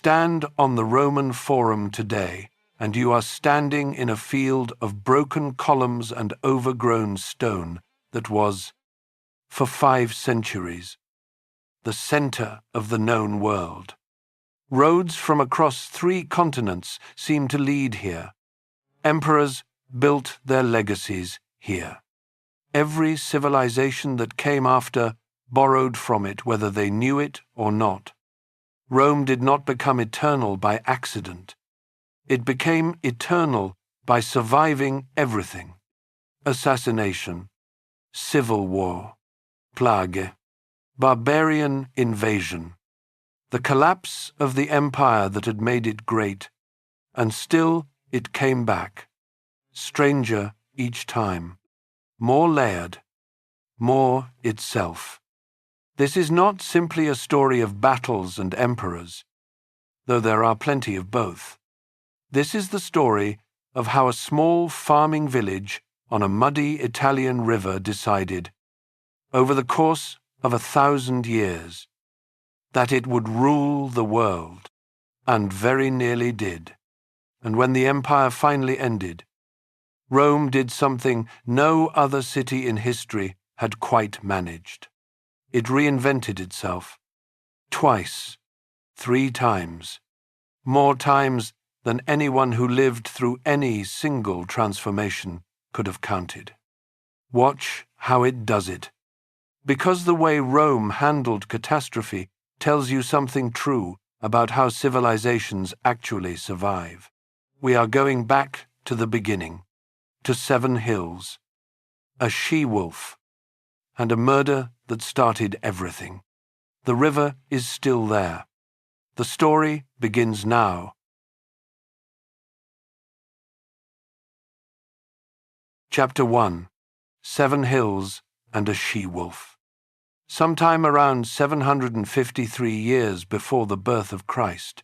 stand on the Roman Forum today, and you are standing in a field of broken columns and overgrown stone that was, for 5 centuries, the center of the known world. Roads from across 3 continents seem to lead here. Emperors built their legacies here. Every civilization that came after borrowed from it, whether they knew it or not. Rome did not become eternal by accident. It became eternal by surviving everything: assassination, civil war, plague, barbarian invasion, the collapse of the empire that had made it great, and still it came back, stranger each time, more layered, more itself. This is not simply a story of battles and emperors, though there are plenty of both. This is the story of how a small farming village on a muddy Italian river decided, over the course of 1,000 years, that it would rule the world, and very nearly did. And when the empire finally ended, Rome did something no other city in history had quite managed. It reinvented itself, twice, 3 times, more times than anyone who lived through any single transformation could have counted. Watch how it does it. Because the way Rome handled catastrophe tells you something true about how civilizations actually survive. We are going back to the beginning, to 7 hills, a she-wolf, and a murder that started everything. The river is still there. The story begins now. Chapter 1. 7 Hills and a She-Wolf. Sometime around 753 years before the birth of Christ,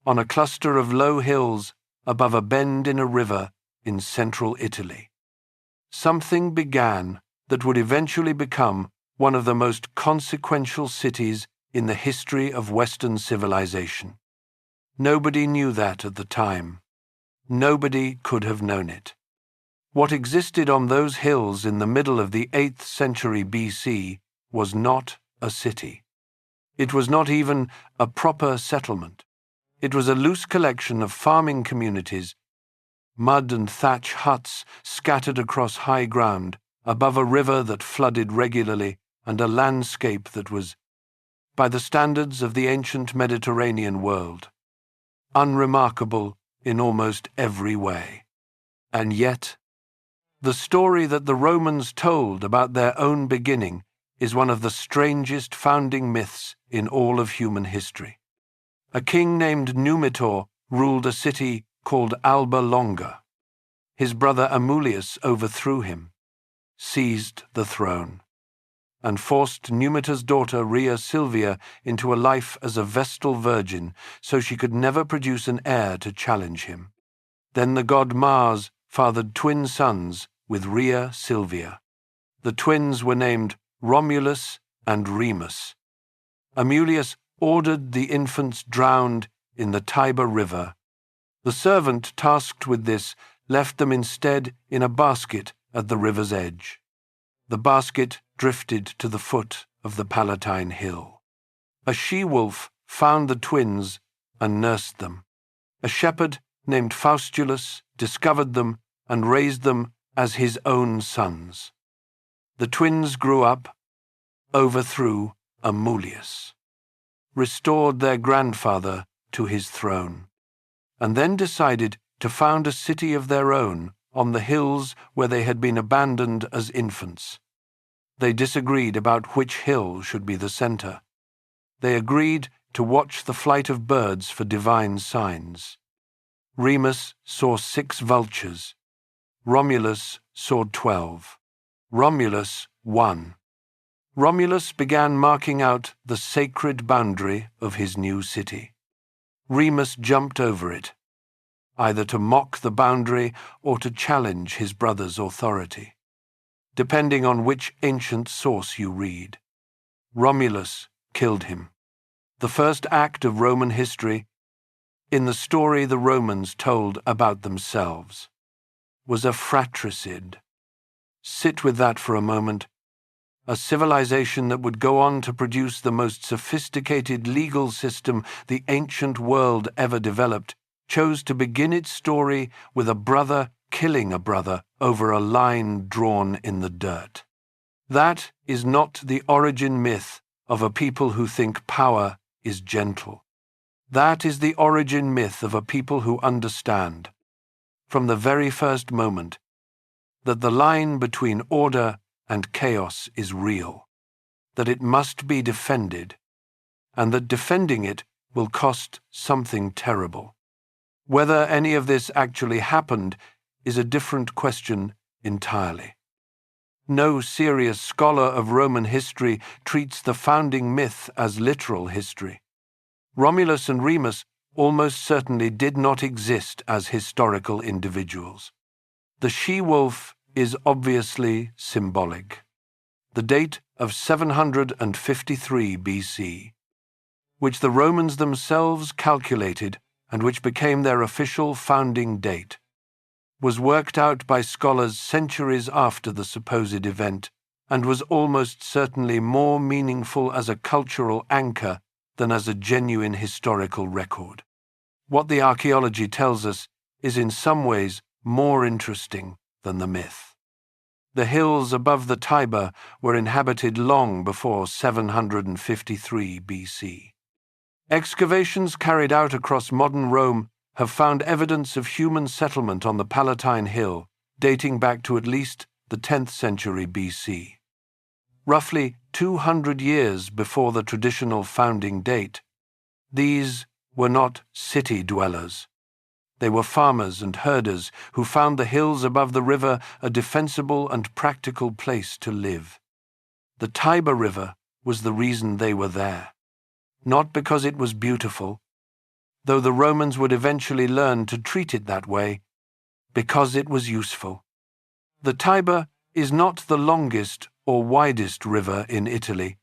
on a cluster of low hills above a bend in a river in central Italy, something began that would eventually become one of the most consequential cities in the history of Western civilization. Nobody knew that at the time. Nobody could have known it. What existed on those hills in the middle of the 8th century BC was not a city. It was not even a proper settlement. It was a loose collection of farming communities, mud and thatch huts scattered across high ground, above a river that flooded regularly, and a landscape that was, by the standards of the ancient Mediterranean world, unremarkable in almost every way. And yet, the story that the Romans told about their own beginning is one of the strangest founding myths in all of human history. A king named Numitor ruled a city called Alba Longa. His brother Amulius overthrew him, seized the throne, and forced Numitor's daughter Rhea Silvia into a life as a Vestal virgin so she could never produce an heir to challenge him. Then the god Mars fathered twin sons with Rhea Silvia. The twins were named Romulus and Remus. Amulius ordered the infants drowned in the Tiber River. The servant tasked with this left them instead in a basket at the river's edge. The basket drifted to the foot of the Palatine Hill. A she-wolf found the twins and nursed them. A shepherd named Faustulus discovered them and raised them as his own sons. The twins grew up, overthrew Amulius, restored their grandfather to his throne, and then decided to found a city of their own on the hills where they had been abandoned as infants. They disagreed about which hill should be the center. They agreed to watch the flight of birds for divine signs. Remus saw 6 vultures. Romulus saw 12. Romulus won. Romulus began marking out the sacred boundary of his new city. Remus jumped over it, either to mock the boundary or to challenge his brother's authority, depending on which ancient source you read. Romulus killed him. The first act of Roman history in the story the Romans told about themselves was a fratricide. Sit with that for a moment. A civilization that would go on to produce the most sophisticated legal system the ancient world ever developed chose to begin its story with a brother killing a brother over a line drawn in the dirt. That is not the origin myth of a people who think power is gentle. That is the origin myth of a people who understand, from the very first moment, that the line between order and chaos is real, that it must be defended, and that defending it will cost something terrible. Whether any of this actually happened is a different question entirely. No serious scholar of Roman history treats the founding myth as literal history. Romulus and Remus almost certainly did not exist as historical individuals. The she-wolf is obviously symbolic. The date of 753 BC, which the Romans themselves calculated and which became their official founding date, was worked out by scholars centuries after the supposed event and was almost certainly more meaningful as a cultural anchor than as a genuine historical record. What the archaeology tells us is in some ways more interesting than the myth. The hills above the Tiber were inhabited long before 753 BC. Excavations carried out across modern Rome have found evidence of human settlement on the Palatine Hill dating back to at least the 10th century BC. Roughly 200 years before the traditional founding date, these were not city dwellers. They were farmers and herders who found the hills above the river a defensible and practical place to live. The Tiber River was the reason they were there, not because it was beautiful, though the Romans would eventually learn to treat it that way, because it was useful. The Tiber is not the longest or widest river in Italy.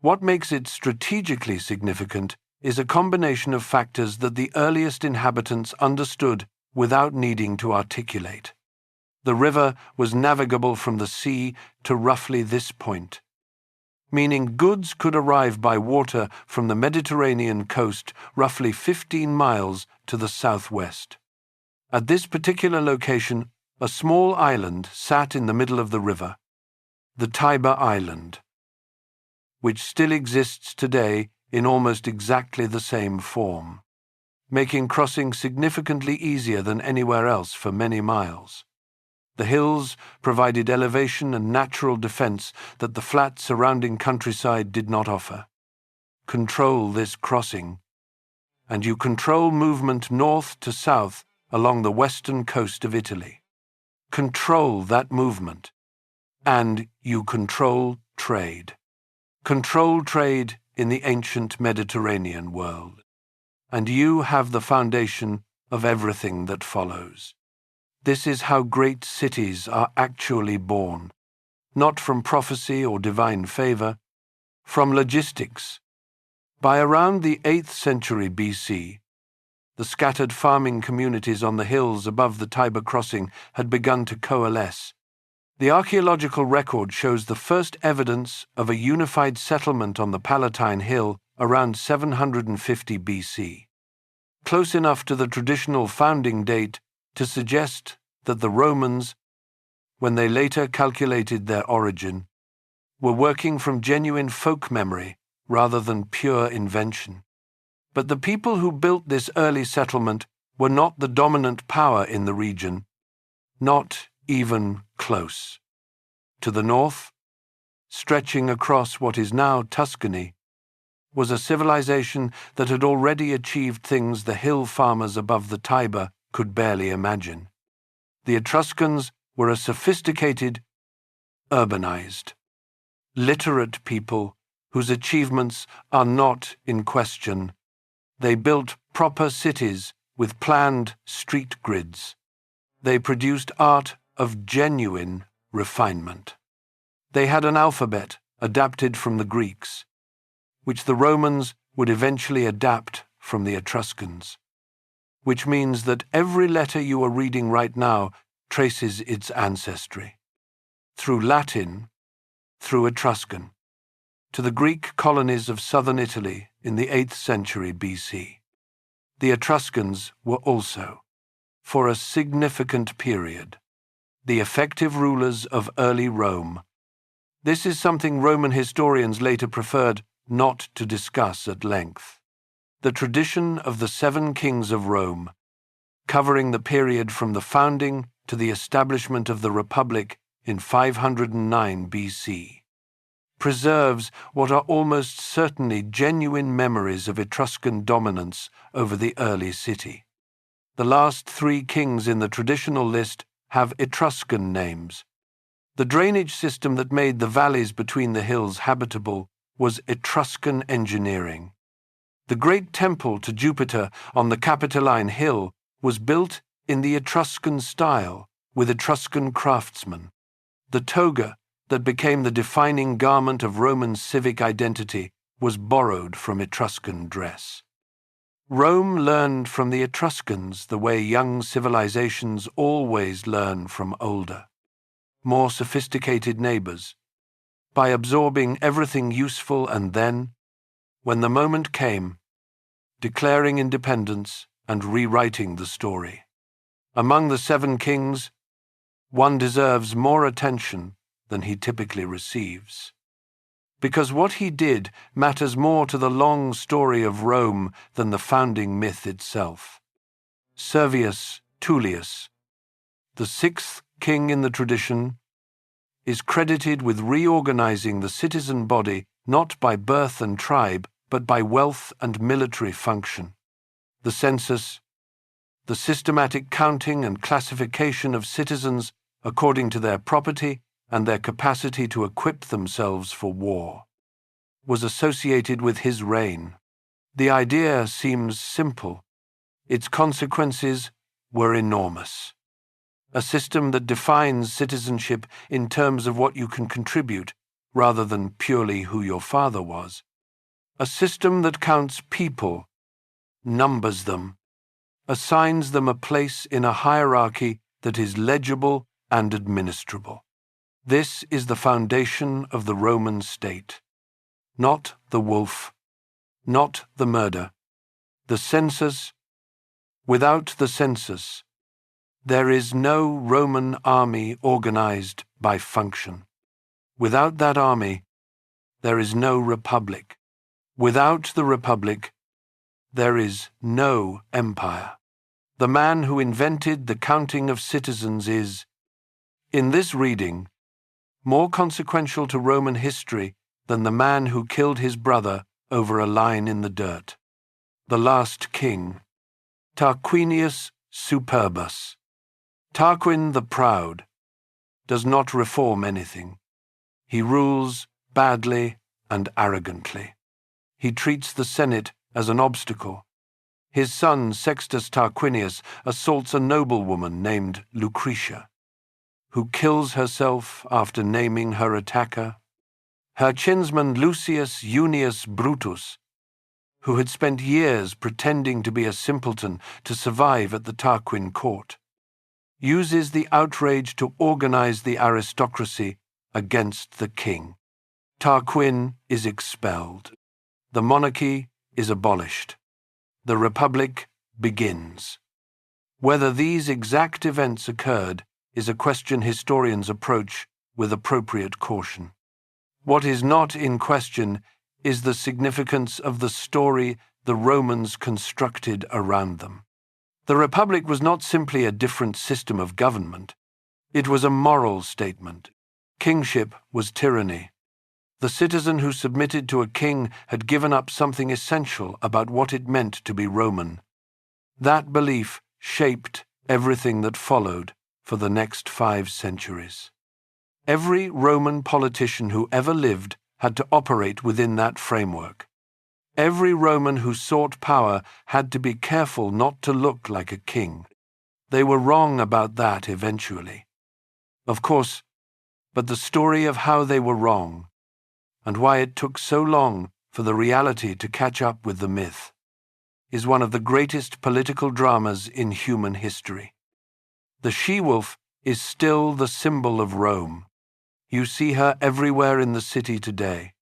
What makes it strategically significant is a combination of factors that the earliest inhabitants understood without needing to articulate. The river was navigable from the sea to roughly this point, meaning goods could arrive by water from the Mediterranean coast roughly 15 miles to the southwest. At this particular location, a small island sat in the middle of the river, the Tiber Island, which still exists today in almost exactly the same form, making crossing significantly easier than anywhere else for many miles. The hills provided elevation and natural defense that the flat surrounding countryside did not offer. Control this crossing, and you control movement north to south along the western coast of Italy. Control that movement, and you control trade. Control trade in the ancient Mediterranean world, and you have the foundation of everything that follows. This is how great cities are actually born, not from prophecy or divine favor, from logistics. By around the 8th century BC, the scattered farming communities on the hills above the Tiber crossing had begun to coalesce. The archaeological record shows the first evidence of a unified settlement on the Palatine Hill around 750 BC, close enough to the traditional founding date to suggest that the Romans, when they later calculated their origin, were working from genuine folk memory rather than pure invention. But the people who built this early settlement were not the dominant power in the region, not even close. To the north, stretching across what is now Tuscany, was a civilization that had already achieved things the hill farmers above the Tiber could barely imagine. The Etruscans were a sophisticated, urbanized, literate people whose achievements are not in question. They built proper cities with planned street grids. They produced art of genuine refinement. They had an alphabet adapted from the Greeks, which the Romans would eventually adapt from the Etruscans. which means that every letter you are reading right now traces its ancestry. Through Latin, through Etruscan, to the Greek colonies of southern Italy in the 8th century BC. The Etruscans were also, for a significant period, the effective rulers of early Rome. This is something Roman historians later preferred not to discuss at length. The tradition of the 7 kings of Rome, covering the period from the founding to the establishment of the Republic in 509 BC, preserves what are almost certainly genuine memories of Etruscan dominance over the early city. The last 3 kings in the traditional list have Etruscan names. The drainage system that made the valleys between the hills habitable was Etruscan engineering. The great temple to Jupiter on the Capitoline Hill was built in the Etruscan style with Etruscan craftsmen. The toga that became the defining garment of Roman civic identity was borrowed from Etruscan dress. Rome learned from the Etruscans the way young civilizations always learn from older, more sophisticated neighbors, by absorbing everything useful and then, when the moment came, declaring independence and rewriting the story. Among the 7 kings, one deserves more attention than he typically receives, because what he did matters more to the long story of Rome than the founding myth itself. Servius Tullius, the 6th king in the tradition, is credited with reorganizing the citizen body not by birth and tribe, but by wealth and military function. The census, the systematic counting and classification of citizens according to their property and their capacity to equip themselves for war, was associated with his reign. The idea seems simple. Its consequences were enormous. A system that defines citizenship in terms of what you can contribute, rather than purely who your father was. A system that counts people, numbers them, assigns them a place in a hierarchy that is legible and administrable. This is the foundation of the Roman state. Not the wolf, not the murder. The census. Without the census, there is no Roman army organized by function. Without that army, there is no republic. Without the republic, there is no empire. The man who invented the counting of citizens is, in this reading, more consequential to Roman history than the man who killed his brother over a line in the dirt. The last king, Tarquinius Superbus. Tarquin the Proud does not reform anything. He rules badly and arrogantly. He treats the Senate as an obstacle. His son Sextus Tarquinius assaults a noblewoman named Lucretia, who kills herself after naming her attacker. Her kinsman Lucius Junius Brutus, who had spent years pretending to be a simpleton to survive at the Tarquin court, uses the outrage to organize the aristocracy against the king. Tarquin is expelled. The monarchy is abolished. The republic begins. Whether these exact events occurred is a question historians approach with appropriate caution. What is not in question is the significance of the story the Romans constructed around them. The Republic was not simply a different system of government. It was a moral statement. Kingship was tyranny. The citizen who submitted to a king had given up something essential about what it meant to be Roman. That belief shaped everything that followed for the next 5 centuries. Every Roman politician who ever lived had to operate within that framework. Every Roman who sought power had to be careful not to look like a king. They were wrong about that eventually. Of course, but the story of how they were wrong, and why it took so long for the reality to catch up with the myth, is one of the greatest political dramas in human history. The she-wolf is still the symbol of Rome. You see her everywhere in the city today,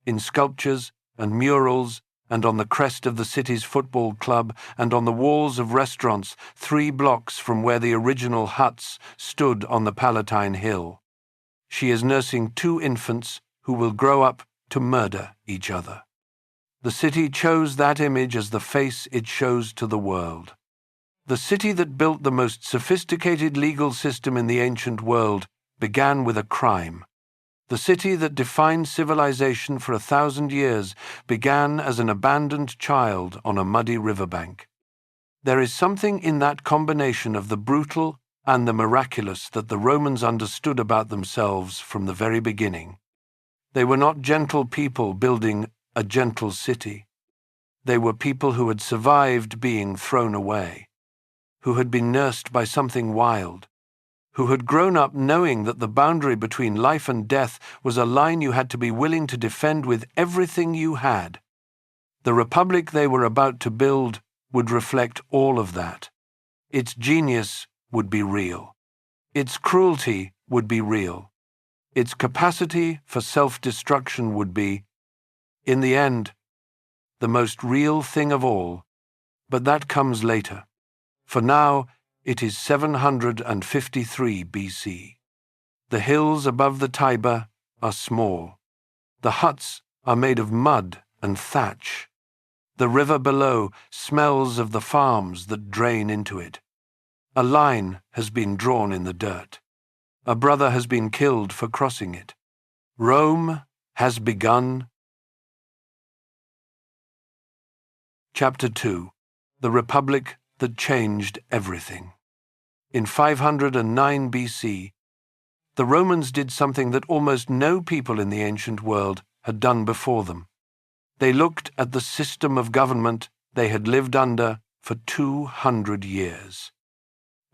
in sculptures and murals, and on the crest of the city's football club, and on the walls of restaurants 3 blocks from where the original huts stood on the Palatine Hill. She is nursing 2 infants who will grow up to murder each other. The city chose that image as the face it shows to the world. The city that built the most sophisticated legal system in the ancient world began with a crime. The city that defined civilization for 1,000 years began as an abandoned child on a muddy riverbank. There is something in that combination of the brutal and the miraculous that the Romans understood about themselves from the very beginning. They were not gentle people building a gentle city. They were people who had survived being thrown away, who had been nursed by something wild, who had grown up knowing that the boundary between life and death was a line you had to be willing to defend with everything you had. The republic they were about to build would reflect all of that. Its genius would be real. Its cruelty would be real. Its capacity for self-destruction would be, in the end, the most real thing of all, but that comes later. For now, it is 753 BC. The hills above the Tiber are small. The huts are made of mud and thatch. The river below smells of the farms that drain into it. A line has been drawn in the dirt. A brother has been killed for crossing it. Rome has begun. Chapter 2. The Republic that changed everything. In 509 BC, the Romans did something that almost no people in the ancient world had done before them. They looked at the system of government they had lived under for 200 years,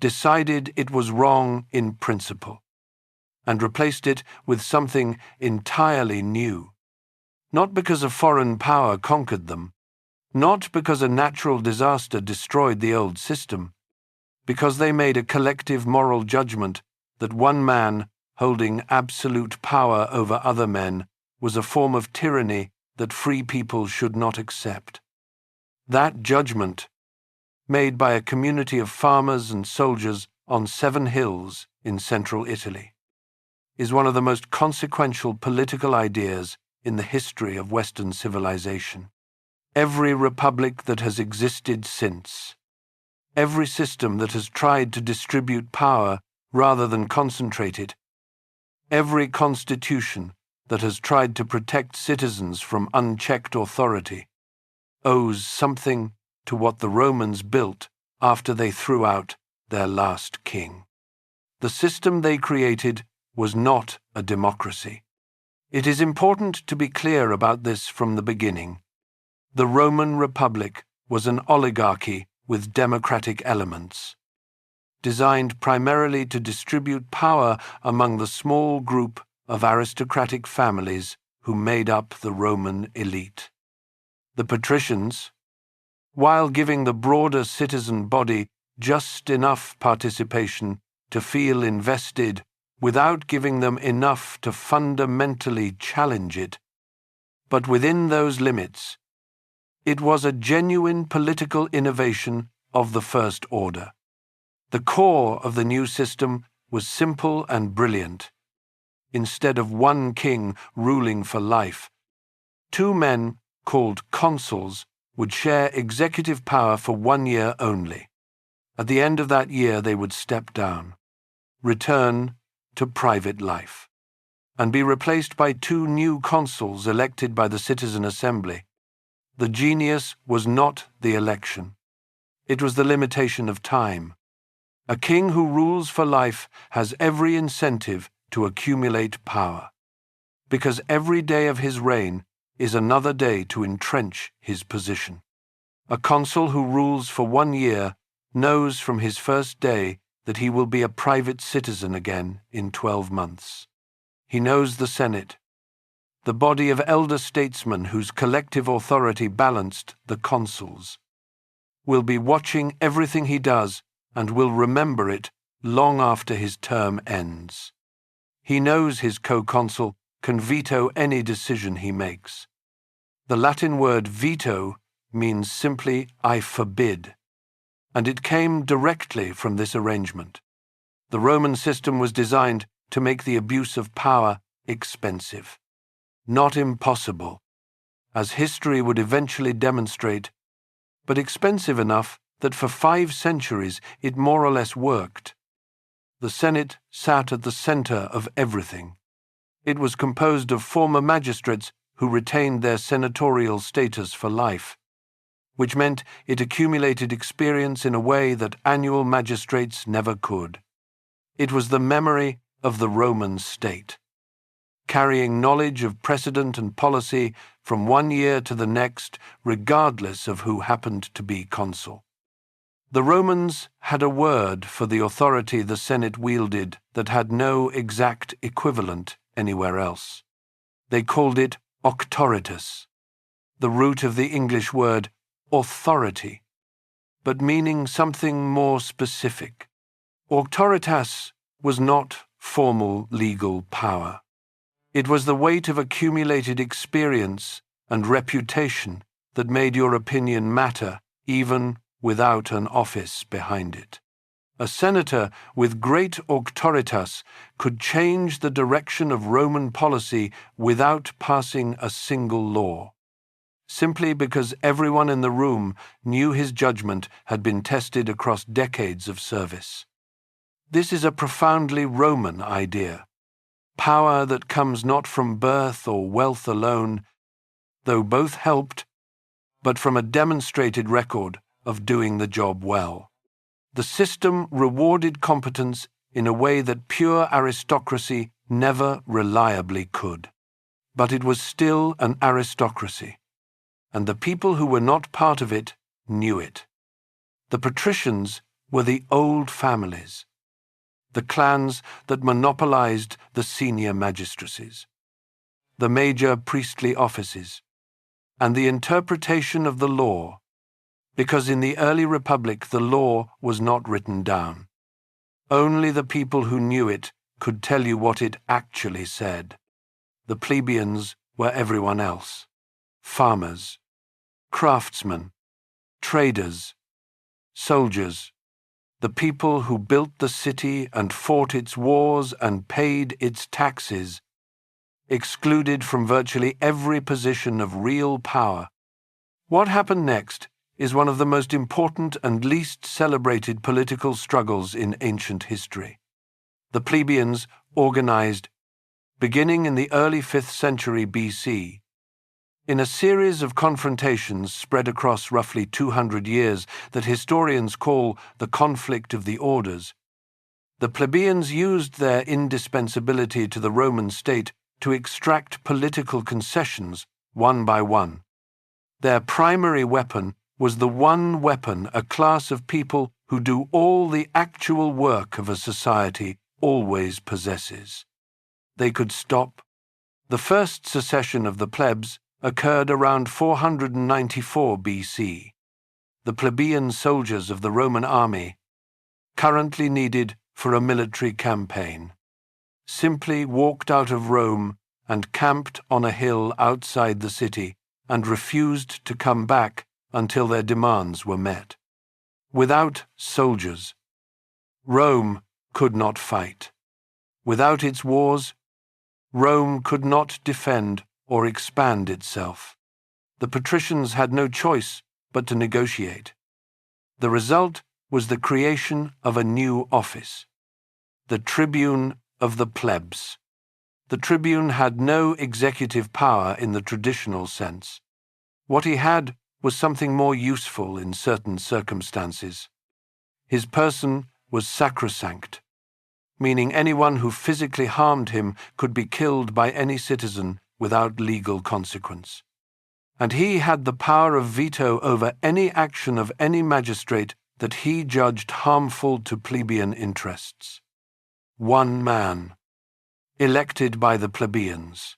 decided it was wrong in principle, and replaced it with something entirely new. Not because a foreign power conquered them, not because a natural disaster destroyed the old system, because they made a collective moral judgment that one man holding absolute power over other men was a form of tyranny that free people should not accept. That judgment, made by a community of farmers and soldiers on 7 hills in central Italy, is one of the most consequential political ideas in the history of Western civilization. Every republic that has existed since, every system that has tried to distribute power rather than concentrate it, every constitution that has tried to protect citizens from unchecked authority, owes something to what the Romans built after they threw out their last king. The system they created was not a democracy. It is important to be clear about this from the beginning. The Roman Republic was an oligarchy with democratic elements, designed primarily to distribute power among the small group of aristocratic families who made up the Roman elite. The patricians, while giving the broader citizen body just enough participation to feel invested without giving them enough to fundamentally challenge it, but within those limits, it was a genuine political innovation of the first order. The core of the new system was simple and brilliant. Instead of one king ruling for life, 2 men called consuls would share executive power for 1 year only. At the end of that year they would step down, return to private life, and be replaced by 2 new consuls elected by the citizen assembly. The genius was not the election. It was the limitation of time. A king who rules for life has every incentive to accumulate power, because every day of his reign is another day to entrench his position. A consul who rules for 1 year knows from his first day that he will be a private citizen again in 12 months. He knows the Senate, the body of elder statesmen whose collective authority balanced the consuls. will be watching everything he does and will remember it long after his term ends. He knows his co-consul can veto any decision he makes. The Latin word veto means simply "I forbid," and it came directly from this arrangement. The Roman system was designed to make the abuse of power expensive, not impossible, as history would eventually demonstrate, but expensive enough that for 5 centuries it more or less worked. The Senate sat at the center of everything. It was composed of former magistrates who retained their senatorial status for life, which meant it accumulated experience in a way that annual magistrates never could. It was the memory of the Roman state, carrying knowledge of precedent and policy from one year to the next, regardless of who happened to be consul. The Romans had a word for the authority the Senate wielded that had no exact equivalent anywhere else. They called it auctoritas, the root of the English word authority, but meaning something more specific. Auctoritas was not formal legal power. It was the weight of accumulated experience and reputation that made your opinion matter even without an office behind it. A senator with great auctoritas could change the direction of Roman policy without passing a single law, simply because everyone in the room knew his judgment had been tested across decades of service. This is a profoundly Roman idea, power that comes not from birth or wealth alone, though both helped, but from a demonstrated record of doing the job well. The system rewarded competence in a way that pure aristocracy never reliably could. But it was still an aristocracy, and the people who were not part of it knew it. The patricians were the old families, the clans that monopolized the senior magistracies, the major priestly offices, and the interpretation of the law, because in the early republic the law was not written down. Only the people who knew it could tell you what it actually said. The plebeians were everyone else: farmers, craftsmen, traders, soldiers, the people who built the city and fought its wars and paid its taxes, excluded from virtually every position of real power. What happened next is one of the most important and least celebrated political struggles in ancient history. The plebeians organized, beginning in the early 5th century BC, in a series of confrontations spread across roughly 200 years that historians call the conflict of the orders. The plebeians used their indispensability to the Roman state to extract political concessions one by one. Their primary weapon was the one weapon a class of people who do all the actual work of a society always possesses. They could stop. The first secession of the plebs occurred around 494 BC. The plebeian soldiers of the Roman army, currently needed for a military campaign, simply walked out of Rome and camped on a hill outside the city and refused to come back until their demands were met. Without soldiers, Rome could not fight. Without its wars, Rome could not defend or expand itself. The patricians had no choice but to negotiate. The result was the creation of a new office, the tribune of the plebs. The tribune had no executive power in the traditional sense. What he had was something more useful in certain circumstances. His person was sacrosanct, meaning anyone who physically harmed him could be killed by any citizen without legal consequence. And he had the power of veto over any action of any magistrate that he judged harmful to plebeian interests. One man, elected by the plebeians,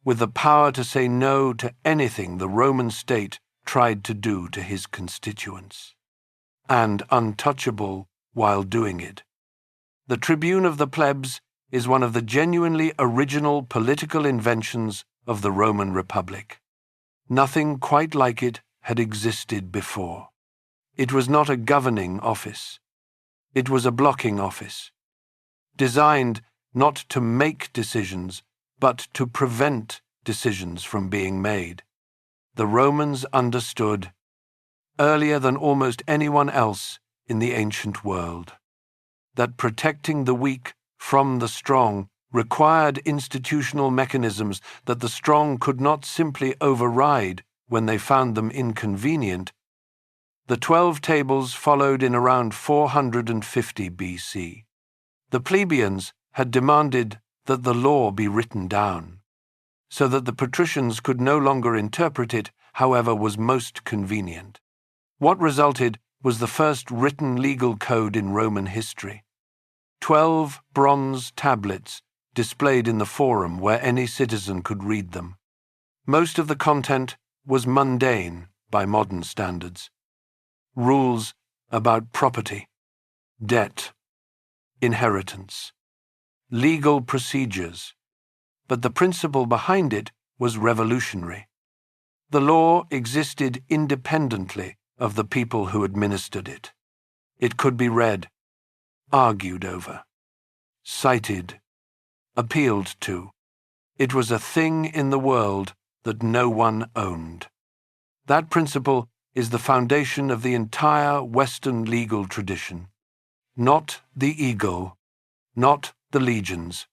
with the power to say no to anything the Roman state tried to do to his constituents, and untouchable while doing it. The tribune of the plebs is one of the genuinely original political inventions of the Roman Republic. Nothing quite like it had existed before. It was not a governing office. It was a blocking office, designed not to make decisions, but to prevent decisions from being made. The Romans understood, earlier than almost anyone else in the ancient world, that protecting the weak from the strong required institutional mechanisms that the strong could not simply override when they found them inconvenient. The 12 tables followed in around 450 BC. The plebeians had demanded that the law be written down, so that the patricians could no longer interpret it however was most convenient. What resulted was the first written legal code in Roman history. 12 bronze tablets displayed in the forum where any citizen could read them. Most of the content was mundane by modern standards. Rules about property, debt, inheritance, legal procedures, but the principle behind it was revolutionary. The law existed independently of the people who administered it. It could be read, argued over, cited, appealed to. It was a thing in the world that no one owned. That principle is the foundation of the entire Western legal tradition. Not the eagle, not the legions.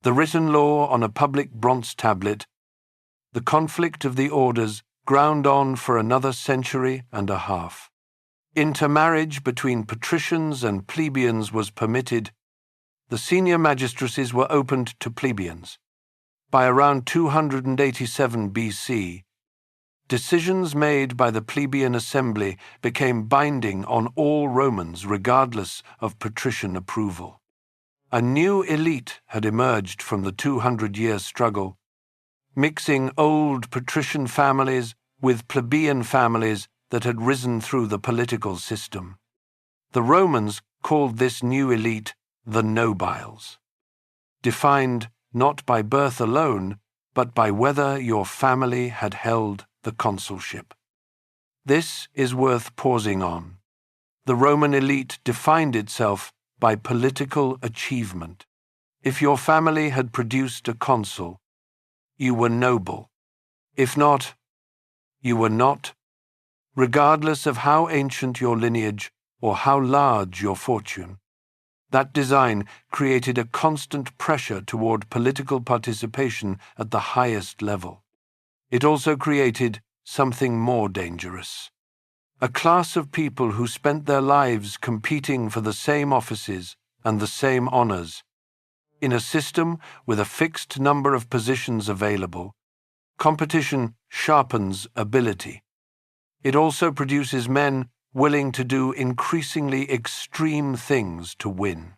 The written law on a public bronze tablet, the conflict of the orders ground on for another century and a half. Intermarriage between patricians and plebeians was permitted. The senior magistracies were opened to plebeians. By around 287 BC, decisions made by the plebeian assembly became binding on all Romans regardless of patrician approval. A new elite had emerged from the 200-year struggle, mixing old patrician families with plebeian families that had risen through the political system. The Romans called this new elite the nobiles, defined not by birth alone, but by whether your family had held the consulship. This is worth pausing on. The Roman elite defined itself by political achievement. If your family had produced a consul, you were noble. If not, you were not, regardless of how ancient your lineage or how large your fortune. That design created a constant pressure toward political participation at the highest level. It also created something more dangerous. A class of people who spent their lives competing for the same offices and the same honors. In a system with a fixed number of positions available, competition sharpens ability. It also produces men willing to do increasingly extreme things to win.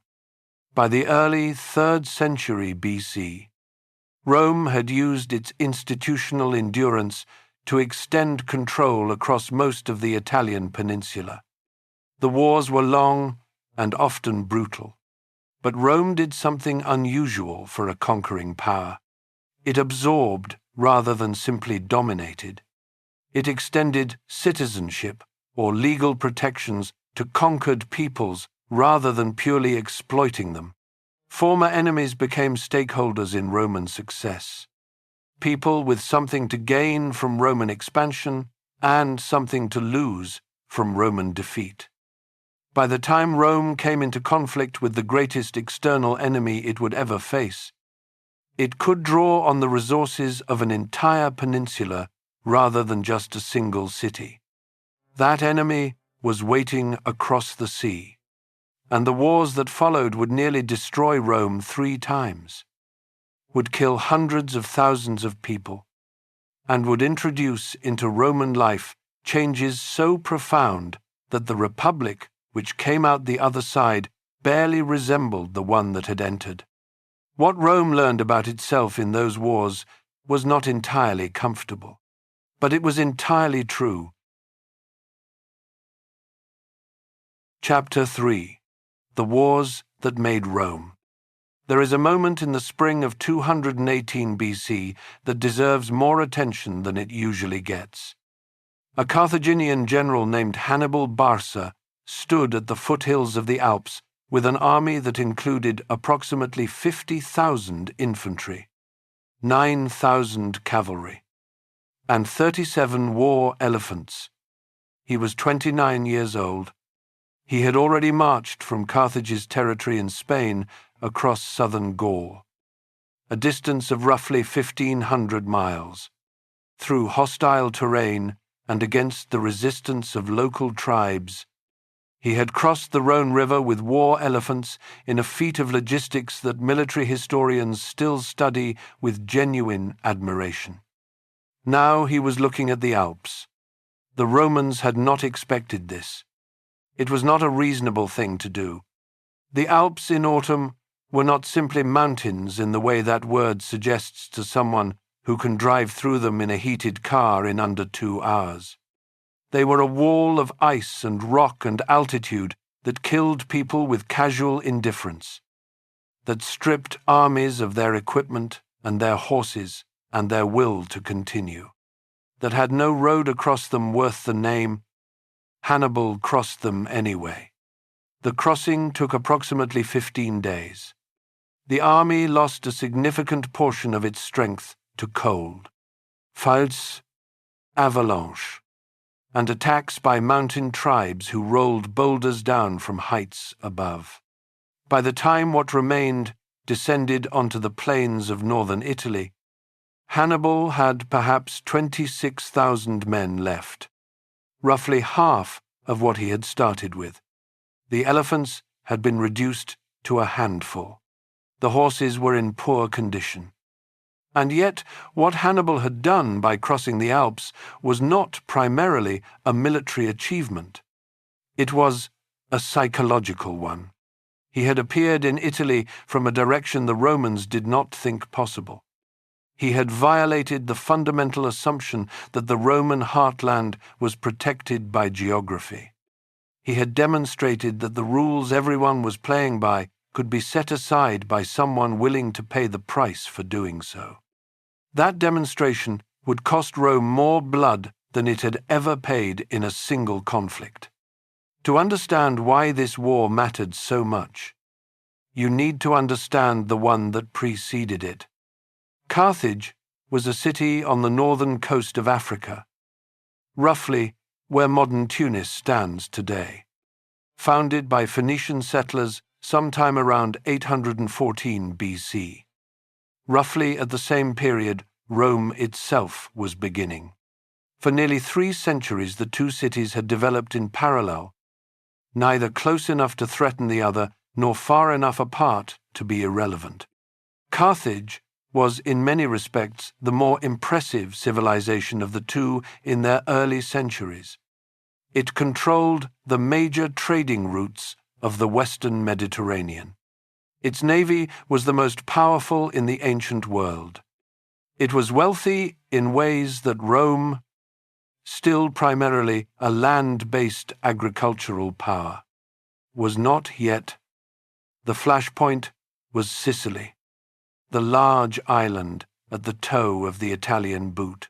By the early 3rd century BC, Rome had used its institutional endurance to extend control across most of the Italian peninsula. The wars were long and often brutal, but Rome did something unusual for a conquering power. It absorbed rather than simply dominated. It extended citizenship or legal protections to conquered peoples rather than purely exploiting them. Former enemies became stakeholders in Roman success. People with something to gain from Roman expansion and something to lose from Roman defeat. By the time Rome came into conflict with the greatest external enemy it would ever face, it could draw on the resources of an entire peninsula rather than just a single city. That enemy was waiting across the sea, and the wars that followed would nearly destroy Rome 3 times, would kill hundreds of thousands of people, and would introduce into Roman life changes so profound that the Republic, which came out the other side, barely resembled the one that had entered. What Rome learned about itself in those wars was not entirely comfortable, but it was entirely true. Chapter 3. The Wars that Made Rome. There is a moment in the spring of 218 BC that deserves more attention than it usually gets. A Carthaginian general named Hannibal Barca stood at the foothills of the Alps with an army that included approximately 50,000 infantry, 9,000 cavalry, and 37 war elephants. He was 29 years old. He had already marched from Carthage's territory in Spain across southern Gaul, a distance of roughly 1,500 miles, through hostile terrain and against the resistance of local tribes. He had crossed the Rhone River with war elephants in a feat of logistics that military historians still study with genuine admiration. Now he was looking at the Alps. The Romans had not expected this. It was not a reasonable thing to do. The Alps in autumn were not simply mountains in the way that word suggests to someone who can drive through them in a heated car in under 2 hours. They were a wall of ice and rock and altitude that killed people with casual indifference, that stripped armies of their equipment and their horses and their will to continue, that had no road across them worth the name. Hannibal crossed them anyway. The crossing took approximately 15 days. The army lost a significant portion of its strength to cold, fires, avalanche, and attacks by mountain tribes who rolled boulders down from heights above. By the time what remained descended onto the plains of northern Italy, Hannibal had perhaps 26,000 men left, roughly half of what he had started with. The elephants had been reduced to a handful. The horses were in poor condition. And yet, what Hannibal had done by crossing the Alps was not primarily a military achievement. It was a psychological one. He had appeared in Italy from a direction the Romans did not think possible. He had violated the fundamental assumption that the Roman heartland was protected by geography. He had demonstrated that the rules everyone was playing by could be set aside by someone willing to pay the price for doing so. That demonstration would cost Rome more blood than it had ever paid in a single conflict. To understand why this war mattered so much, you need to understand the one that preceded it. Carthage was a city on the northern coast of Africa, roughly where modern Tunis stands today, founded by Phoenician settlers sometime around 814 BC. Roughly at the same period, Rome itself was beginning. For nearly 3 centuries, the two cities had developed in parallel, neither close enough to threaten the other nor far enough apart to be irrelevant. Carthage was in many respects the more impressive civilization of the two in their early centuries. It controlled the major trading routes of the Western Mediterranean. Its navy was the most powerful in the ancient world. It was wealthy in ways that Rome, still primarily a land-based agricultural power, was not yet. The flashpoint was Sicily, the large island at the toe of the Italian boot.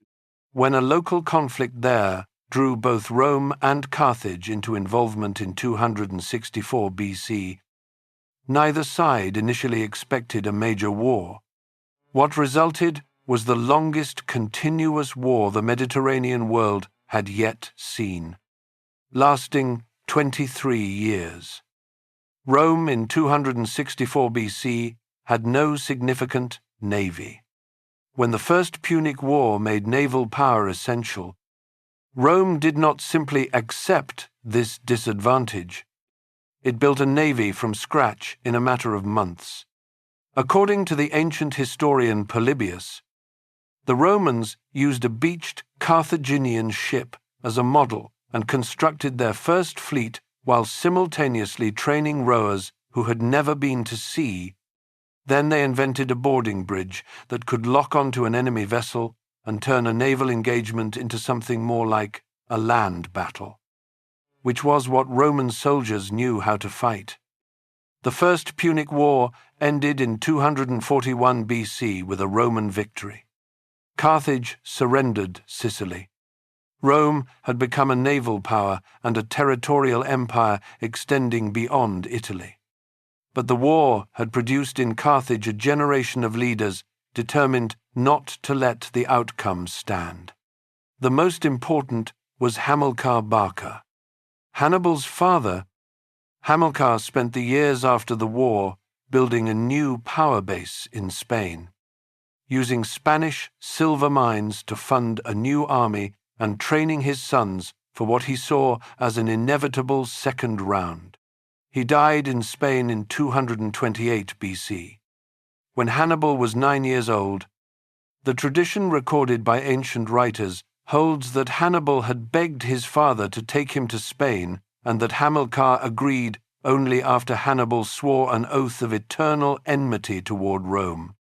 When a local conflict there drew both Rome and Carthage into involvement in 264 BC, neither side initially expected a major war. What resulted was the longest continuous war the Mediterranean world had yet seen, lasting 23 years. Rome in 264 BC had no significant navy. When the First Punic War made naval power essential, Rome did not simply accept this disadvantage. It built a navy from scratch in a matter of months. According to the ancient historian Polybius, the Romans used a beached Carthaginian ship as a model and constructed their first fleet while simultaneously training rowers who had never been to sea. Then they invented a boarding bridge that could lock onto an enemy vessel and turn a naval engagement into something more like a land battle, which was what Roman soldiers knew how to fight. The First Punic War ended in 241 BC with a Roman victory. Carthage surrendered Sicily. Rome had become a naval power and a territorial empire extending beyond Italy. But the war had produced in Carthage a generation of leaders determined not to let the outcome stand. The most important was Hamilcar Barca. Hannibal's father, Hamilcar spent the years after the war building a new power base in Spain, using Spanish silver mines to fund a new army and training his sons for what he saw as an inevitable second round. He died in Spain in 228 BC. When Hannibal was 9 years old, the tradition recorded by ancient writers holds that Hannibal had begged his father to take him to Spain and that Hamilcar agreed only after Hannibal swore an oath of eternal enmity toward Rome.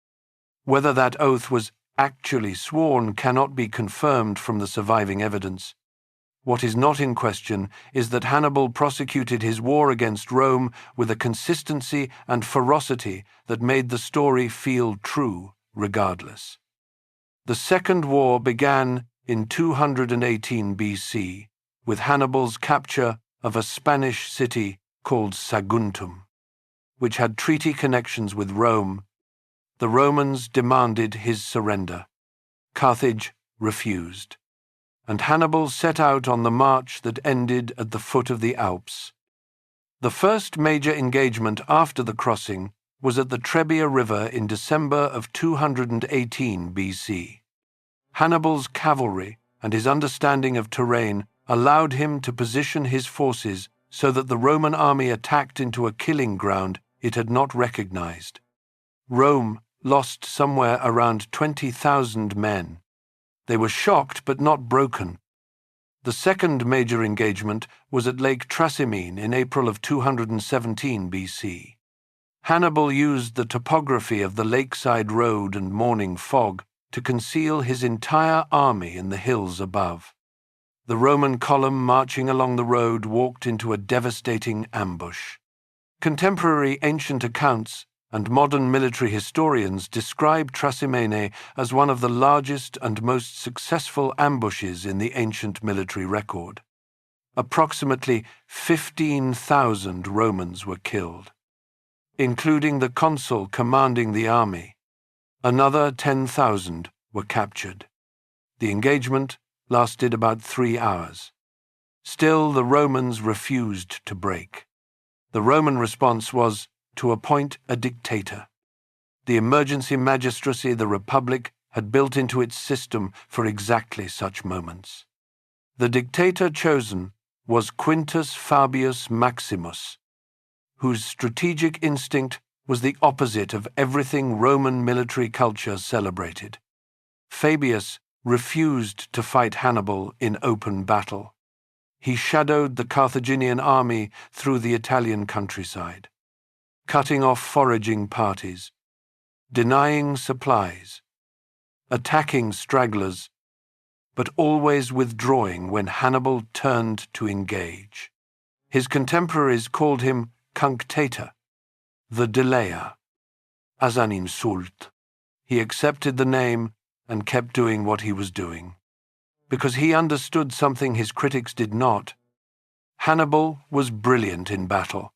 Whether that oath was actually sworn cannot be confirmed from the surviving evidence. What is not in question is that Hannibal prosecuted his war against Rome with a consistency and ferocity that made the story feel true regardless. The Second War began in 218 BC with Hannibal's capture of a Spanish city called Saguntum, which had treaty connections with Rome. The Romans demanded his surrender. Carthage refused, and Hannibal set out on the march that ended at the foot of the Alps. The first major engagement after the crossing was at the Tiber River in December of 218 BC. Hannibal's cavalry and his understanding of terrain allowed him to position his forces so that the Roman army attacked into a killing ground it had not recognized. Rome lost somewhere around 20,000 men. They were shocked but not broken. The second major engagement was at Lake Trasimene in April of 217 BC. Hannibal used the topography of the lakeside road and morning fog to conceal his entire army in the hills above. The Roman column marching along the road walked into a devastating ambush. Contemporary ancient accounts and modern military historians describe Trasimene as one of the largest and most successful ambushes in the ancient military record. Approximately 15,000 Romans were killed, including the consul commanding the army. Another 10,000 were captured. The engagement lasted about 3 hours. Still, the Romans refused to break. The Roman response was to appoint a dictator. The emergency magistracy the Republic had built into its system for exactly such moments. The dictator chosen was Quintus Fabius Maximus, whose strategic instinct was the opposite of everything Roman military culture celebrated. Fabius refused to fight Hannibal in open battle. He shadowed the Carthaginian army through the Italian countryside, cutting off foraging parties, denying supplies, attacking stragglers, but always withdrawing when Hannibal turned to engage. His contemporaries called him Cunctator, the delayer, as an insult. He accepted the name and kept doing what he was doing, because he understood something his critics did not. Hannibal was brilliant in battle.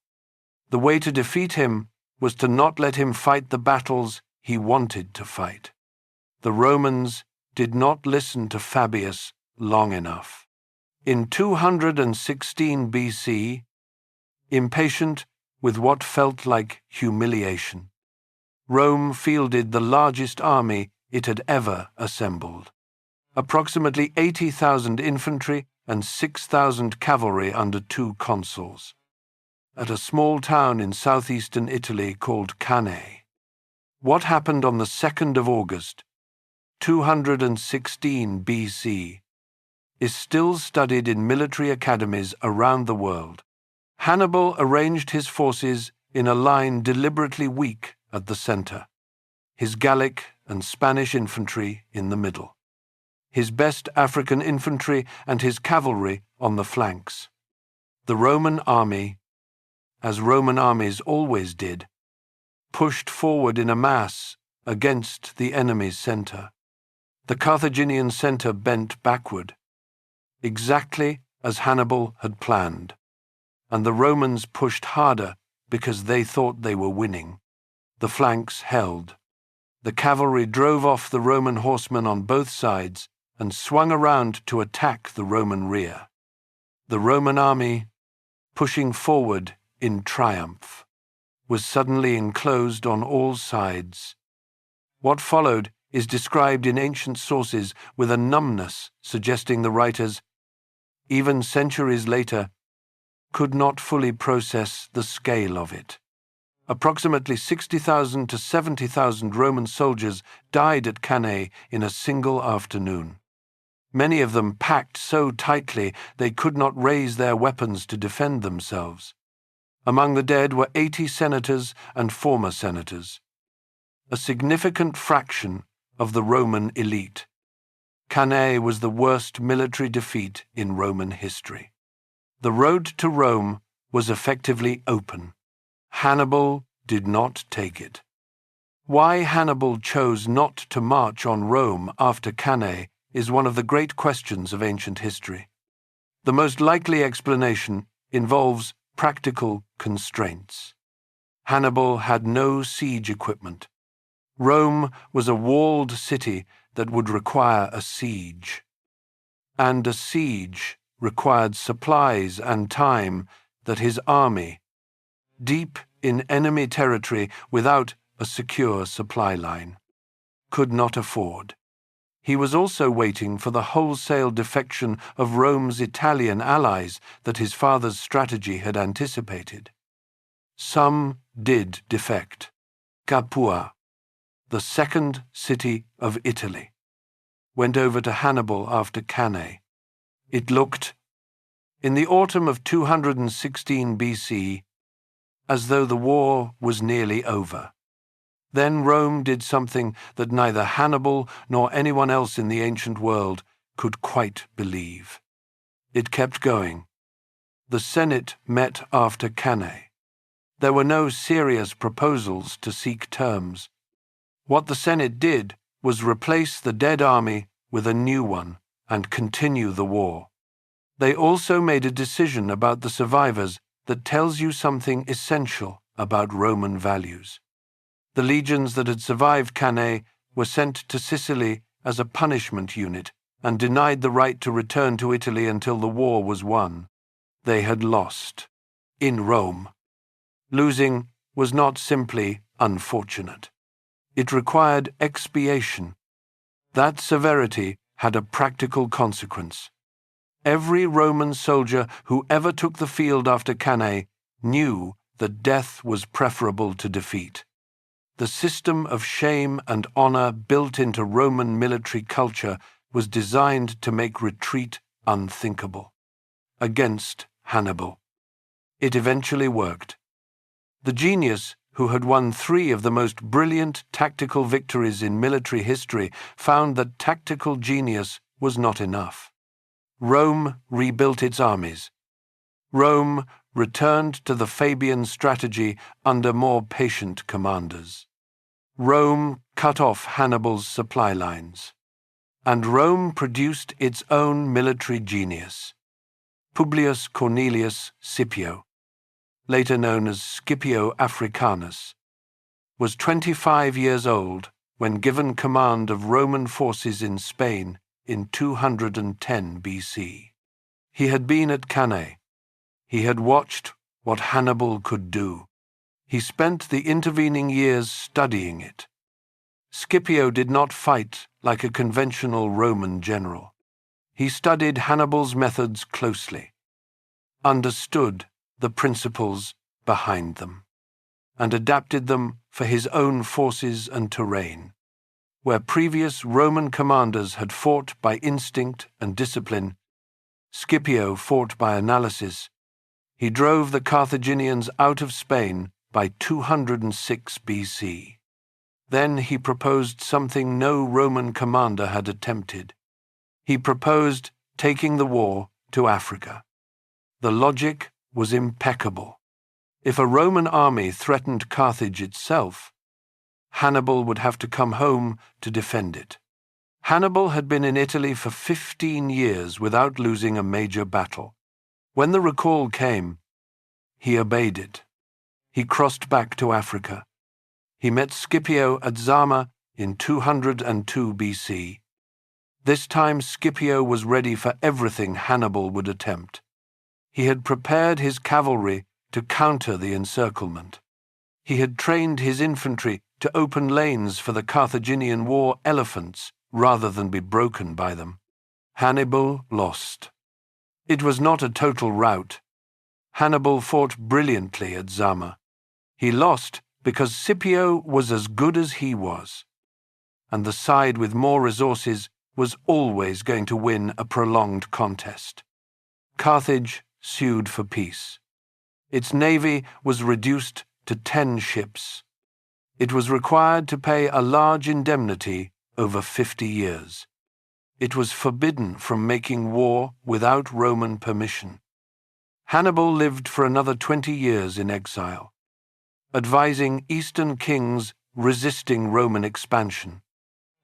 The way to defeat him was to not let him fight the battles he wanted to fight. The Romans did not listen to Fabius long enough. In 216 BC, impatient with what felt like humiliation, Rome fielded the largest army it had ever assembled. Approximately 80,000 infantry and 6,000 cavalry under 2 consuls, at a small town in southeastern Italy called Cannae. What happened on the 2nd of August, 216 BC, is still studied in military academies around the world. Hannibal arranged his forces in a line deliberately weak at the center, his Gallic and Spanish infantry in the middle. his best African infantry and his cavalry on the flanks. The Roman army, as Roman armies always did, pushed forward in a mass against the enemy's center. The Carthaginian center bent backward, exactly as Hannibal had planned, and the Romans pushed harder because they thought they were winning. The flanks held. The cavalry drove off the Roman horsemen on both sides and swung around to attack the Roman rear. The Roman army, pushing forward in triumph, was suddenly enclosed on all sides. What followed is described in ancient sources with a numbness suggesting the writers, even centuries later, could not fully process the scale of it. Approximately 60,000 to 70,000 Roman soldiers died at Cannae in a single afternoon. Many of them packed so tightly they could not raise their weapons to defend themselves. Among the dead were 80 senators and former senators, a significant fraction of the Roman elite. Cannae was the worst military defeat in Roman history. The road to Rome was effectively open. Hannibal did not take it. Why Hannibal chose not to march on Rome after Cannae is one of the great questions of ancient history. The most likely explanation involves practical constraints. Hannibal had no siege equipment. Rome was a walled city that would require a siege. And a siege required supplies and time that his army, deep in enemy territory without a secure supply line, could not afford. He was also waiting for the wholesale defection of Rome's Italian allies that his father's strategy had anticipated. Some did defect. Capua, the second city of Italy, went over to Hannibal after Cannae. It looked, in the autumn of 216 BC, as though the war was nearly over. Then Rome did something that neither Hannibal nor anyone else in the ancient world could quite believe. It kept going. The Senate met after Cannae. There were no serious proposals to seek terms. What the Senate did was replace the dead army with a new one and continue the war. They also made a decision about the survivors that tells you something essential about Roman values. The legions that had survived Cannae were sent to Sicily as a punishment unit and denied the right to return to Italy until the war was won. They had lost. In Rome. Losing was not simply unfortunate. It required expiation. That severity had a practical consequence. Every Roman soldier who ever took the field after Cannae knew that death was preferable to defeat. The system of shame and honor built into Roman military culture was designed to make retreat unthinkable. Against Hannibal. It eventually worked. The genius who had won 3 of the most brilliant tactical victories in military history found that tactical genius was not enough. Rome rebuilt its armies. Rome returned to the Fabian strategy under more patient commanders. Rome cut off Hannibal's supply lines. And Rome produced its own military genius. Publius Cornelius Scipio, later known as Scipio Africanus, was 25 years old when given command of Roman forces in Spain in 210 BC. He had been at Cannae. He had watched what Hannibal could do. He spent the intervening years studying it. Scipio did not fight like a conventional Roman general. He studied Hannibal's methods closely, understood the principles behind them, and adapted them for his own forces and terrain. Where previous Roman commanders had fought by instinct and discipline, Scipio fought by analysis. He drove the Carthaginians out of Spain by 206 BC. Then he proposed something no Roman commander had attempted. He proposed taking the war to Africa. The logic was impeccable. If a Roman army threatened Carthage itself, Hannibal would have to come home to defend it. Hannibal had been in Italy for 15 years without losing a major battle. When the recall came, he obeyed it. He crossed back to Africa. He met Scipio at Zama in 202 BC. This time Scipio was ready for everything Hannibal would attempt. He had prepared his cavalry to counter the encirclement. He had trained his infantry to open lanes for the Carthaginian war elephants rather than be broken by them. Hannibal lost. It was not a total rout. Hannibal fought brilliantly at Zama. He lost because Scipio was as good as he was, and the side with more resources was always going to win a prolonged contest. Carthage sued for peace. Its navy was reduced to 10 ships. It was required to pay a large indemnity over 50 years. It was forbidden from making war without Roman permission. Hannibal lived for another 20 years in exile, advising Eastern kings resisting Roman expansion.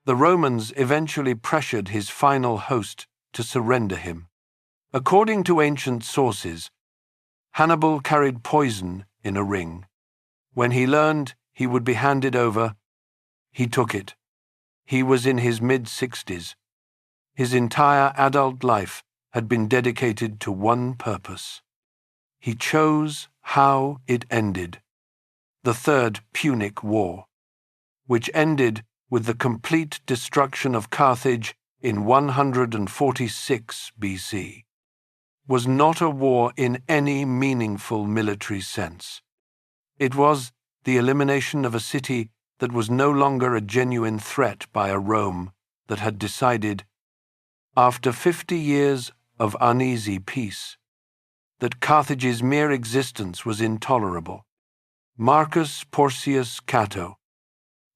The Romans eventually pressured his final host to surrender him. According to ancient sources, Hannibal carried poison in a ring. When he learned he would be handed over, he took it. He was in his mid-60s. His entire adult life had been dedicated to one purpose. He chose how it ended. The Third Punic War, which ended with the complete destruction of Carthage in 146 BC, was not a war in any meaningful military sense. It was the elimination of a city that was no longer a genuine threat by a Rome that had decided, after 50 years of uneasy peace, that Carthage's mere existence was intolerable. Marcus Porcius Cato,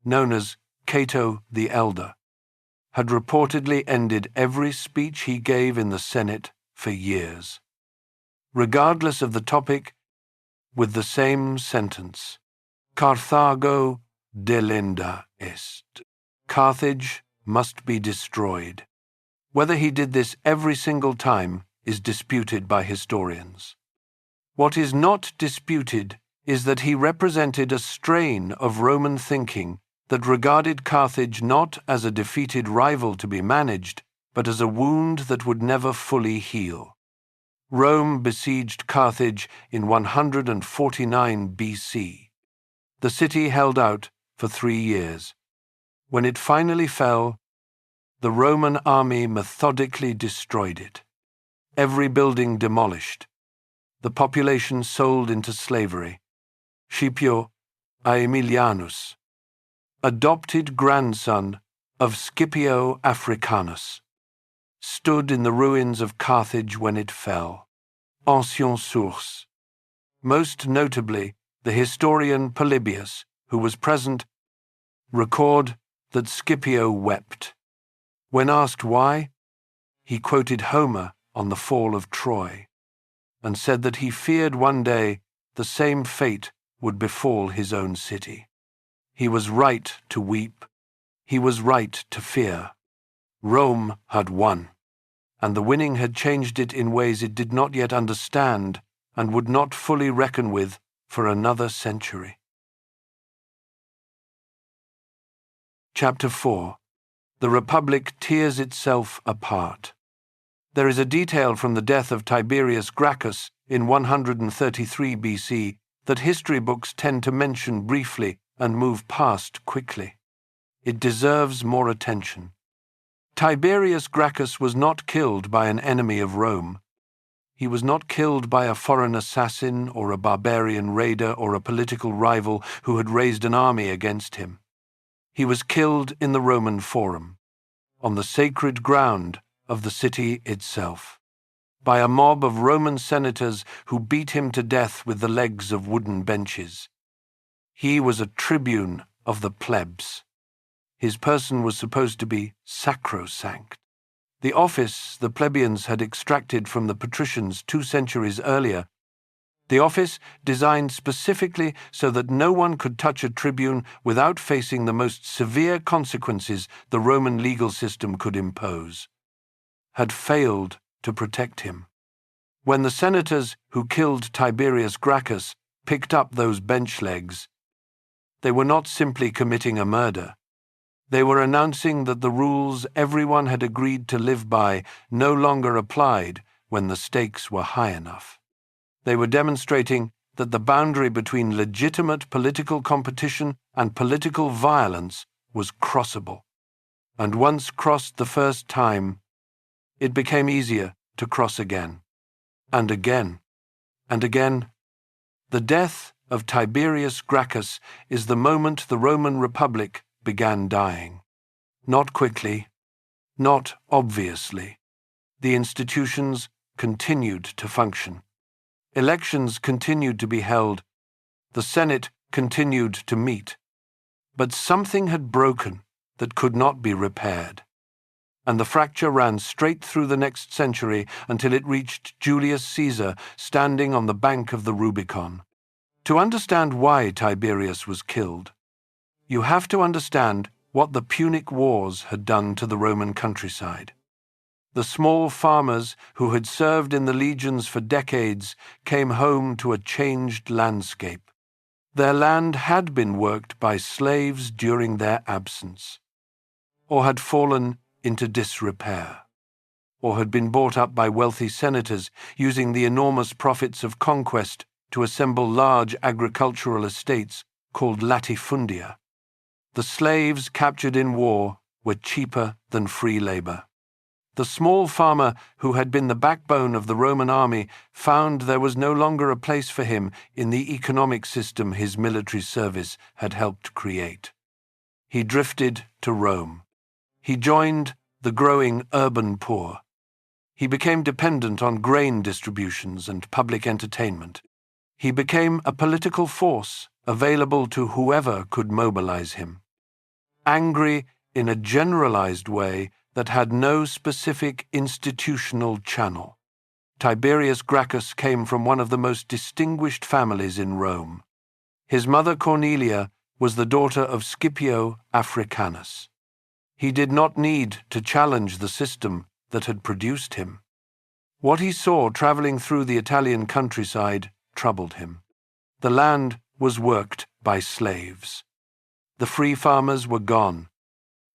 known as Cato the Elder, had reportedly ended every speech he gave in the Senate for years, regardless of the topic, with the same sentence: Carthago delenda est. Carthage must be destroyed. Whether he did this every single time is disputed by historians. What is not disputed is that he represented a strain of Roman thinking that regarded Carthage not as a defeated rival to be managed, but as a wound that would never fully heal. Rome besieged Carthage in 149 BC. The city held out for 3 years. When it finally fell, the Roman army methodically destroyed it. Every building demolished. The population sold into slavery. Scipio Aemilianus, adopted grandson of Scipio Africanus, stood in the ruins of Carthage when it fell. Ancienne source. Most notably, the historian Polybius, who was present, record that Scipio wept. When asked why, he quoted Homer on the fall of Troy, and said that he feared one day the same fate would befall his own city. He was right to weep. He was right to fear. Rome had won, and the winning had changed it in ways it did not yet understand and would not fully reckon with for another century. Chapter 4. The Republic tears itself apart. There is a detail from the death of Tiberius Gracchus in 133 BC that history books tend to mention briefly and move past quickly. It deserves more attention. Tiberius Gracchus was not killed by an enemy of Rome. He was not killed by a foreign assassin or a barbarian raider or a political rival who had raised an army against him. He was killed in the Roman Forum, on the sacred ground of the city itself, by a mob of Roman senators who beat him to death with the legs of wooden benches. He was a tribune of the plebs. His person was supposed to be sacrosanct. The office the plebeians had extracted from the patricians 2 centuries earlier, the office designed specifically so that no one could touch a tribune without facing the most severe consequences the Roman legal system could impose, had failed to protect him. When the senators who killed Tiberius Gracchus picked up those bench legs, they were not simply committing a murder. They were announcing that the rules everyone had agreed to live by no longer applied when the stakes were high enough. They were demonstrating that the boundary between legitimate political competition and political violence was crossable. And once crossed the first time, it became easier to cross again, and again, and again. The death of Tiberius Gracchus is the moment the Roman Republic began dying. Not quickly, not obviously. The institutions continued to function. Elections continued to be held. The Senate continued to meet. But something had broken that could not be repaired. And the fracture ran straight through the next century until it reached Julius Caesar standing on the bank of the Rubicon. To understand why Tiberius was killed, you have to understand what the Punic Wars had done to the Roman countryside. The small farmers who had served in the legions for decades came home to a changed landscape. Their land had been worked by slaves during their absence, or had fallen into disrepair, or had been bought up by wealthy senators using the enormous profits of conquest to assemble large agricultural estates called latifundia. The slaves captured in war were cheaper than free labor. The small farmer who had been the backbone of the Roman army found there was no longer a place for him in the economic system his military service had helped create. He drifted to Rome. He joined the growing urban poor. He became dependent on grain distributions and public entertainment. He became a political force available to whoever could mobilize him. Angry in a generalized way that had no specific institutional channel. Tiberius Gracchus came from one of the most distinguished families in Rome. His mother Cornelia was the daughter of Scipio Africanus. He did not need to challenge the system that had produced him. What he saw traveling through the Italian countryside troubled him. The land was worked by slaves. The free farmers were gone.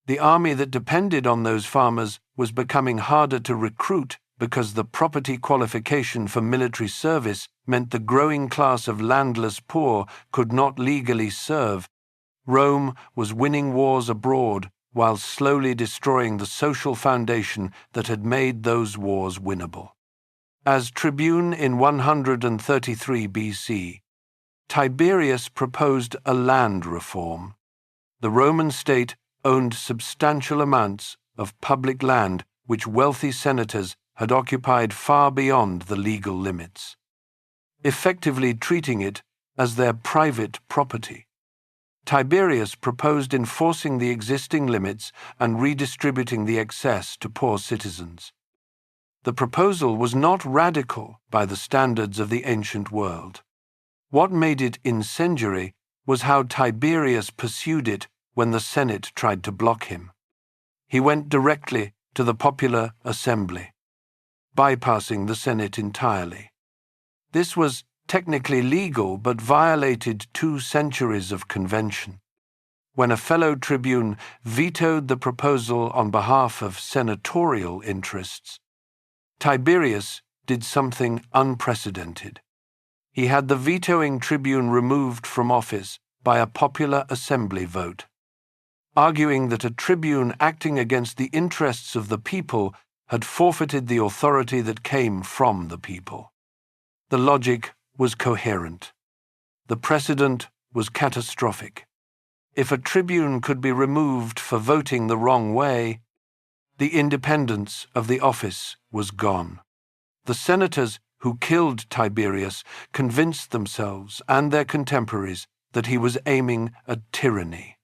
The army that depended on those farmers was becoming harder to recruit because the property qualification for military service meant the growing class of landless poor could not legally serve. Rome was winning wars abroad while slowly destroying the social foundation that had made those wars winnable. As tribune in 133 BC, Tiberius proposed a land reform. The Roman state owned substantial amounts of public land which wealthy senators had occupied far beyond the legal limits, effectively treating it as their private property. Tiberius proposed enforcing the existing limits and redistributing the excess to poor citizens. The proposal was not radical by the standards of the ancient world. What made it incendiary was how Tiberius pursued it when the Senate tried to block him. He went directly to the popular assembly, bypassing the Senate entirely. This was technically legal but violated 2 centuries of convention. When a fellow tribune vetoed the proposal on behalf of senatorial interests, Tiberius did something unprecedented. He had the vetoing tribune removed from office by a popular assembly vote, arguing that a tribune acting against the interests of the people had forfeited the authority that came from the people. The logic was coherent. The precedent was catastrophic. If a tribune could be removed for voting the wrong way, the independence of the office was gone. The senators who killed Tiberius convinced themselves and their contemporaries that he was aiming at tyranny.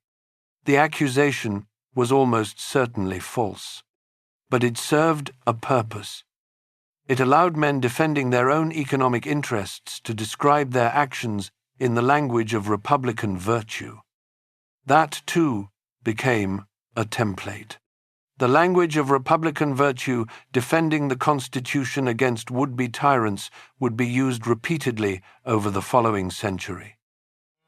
The accusation was almost certainly false. But it served a purpose. It allowed men defending their own economic interests to describe their actions in the language of republican virtue. That, too, became a template. The language of republican virtue defending the Constitution against would-be tyrants would be used repeatedly over the following century,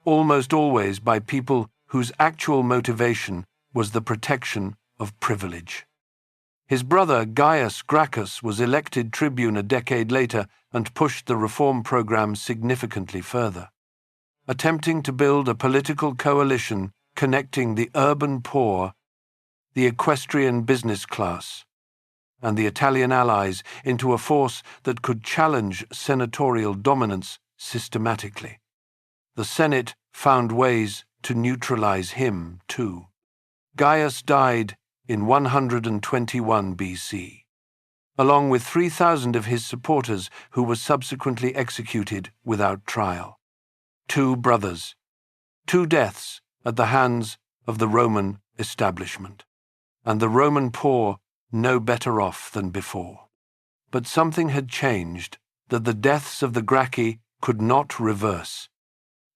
almost always by people whose actual motivation was the protection of privilege. His brother Gaius Gracchus was elected tribune a decade later and pushed the reform program significantly further, attempting to build a political coalition connecting the urban poor, the equestrian business class, and the Italian allies into a force that could challenge senatorial dominance systematically. The Senate found ways to neutralize him, too. Gaius died in 121 BC, along with 3,000 of his supporters who were subsequently executed without trial. 2 brothers, 2 deaths at the hands of the Roman establishment, and the Roman poor no better off than before. But something had changed that the deaths of the Gracchi could not reverse.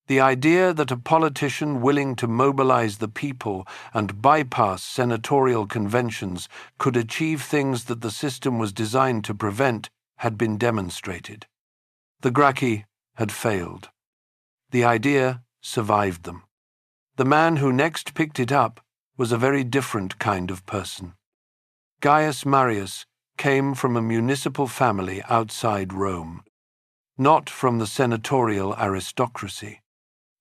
The idea that a politician willing to mobilize the people and bypass senatorial conventions could achieve things that the system was designed to prevent had been demonstrated. The Gracchi had failed. The idea survived them. The man who next picked it up was a very different kind of person. Gaius Marius came from a municipal family outside Rome, not from the senatorial aristocracy.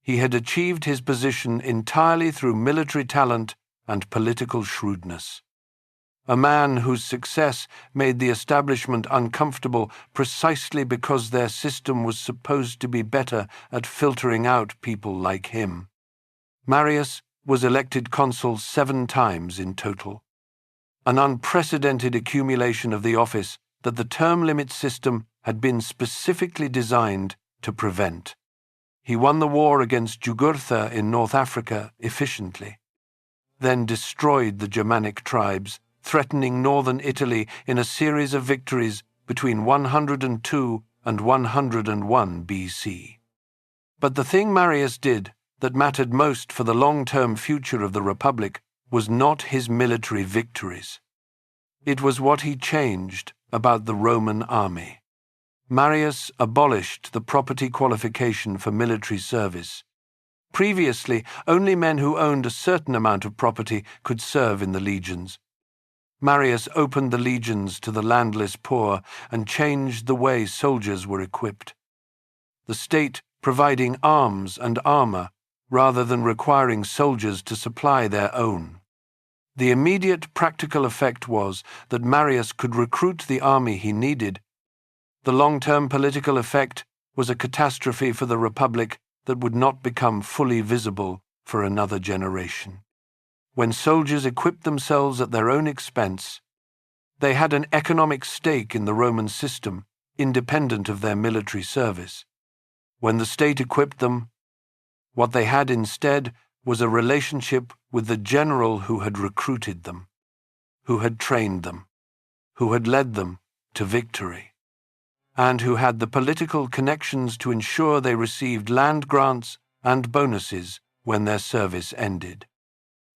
He had achieved his position entirely through military talent and political shrewdness. A man whose success made the establishment uncomfortable precisely because their system was supposed to be better at filtering out people like him. Marius was elected consul 7 times in total, an unprecedented accumulation of the office that the term limit system had been specifically designed to prevent. He won the war against Jugurtha in North Africa efficiently, then destroyed the Germanic tribes, threatening northern Italy in a series of victories between 102 and 101 BC. But the thing Marius did that mattered most for the long-term future of the Republic was not his military victories. It was what he changed about the Roman army. Marius abolished the property qualification for military service. Previously, only men who owned a certain amount of property could serve in the legions. Marius opened the legions to the landless poor and changed the way soldiers were equipped. The state providing arms and armor rather than requiring soldiers to supply their own. The immediate practical effect was that Marius could recruit the army he needed. The long-term political effect was a catastrophe for the Republic that would not become fully visible for another generation. When soldiers equipped themselves at their own expense, they had an economic stake in the Roman system, independent of their military service. When the state equipped them, what they had instead was a relationship with the general who had recruited them, who had trained them, who had led them to victory, and who had the political connections to ensure they received land grants and bonuses when their service ended.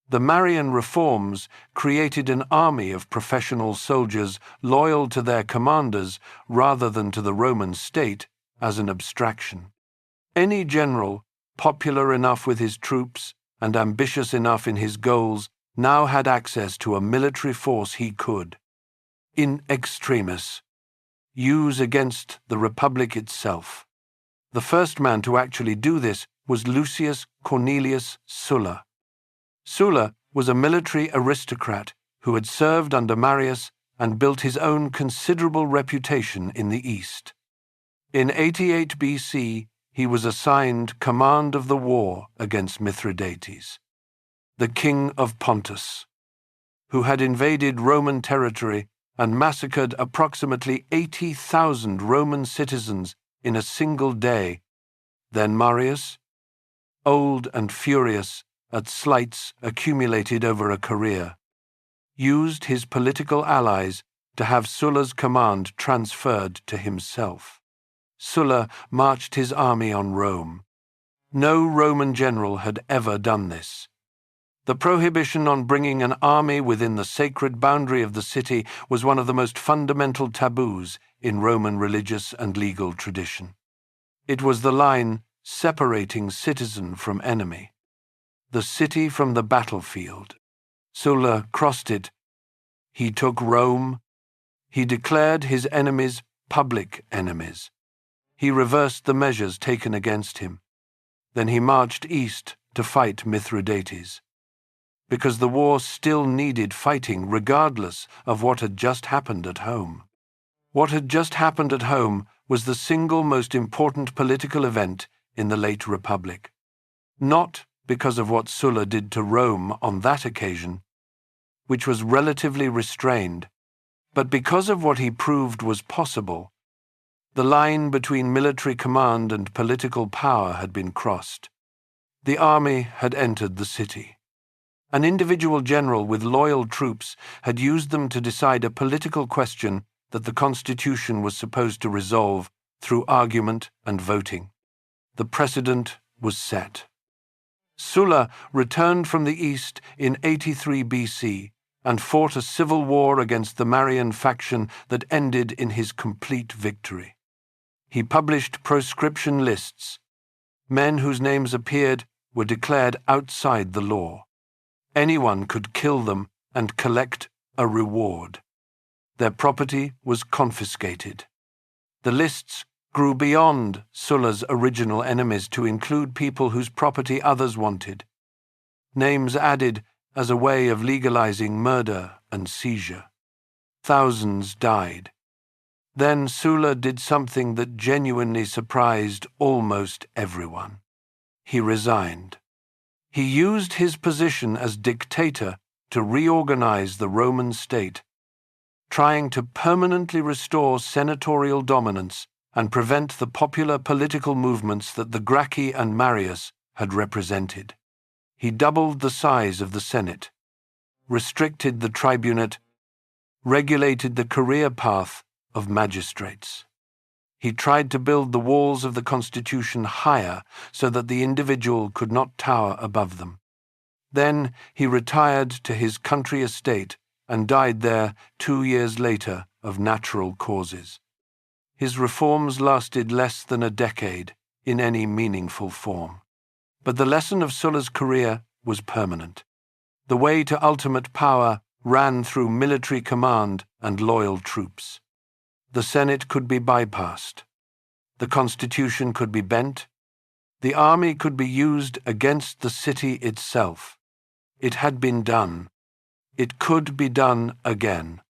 The Marian reforms created an army of professional soldiers loyal to their commanders rather than to the Roman state as an abstraction. Any general, popular enough with his troops and ambitious enough in his goals, now had access to a military force he could, in extremis, use against the Republic itself. The first man to actually do this was Lucius Cornelius Sulla. Sulla was a military aristocrat who had served under Marius and built his own considerable reputation in the East. In 88 BC, he was assigned command of the war against Mithridates, the king of Pontus, who had invaded Roman territory and massacred approximately 80,000 Roman citizens in a single day. Then Marius, old and furious at slights accumulated over a career, used his political allies to have Sulla's command transferred to himself. Sulla marched his army on Rome. No Roman general had ever done this. The prohibition on bringing an army within the sacred boundary of the city was one of the most fundamental taboos in Roman religious and legal tradition. It was the line separating citizen from enemy, the city from the battlefield. Sulla crossed it. He took Rome. He declared his enemies public enemies. He reversed the measures taken against him. Then he marched east to fight Mithridates, because the war still needed fighting regardless of what had just happened at home. What had just happened at home was the single most important political event in the late Republic. Not because of what Sulla did to Rome on that occasion, which was relatively restrained, but because of what he proved was possible. The line between military command and political power had been crossed. The army had entered the city. An individual general with loyal troops had used them to decide a political question that the Constitution was supposed to resolve through argument and voting. The precedent was set. Sulla returned from the east in 83 BC and fought a civil war against the Marian faction that ended in his complete victory. He published proscription lists. Men whose names appeared were declared outside the law. Anyone could kill them and collect a reward. Their property was confiscated. The lists grew beyond Sulla's original enemies to include people whose property others wanted. Names added as a way of legalizing murder and seizure. Thousands died. Then Sulla did something that genuinely surprised almost everyone. He resigned. He used his position as dictator to reorganize the Roman state, trying to permanently restore senatorial dominance and prevent the popular political movements that the Gracchi and Marius had represented. He doubled the size of the Senate, restricted the tribunate, regulated the career path of magistrates. He tried to build the walls of the Constitution higher so that the individual could not tower above them. Then he retired to his country estate and died there 2 years later of natural causes. His reforms lasted less than a decade in any meaningful form. But the lesson of Sulla's career was permanent. The way to ultimate power ran through military command and loyal troops. The Senate could be bypassed. The Constitution could be bent. The army could be used against the city itself. It had been done. It could be done again.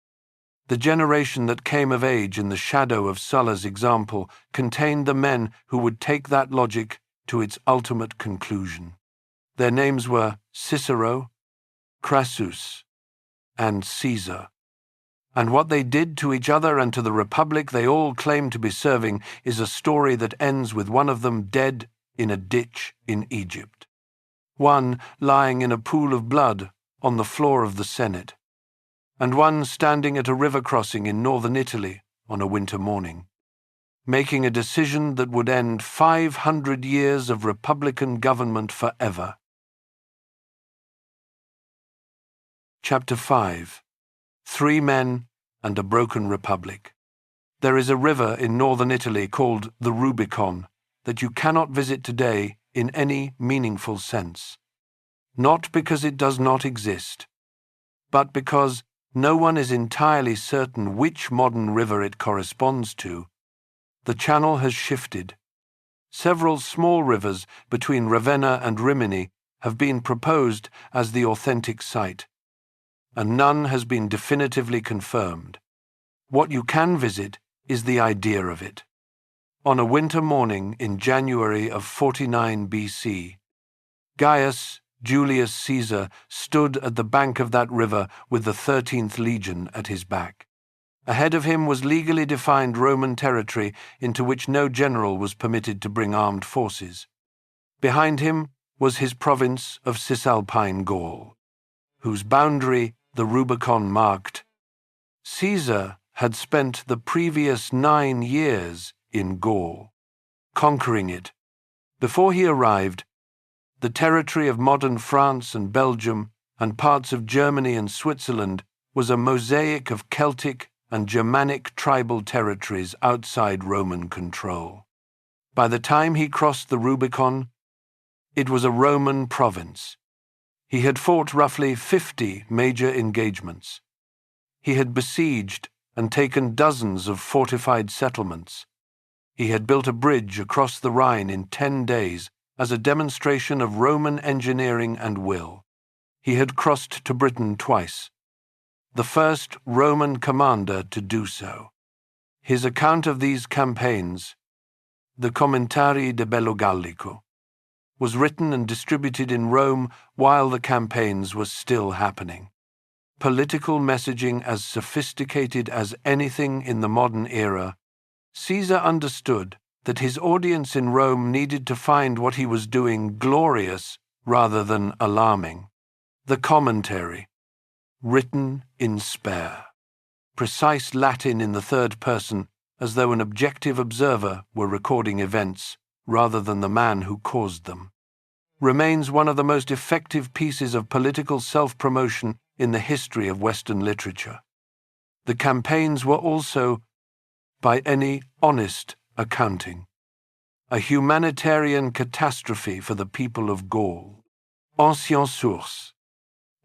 The generation that came of age in the shadow of Sulla's example contained the men who would take that logic to its ultimate conclusion. Their names were Cicero, Crassus, and Caesar. And what they did to each other and to the republic they all claimed to be serving is a story that ends with one of them dead in a ditch in Egypt, one lying in a pool of blood on the floor of the Senate, and one standing at a river crossing in northern Italy on a winter morning, making a decision that would end 500 years of republican government forever. Chapter 5. 3 Men and a Broken Republic. There is a river in northern Italy called the Rubicon that you cannot visit today in any meaningful sense. Not because it does not exist, but because no one is entirely certain which modern river it corresponds to. The channel has shifted. Several small rivers between Ravenna and Rimini have been proposed as the authentic site, and none has been definitively confirmed. What you can visit is the idea of it. On a winter morning in January of 49 BC, Gaius Julius Caesar stood at the bank of that river with the 13th Legion at his back. Ahead of him was legally defined Roman territory into which no general was permitted to bring armed forces. Behind him was his province of Cisalpine Gaul, whose boundary the Rubicon marked, Caesar had spent the previous 9 years in Gaul, conquering it. Before he arrived, the territory of modern France and Belgium and parts of Germany and Switzerland was a mosaic of Celtic and Germanic tribal territories outside Roman control. By the time he crossed the Rubicon, it was a Roman province. He had fought roughly 50 major engagements. He had besieged and taken dozens of fortified settlements. He had built a bridge across the Rhine in 10 days as a demonstration of Roman engineering and will. He had crossed to Britain twice, the first Roman commander to do so. His account of these campaigns, the Commentarii de Bello Gallico, was written and distributed in Rome while the campaigns were still happening. Political messaging as sophisticated as anything in the modern era, Caesar understood that his audience in Rome needed to find what he was doing glorious rather than alarming. The commentary, written in spare, precise Latin in the third person, as though an objective observer were recording events rather than the man who caused them, remains one of the most effective pieces of political self-promotion in the history of Western literature. The campaigns were also, by any honest accounting, a humanitarian catastrophe for the people of Gaul. Ancienne source,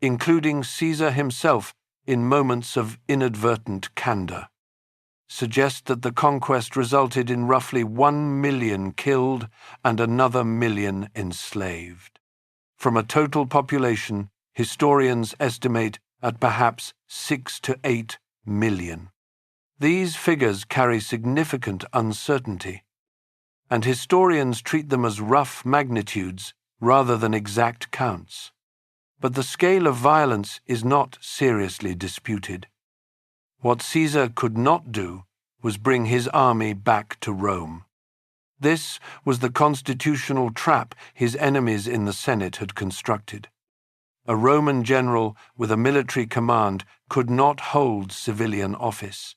including Caesar himself in moments of inadvertent candor, suggest that the conquest resulted in roughly 1 million killed and another 1 million enslaved. From a total population, historians estimate at perhaps 6 to 8 million. These figures carry significant uncertainty, and historians treat them as rough magnitudes rather than exact counts. But the scale of violence is not seriously disputed. What Caesar could not do was bring his army back to Rome. This was the constitutional trap his enemies in the Senate had constructed. A Roman general with a military command could not hold civilian office.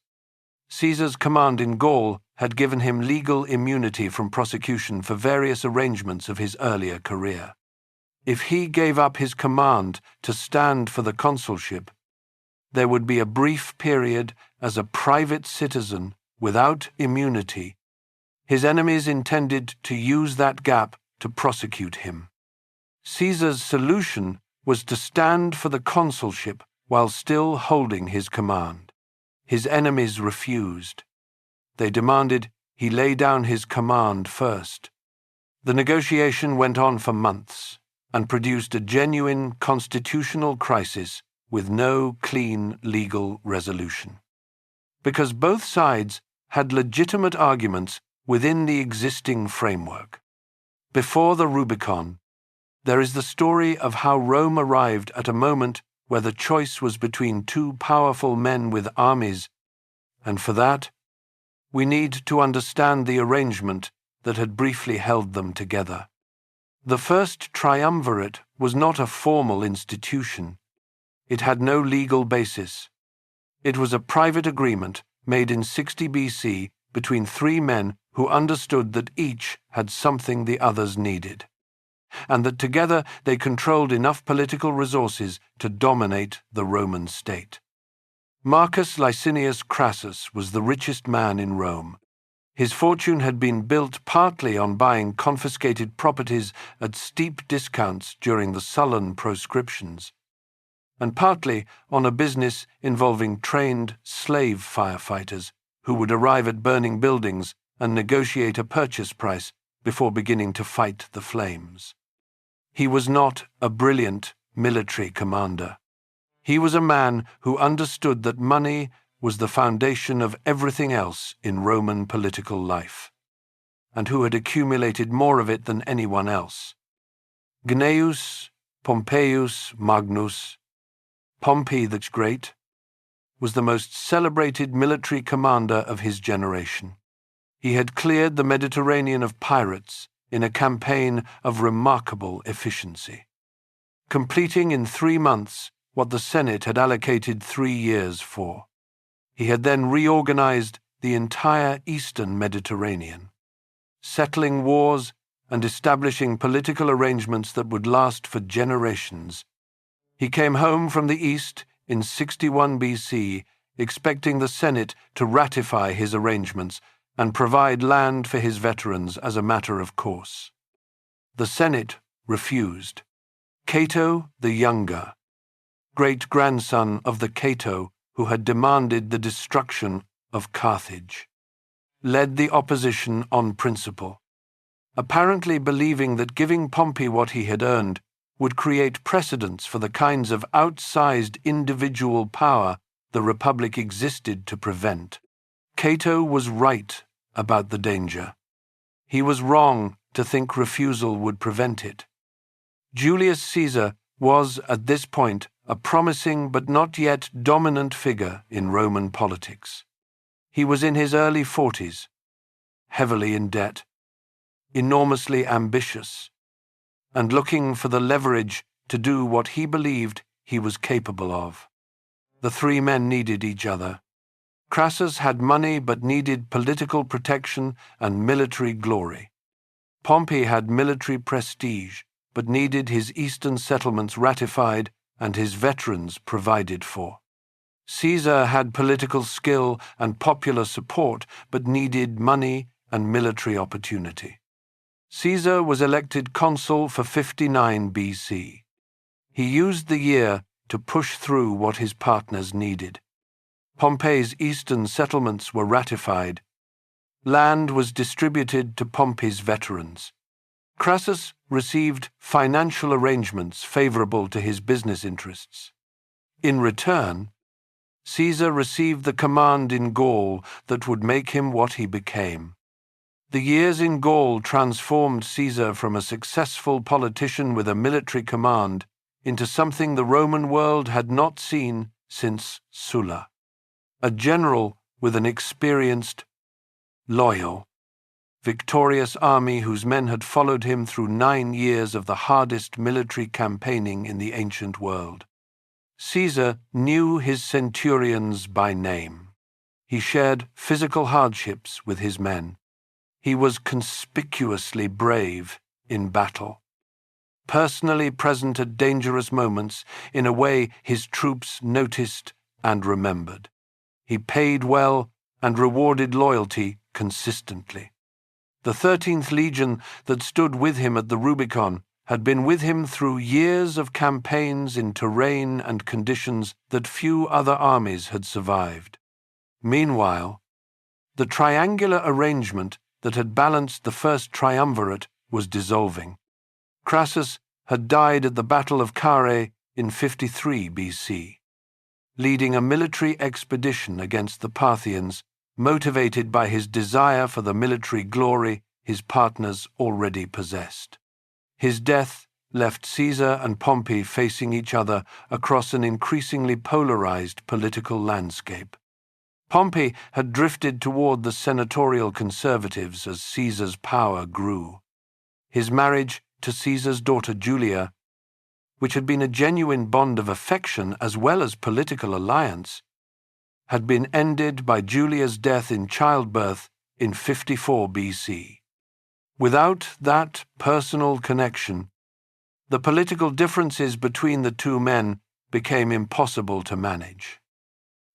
Caesar's command in Gaul had given him legal immunity from prosecution for various arrangements of his earlier career. If he gave up his command to stand for the consulship, there would be a brief period as a private citizen without immunity. His enemies intended to use that gap to prosecute him. Caesar's solution was to stand for the consulship while still holding his command. His enemies refused. They demanded he lay down his command first. The negotiation went on for months and produced a genuine constitutional crisis with no clean legal resolution. Because both sides had legitimate arguments within the existing framework. Before the Rubicon, there is the story of how Rome arrived at a moment where the choice was between two powerful men with armies, and for that, we need to understand the arrangement that had briefly held them together. The first triumvirate was not a formal institution. It had no legal basis. It was a private agreement made in 60 BC between 3 men who understood that each had something the others needed, and that together they controlled enough political resources to dominate the Roman state. Marcus Licinius Crassus was the richest man in Rome. His fortune had been built partly on buying confiscated properties at steep discounts during the Sullan proscriptions, and partly on a business involving trained slave firefighters who would arrive at burning buildings and negotiate a purchase price before beginning to fight the flames. He was not a brilliant military commander. He was a man who understood that money was the foundation of everything else in Roman political life, and who had accumulated more of it than anyone else. Gnaeus Pompeius Magnus, Pompey the Great, was the most celebrated military commander of his generation. He had cleared the Mediterranean of pirates in a campaign of remarkable efficiency, completing in 3 months what the Senate had allocated 3 years for. He had then reorganized the entire eastern Mediterranean, settling wars and establishing political arrangements that would last for generations. He came home from the east in 61 BC, expecting the Senate to ratify his arrangements and provide land for his veterans as a matter of course. The Senate refused. Cato the Younger, great-grandson of the Cato who had demanded the destruction of Carthage, led the opposition on principle, apparently believing that giving Pompey what he had earned would create precedents for the kinds of outsized individual power the Republic existed to prevent. Cato was right about the danger. He was wrong to think refusal would prevent it. Julius Caesar was, at this point, a promising but not yet dominant figure in Roman politics. He was in his early 40s, heavily in debt, enormously ambitious, and looking for the leverage to do what he believed he was capable of. The three men needed each other. Crassus had money but needed political protection and military glory. Pompey had military prestige but needed his eastern settlements ratified and his veterans provided for. Caesar had political skill and popular support but needed money and military opportunity. Caesar was elected consul for 59 BC. He used the year to push through what his partners needed. Pompey's eastern settlements were ratified. Land was distributed to Pompey's veterans. Crassus received financial arrangements favorable to his business interests. In return, Caesar received the command in Gaul that would make him what he became. The years in Gaul transformed Caesar from a successful politician with a military command into something the Roman world had not seen since Sulla, a general with an experienced, loyal, victorious army whose men had followed him through 9 years of the hardest military campaigning in the ancient world. Caesar knew his centurions by name. He shared physical hardships with his men. He was conspicuously brave in battle, personally present at dangerous moments in a way his troops noticed and remembered. He paid well and rewarded loyalty consistently. The 13th Legion that stood with him at the Rubicon had been with him through years of campaigns in terrain and conditions that few other armies had survived. Meanwhile, the triangular arrangement that had balanced the first triumvirate was dissolving. Crassus had died at the Battle of Carrhae in 53 BC, leading a military expedition against the Parthians, motivated by his desire for the military glory his partners already possessed. His death left Caesar and Pompey facing each other across an increasingly polarized political landscape. Pompey had drifted toward the senatorial conservatives as Caesar's power grew. His marriage to Caesar's daughter Julia, which had been a genuine bond of affection as well as political alliance, had been ended by Julia's death in childbirth in 54 BC. Without that personal connection, the political differences between the two men became impossible to manage.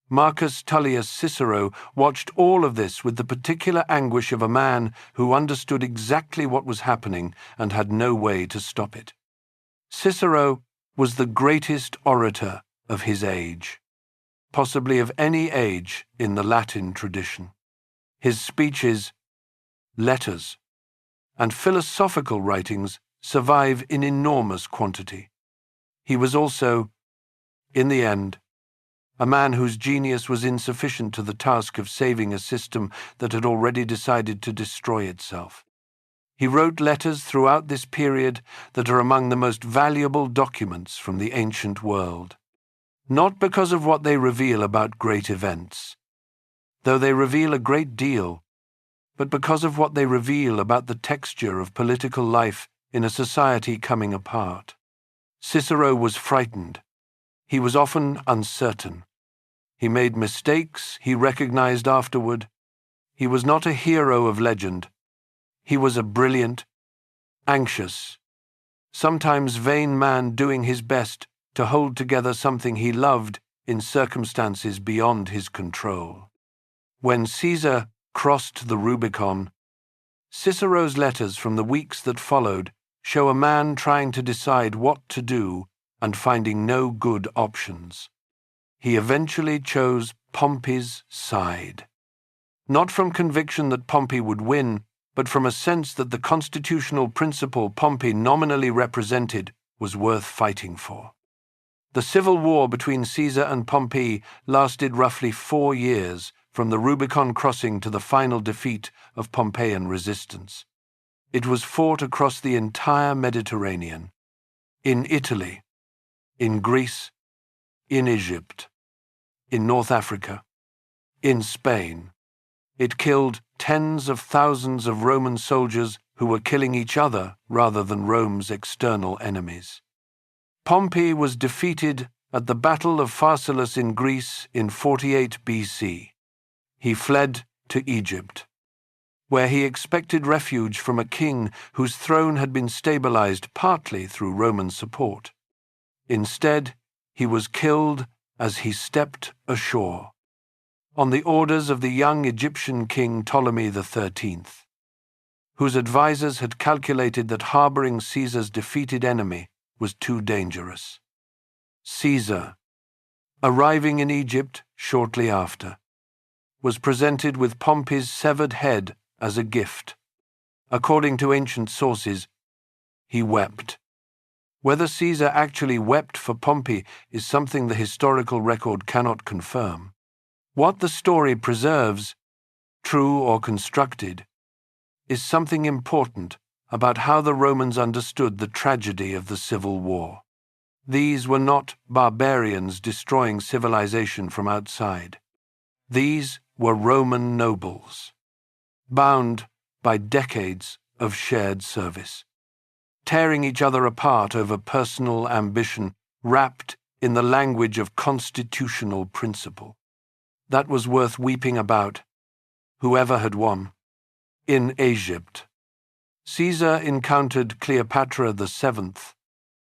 Marcus Tullius Cicero watched all of this with the particular anguish of a man who understood exactly what was happening and had no way to stop it. Cicero was the greatest orator of his age, possibly of any age in the Latin tradition. His speeches, letters, and philosophical writings survive in enormous quantity. He was also, in the end, a man whose genius was insufficient to the task of saving a system that had already decided to destroy itself. He wrote letters throughout this period that are among the most valuable documents from the ancient world, not because of what they reveal about great events, though they reveal a great deal, but because of what they reveal about the texture of political life in a society coming apart. Cicero was frightened. He was often uncertain. He made mistakes he recognized afterward. He was not a hero of legend. He was a brilliant, anxious, sometimes vain man doing his best to hold together something he loved in circumstances beyond his control. When Caesar crossed the Rubicon, Cicero's letters from the weeks that followed show a man trying to decide what to do and finding no good options. He eventually chose Pompey's side. Not from conviction that Pompey would win, but from a sense that the constitutional principle Pompey nominally represented was worth fighting for. The civil war between Caesar and Pompey lasted roughly 4 years, from the Rubicon crossing to the final defeat of Pompeian resistance. It was fought across the entire Mediterranean, in Italy, in Greece, in Egypt, in North Africa, in Spain. It killed tens of thousands of Roman soldiers who were killing each other rather than Rome's external enemies. Pompey was defeated at the Battle of Pharsalus in Greece in 48 BC. He fled to Egypt, where he expected refuge from a king whose throne had been stabilized partly through Roman support. Instead, he was killed as he stepped ashore, on the orders of the young Egyptian king Ptolemy XIII, whose advisers had calculated that harboring Caesar's defeated enemy was too dangerous. Caesar, arriving in Egypt shortly after, was presented with Pompey's severed head as a gift. According to ancient sources, he wept. Whether Caesar actually wept for Pompey is something the historical record cannot confirm. What the story preserves, true or constructed, is something important about how the Romans understood the tragedy of the Civil War. These were not barbarians destroying civilization from outside. These were Roman nobles, bound by decades of shared service, tearing each other apart over personal ambition, wrapped in the language of constitutional principle. That was worth weeping about, whoever had won. In Egypt, Caesar encountered Cleopatra VII.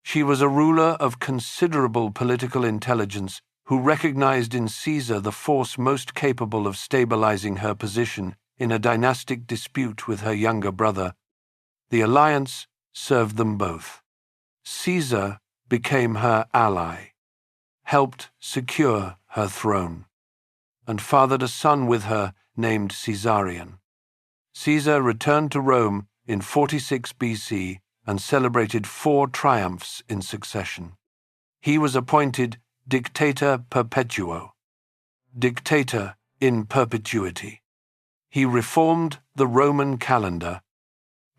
She was a ruler of considerable political intelligence who recognized in Caesar the force most capable of stabilizing her position in a dynastic dispute with her younger brother. The alliance served them both. Caesar became her ally, helped secure her throne, and fathered a son with her named Caesarion. Caesar returned to Rome in 46 BC and celebrated 4 triumphs in succession. He was appointed Dictator Perpetuo, dictator in perpetuity. He reformed the Roman calendar,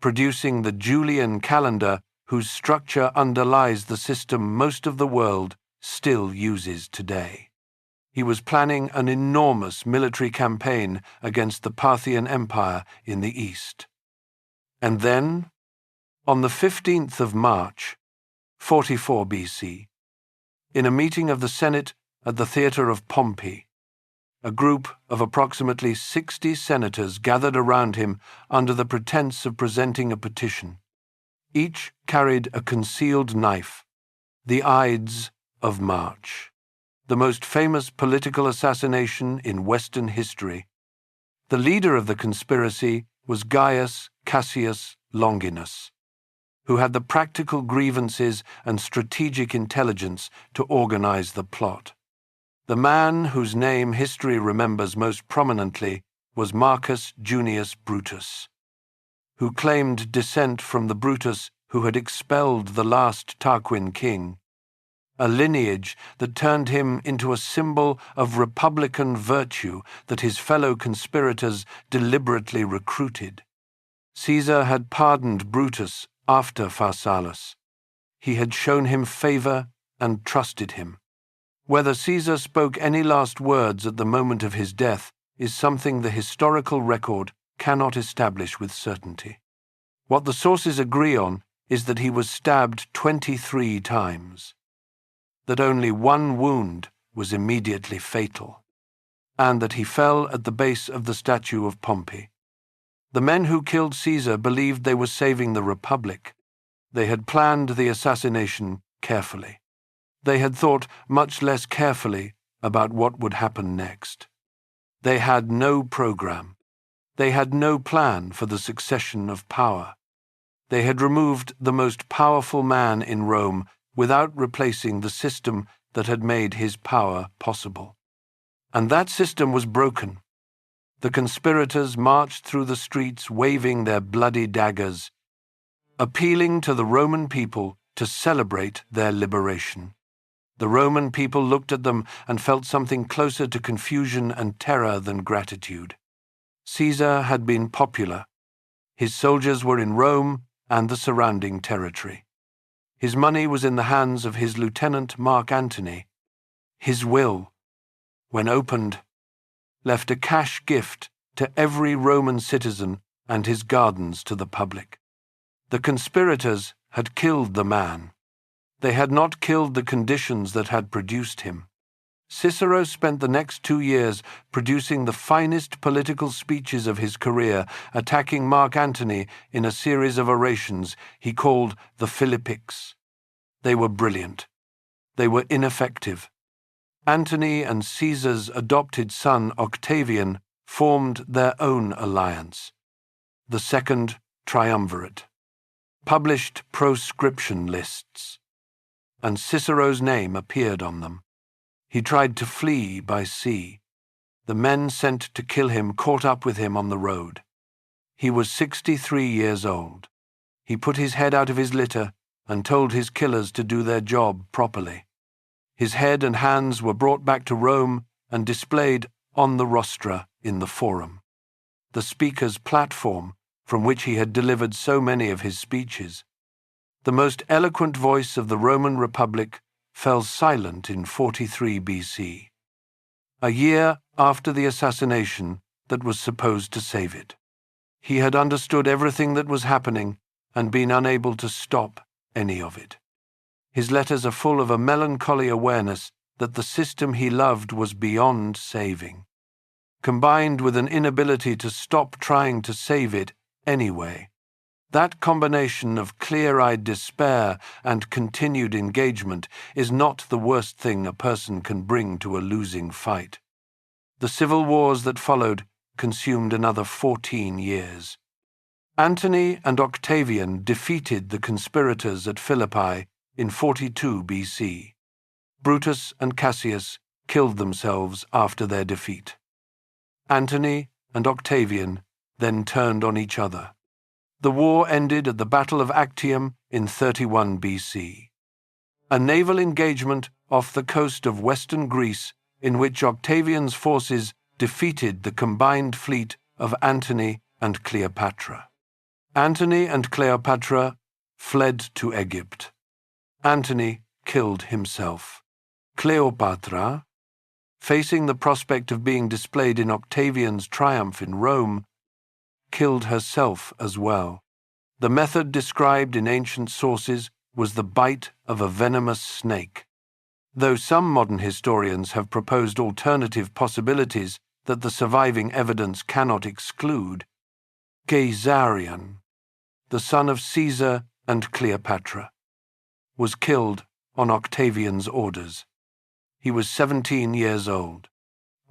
producing the Julian calendar whose structure underlies the system most of the world still uses today. He was planning an enormous military campaign against the Parthian Empire in the east. And then, on the 15th of March, 44 BC, in a meeting of the Senate at the Theatre of Pompey, a group of approximately 60 senators gathered around him under the pretense of presenting a petition. Each carried a concealed knife, the Ides of March, the most famous political assassination in Western history. The leader of the conspiracy was Gaius Cassius Longinus, who had the practical grievances and strategic intelligence to organize the plot. The man whose name history remembers most prominently was Marcus Junius Brutus, who claimed descent from the Brutus who had expelled the last Tarquin king, a lineage that turned him into a symbol of republican virtue that his fellow conspirators deliberately recruited. Caesar had pardoned Brutus after Pharsalus. He had shown him favor and trusted him. Whether Caesar spoke any last words at the moment of his death is something the historical record cannot establish with certainty. What the sources agree on is that he was stabbed 23 times. that only one wound was immediately fatal, and that he fell at the base of the statue of Pompey. The men who killed Caesar believed they were saving the Republic. They had planned the assassination carefully. They had thought much less carefully about what would happen next. They had no program. They had no plan for the succession of power. They had removed the most powerful man in Rome without replacing the system that had made his power possible. And that system was broken. The conspirators marched through the streets waving their bloody daggers, appealing to the Roman people to celebrate their liberation. The Roman people looked at them and felt something closer to confusion and terror than gratitude. Caesar had been popular. His soldiers were in Rome and the surrounding territory. His money was in the hands of his lieutenant Mark Antony. His will, when opened, left a cash gift to every Roman citizen and his gardens to the public. The conspirators had killed the man. They had not killed the conditions that had produced him. Cicero spent the next 2 years producing the finest political speeches of his career, attacking Mark Antony in a series of orations he called the Philippics. They were brilliant. They were ineffective. Antony and Caesar's adopted son Octavian formed their own alliance, the Second Triumvirate, published proscription lists, and Cicero's name appeared on them. He tried to flee by sea. The men sent to kill him caught up with him on the road. He was 63 years old. He put his head out of his litter and told his killers to do their job properly. His head and hands were brought back to Rome and displayed on the rostra in the Forum, the speaker's platform from which he had delivered so many of his speeches. The most eloquent voice of the Roman Republic fell silent in 43 BC, a year after the assassination that was supposed to save it. He had understood everything that was happening and been unable to stop any of it. His letters are full of a melancholy awareness that the system he loved was beyond saving, combined with an inability to stop trying to save it anyway. That combination of clear-eyed despair and continued engagement is not the worst thing a person can bring to a losing fight. The civil wars that followed consumed another 14 years. Antony and Octavian defeated the conspirators at Philippi in 42 BC. Brutus and Cassius killed themselves after their defeat. Antony and Octavian then turned on each other. The war ended at the Battle of Actium in 31 BC. A naval engagement off the coast of western Greece in which Octavian's forces defeated the combined fleet of Antony and Cleopatra. Antony and Cleopatra fled to Egypt. Antony killed himself. Cleopatra, facing the prospect of being displayed in Octavian's triumph in Rome, killed herself as well. The method described in ancient sources was the bite of a venomous snake. Though some modern historians have proposed alternative possibilities that the surviving evidence cannot exclude, Caesarion, the son of Caesar and Cleopatra, was killed on Octavian's orders. He was 17 years old.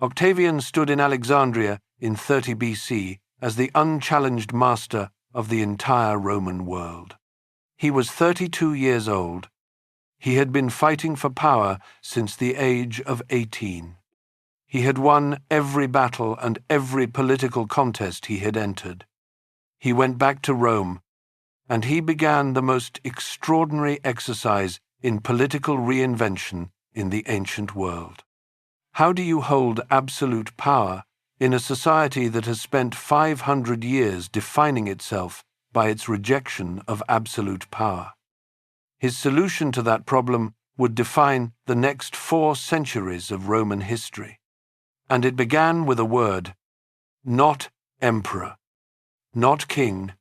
Octavian stood in Alexandria in 30 BC as the unchallenged master of the entire Roman world. He was 32 years old. He had been fighting for power since the age of 18. He had won every battle and every political contest he had entered. He went back to Rome, and he began the most extraordinary exercise in political reinvention in the ancient world. How do you hold absolute power in a society that has spent 500 years defining itself by its rejection of absolute power? His solution to that problem would define the next 4 centuries of Roman history. And it began with a word: not emperor, not king,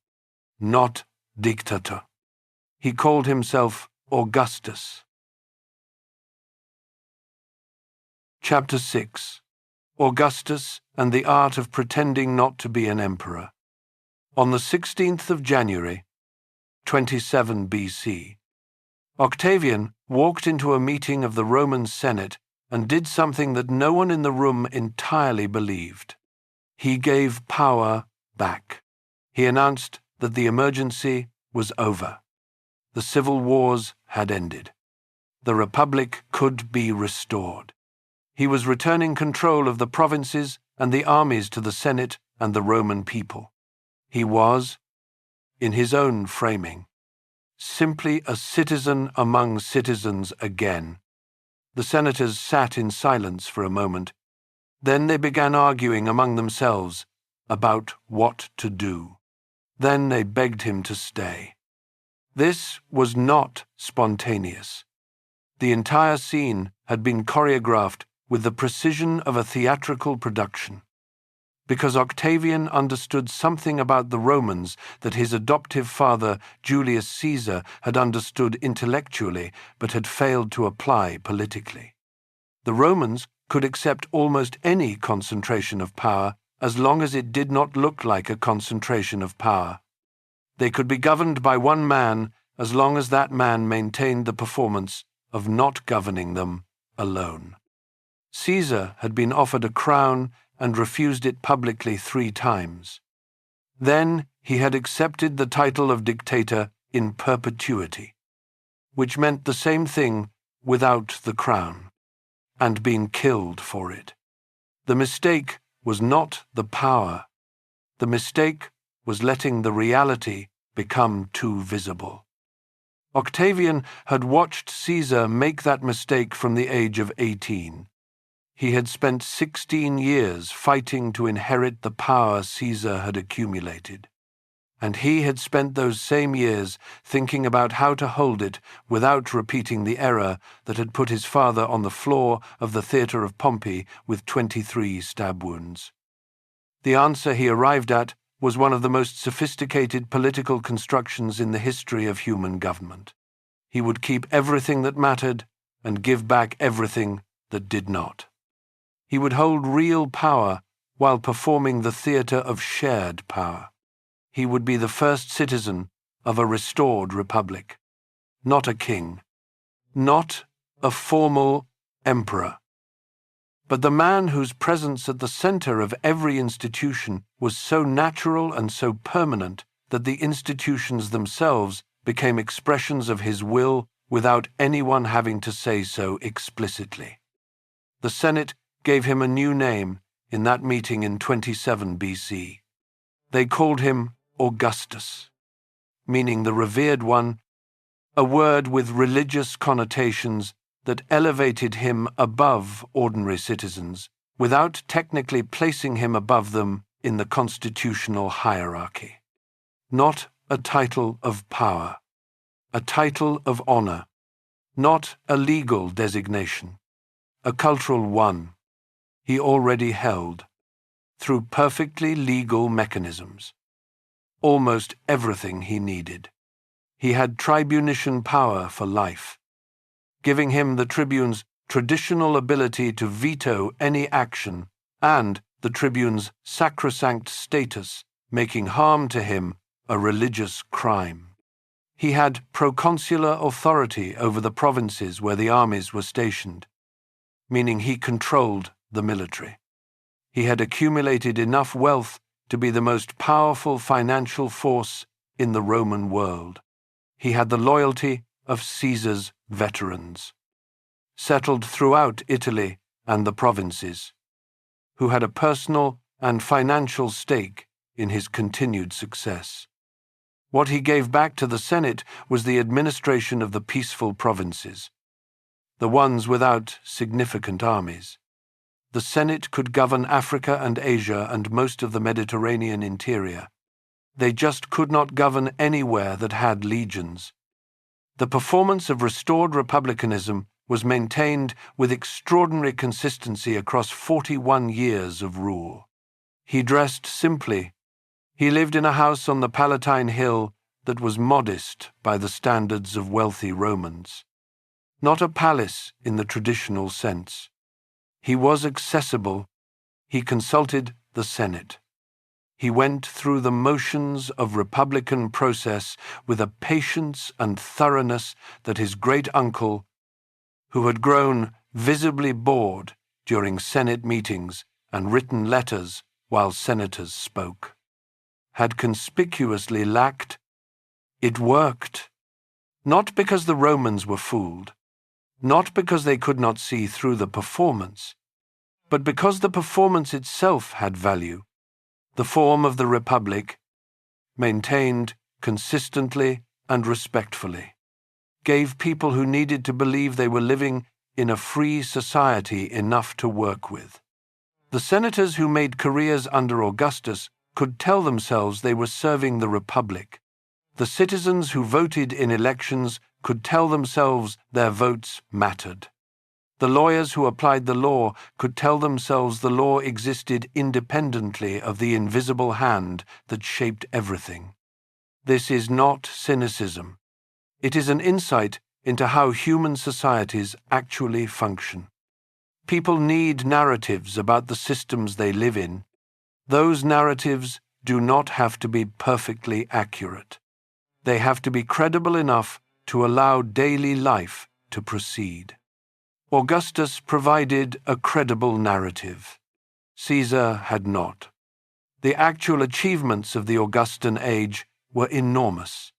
not dictator. He called himself Augustus. Chapter 6. Augustus and the Art of Pretending Not to be an Emperor. On the 16th of January, 27 BC, Octavian walked into a meeting of the Roman Senate and did something that no one in the room entirely believed. He gave power back. He announced that the emergency was over. The civil wars had ended. The Republic could be restored. He was returning control of the provinces and the armies to the Senate and the Roman people. He was, in his own framing, simply a citizen among citizens again. The senators sat in silence for a moment. Then they began arguing among themselves about what to do. Then they begged him to stay. This was not spontaneous. The entire scene had been choreographed with the precision of a theatrical production. Because Octavian understood something about the Romans that his adoptive father, Julius Caesar, had understood intellectually but had failed to apply politically. The Romans could accept almost any concentration of power as long as it did not look like a concentration of power. They could be governed by one man as long as that man maintained the performance of not governing them alone. Caesar had been offered a crown and refused it publicly 3 times. Then he had accepted the title of dictator in perpetuity, which meant the same thing without the crown, and been killed for it. The mistake was not the power. The mistake was letting the reality become too visible. Octavian had watched Caesar make that mistake from the age of 18. He had spent 16 years fighting to inherit the power Caesar had accumulated, and he had spent those same years thinking about how to hold it without repeating the error that had put his father on the floor of the theatre of Pompey with 23 stab wounds. The answer he arrived at was one of the most sophisticated political constructions in the history of human government. He would keep everything that mattered and give back everything that did not. He would hold real power while performing the theatre of shared power. He would be the first citizen of a restored republic, not a king, not a formal emperor, but the man whose presence at the center of every institution was so natural and so permanent that the institutions themselves became expressions of his will without anyone having to say so explicitly. The Senate gave him a new name in that meeting in 27 BC. They called him Augustus, meaning the revered one, a word with religious connotations that elevated him above ordinary citizens without technically placing him above them in the constitutional hierarchy. Not a title of power, a title of honor, not a legal designation, a cultural one he already held, through perfectly legal mechanisms. Almost everything he needed. He had tribunician power for life, giving him the tribune's traditional ability to veto any action and the tribune's sacrosanct status, making harm to him a religious crime. He had proconsular authority over the provinces where the armies were stationed, meaning he controlled the military. He had accumulated enough wealth to be the most powerful financial force in the Roman world. He had the loyalty of Caesar's veterans, settled throughout Italy and the provinces, who had a personal and financial stake in his continued success. What he gave back to the Senate was the administration of the peaceful provinces, the ones without significant armies. The Senate could govern Africa and Asia and most of the Mediterranean interior. They just could not govern anywhere that had legions. The performance of restored republicanism was maintained with extraordinary consistency across 41 years of rule. He dressed simply. He lived in a house on the Palatine Hill that was modest by the standards of wealthy Romans. Not a palace in the traditional sense. He was accessible. He consulted the Senate. He went through the motions of republican process with a patience and thoroughness that his great-uncle, who had grown visibly bored during Senate meetings and written letters while senators spoke, had conspicuously lacked. It worked, not because the Romans were fooled, not because they could not see through the performance, but because the performance itself had value. The form of the Republic, maintained consistently and respectfully, gave people who needed to believe they were living in a free society enough to work with. The senators who made careers under Augustus could tell themselves they were serving the Republic. The citizens who voted in elections could tell themselves their votes mattered. The lawyers who applied the law could tell themselves the law existed independently of the invisible hand that shaped everything. This is not cynicism. It is an insight into how human societies actually function. People need narratives about the systems they live in. Those narratives do not have to be perfectly accurate. They have to be credible enough to allow daily life to proceed. Augustus provided a credible narrative. Caesar had not. The actual achievements of the Augustan age were enormous,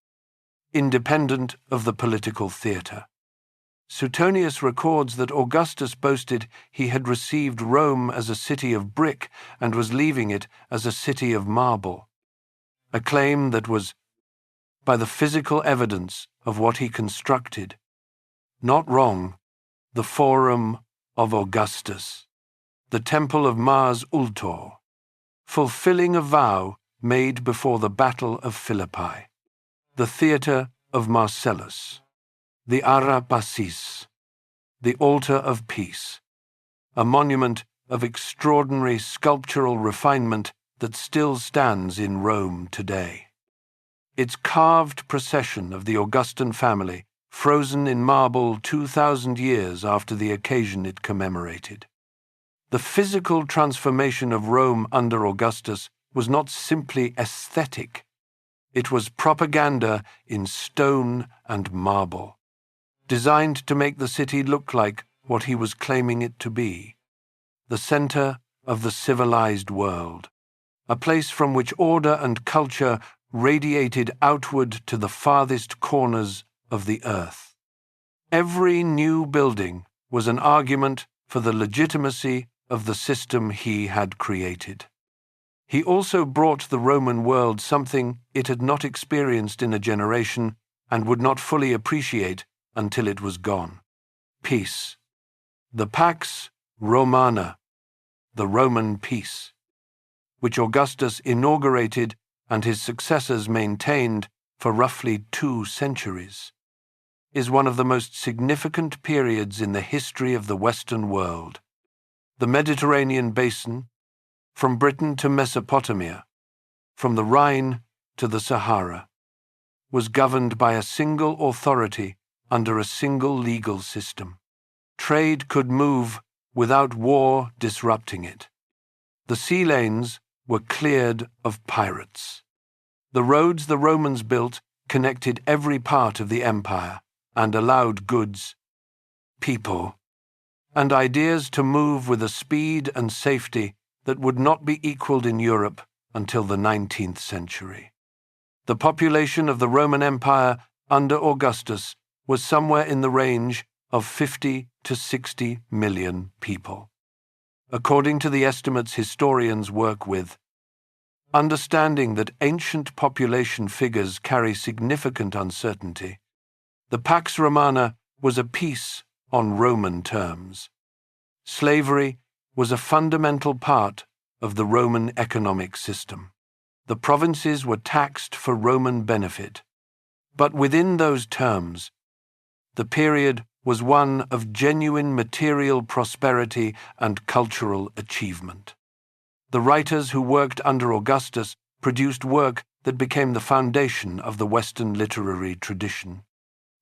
independent of the political theatre. Suetonius records that Augustus boasted he had received Rome as a city of brick and was leaving it as a city of marble, a claim that was, by the physical evidence of what he constructed, not wrong. The Forum of Augustus, the Temple of Mars Ultor, fulfilling a vow made before the Battle of Philippi, the Theatre of Marcellus, the Ara Pacis, the Altar of Peace, a monument of extraordinary sculptural refinement that still stands in Rome today. Its carved procession of the Augustan family, frozen in marble 2,000 years after the occasion it commemorated. The physical transformation of Rome under Augustus was not simply aesthetic. It was propaganda in stone and marble, designed to make the city look like what he was claiming it to be, the center of the civilized world, a place from which order and culture radiated outward to the farthest corners of the earth. Every new building was an argument for the legitimacy of the system he had created. He also brought the Roman world something it had not experienced in a generation and would not fully appreciate until it was gone: peace. The Pax Romana, the Roman peace, which Augustus inaugurated and his successors maintained for roughly 2 centuries, is one of the most significant periods in the history of the Western world. The Mediterranean basin, from Britain to Mesopotamia, from the Rhine to the Sahara, was governed by a single authority under a single legal system. Trade could move without war disrupting it. The sea lanes were cleared of pirates. The roads the Romans built connected every part of the empire and allowed goods, people, and ideas to move with a speed and safety that would not be equaled in Europe until the 19th century. The population of the Roman Empire under Augustus was somewhere in the range of 50 to 60 million people, according to the estimates historians work with. Understanding that ancient population figures carry significant uncertainty, the Pax Romana was a peace on Roman terms. Slavery was a fundamental part of the Roman economic system. The provinces were taxed for Roman benefit, but within those terms, the period was one of genuine material prosperity and cultural achievement. The writers who worked under Augustus produced work that became the foundation of the Western literary tradition.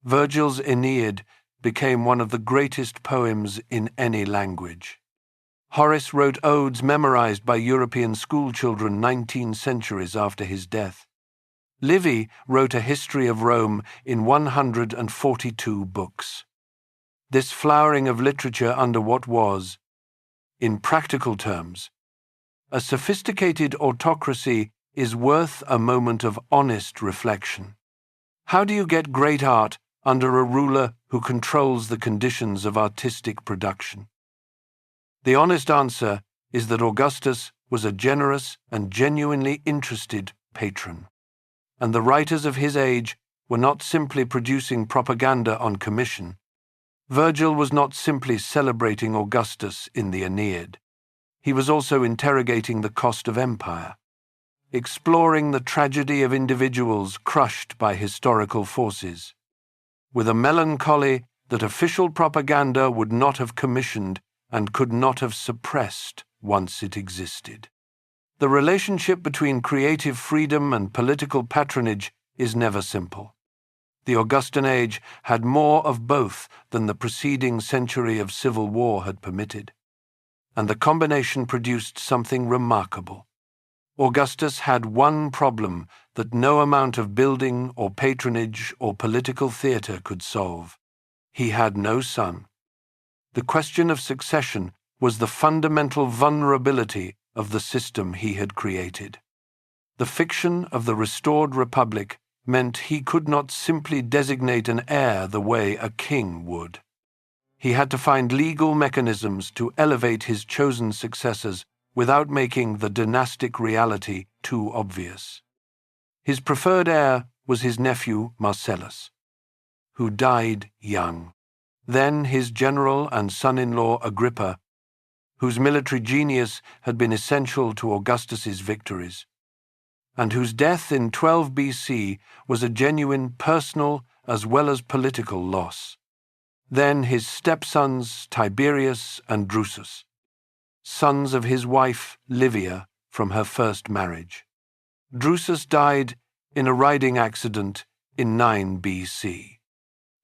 Virgil's Aeneid became one of the greatest poems in any language. Horace wrote odes memorized by European schoolchildren 19 centuries after his death. Livy wrote a history of Rome in 142 books. This flowering of literature under what was, in practical terms, a sophisticated autocracy is worth a moment of honest reflection. How do you get great art under a ruler who controls the conditions of artistic production? The honest answer is that Augustus was a generous and genuinely interested patron, and the writers of his age were not simply producing propaganda on commission. Virgil was not simply celebrating Augustus in the Aeneid. He was also interrogating the cost of empire, exploring the tragedy of individuals crushed by historical forces, with a melancholy that official propaganda would not have commissioned and could not have suppressed once it existed. The relationship between creative freedom and political patronage is never simple. The Augustan age had more of both than the preceding century of civil war had permitted, and the combination produced something remarkable. Augustus had one problem that no amount of building or patronage or political theatre could solve. He had no son. The question of succession was the fundamental vulnerability of the system he had created. The fiction of the restored republic meant he could not simply designate an heir the way a king would. He had to find legal mechanisms to elevate his chosen successors without making the dynastic reality too obvious. His preferred heir was his nephew Marcellus, who died young. Then his general and son-in-law Agrippa, whose military genius had been essential to Augustus's victories, and whose death in 12 BC was a genuine personal as well as political loss. Then his stepsons Tiberius and Drusus, sons of his wife Livia from her first marriage. Drusus died in a riding accident in 9 BC.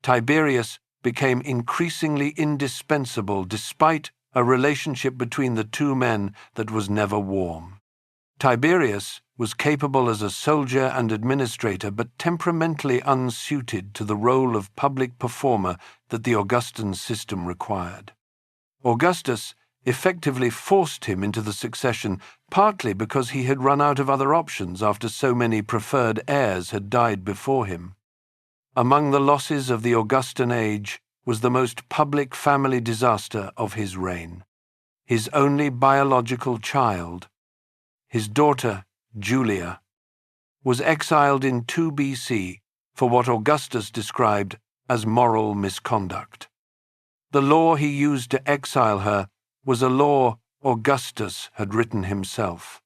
Tiberius became increasingly indispensable despite a relationship between the two men that was never warm. Tiberius was capable as a soldier and administrator, but temperamentally unsuited to the role of public performer that the Augustan system required. Augustus effectively forced him into the succession, partly because he had run out of other options after so many preferred heirs had died before him. Among the losses of the Augustan age was the most public family disaster of his reign. His only biological child, his daughter Julia, was exiled in 2 BC for what Augustus described as moral misconduct. The law he used to exile her was a law Augustus had written himself,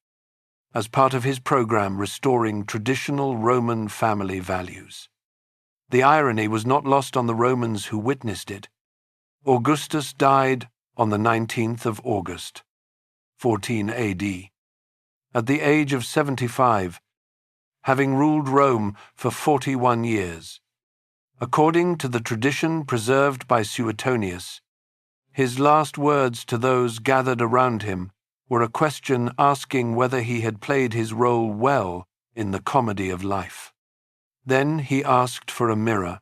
as part of his program restoring traditional Roman family values. The irony was not lost on the Romans who witnessed it. Augustus died on the 19th of August, 14 AD, at the age of 75, having ruled Rome for 41 years. According to the tradition preserved by Suetonius, his last words to those gathered around him were a question asking whether he had played his role well in the comedy of life. Then he asked for a mirror,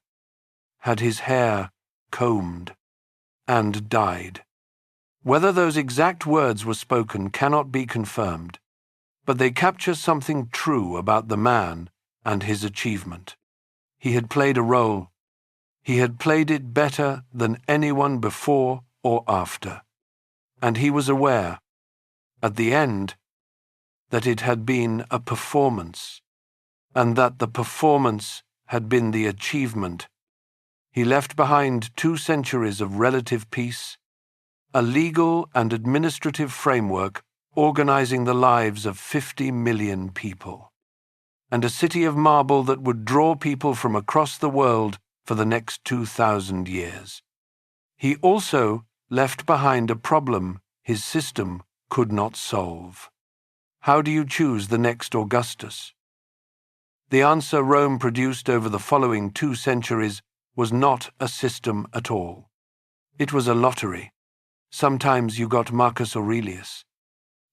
had his hair combed, and died. Whether those exact words were spoken cannot be confirmed, but they capture something true about the man and his achievement. He had played a role. He had played it better than anyone before or after, and he was aware, at the end, that it had been a performance, and that the performance had been the achievement. He left behind 2 centuries of relative peace, a legal and administrative framework organizing the lives of 50 million people, and a city of marble that would draw people from across the world for the next 2,000 years. He also left behind a problem his system could not solve. How do you choose the next Augustus? The answer Rome produced over the following 2 centuries was not a system at all. It was a lottery. Sometimes you got Marcus Aurelius.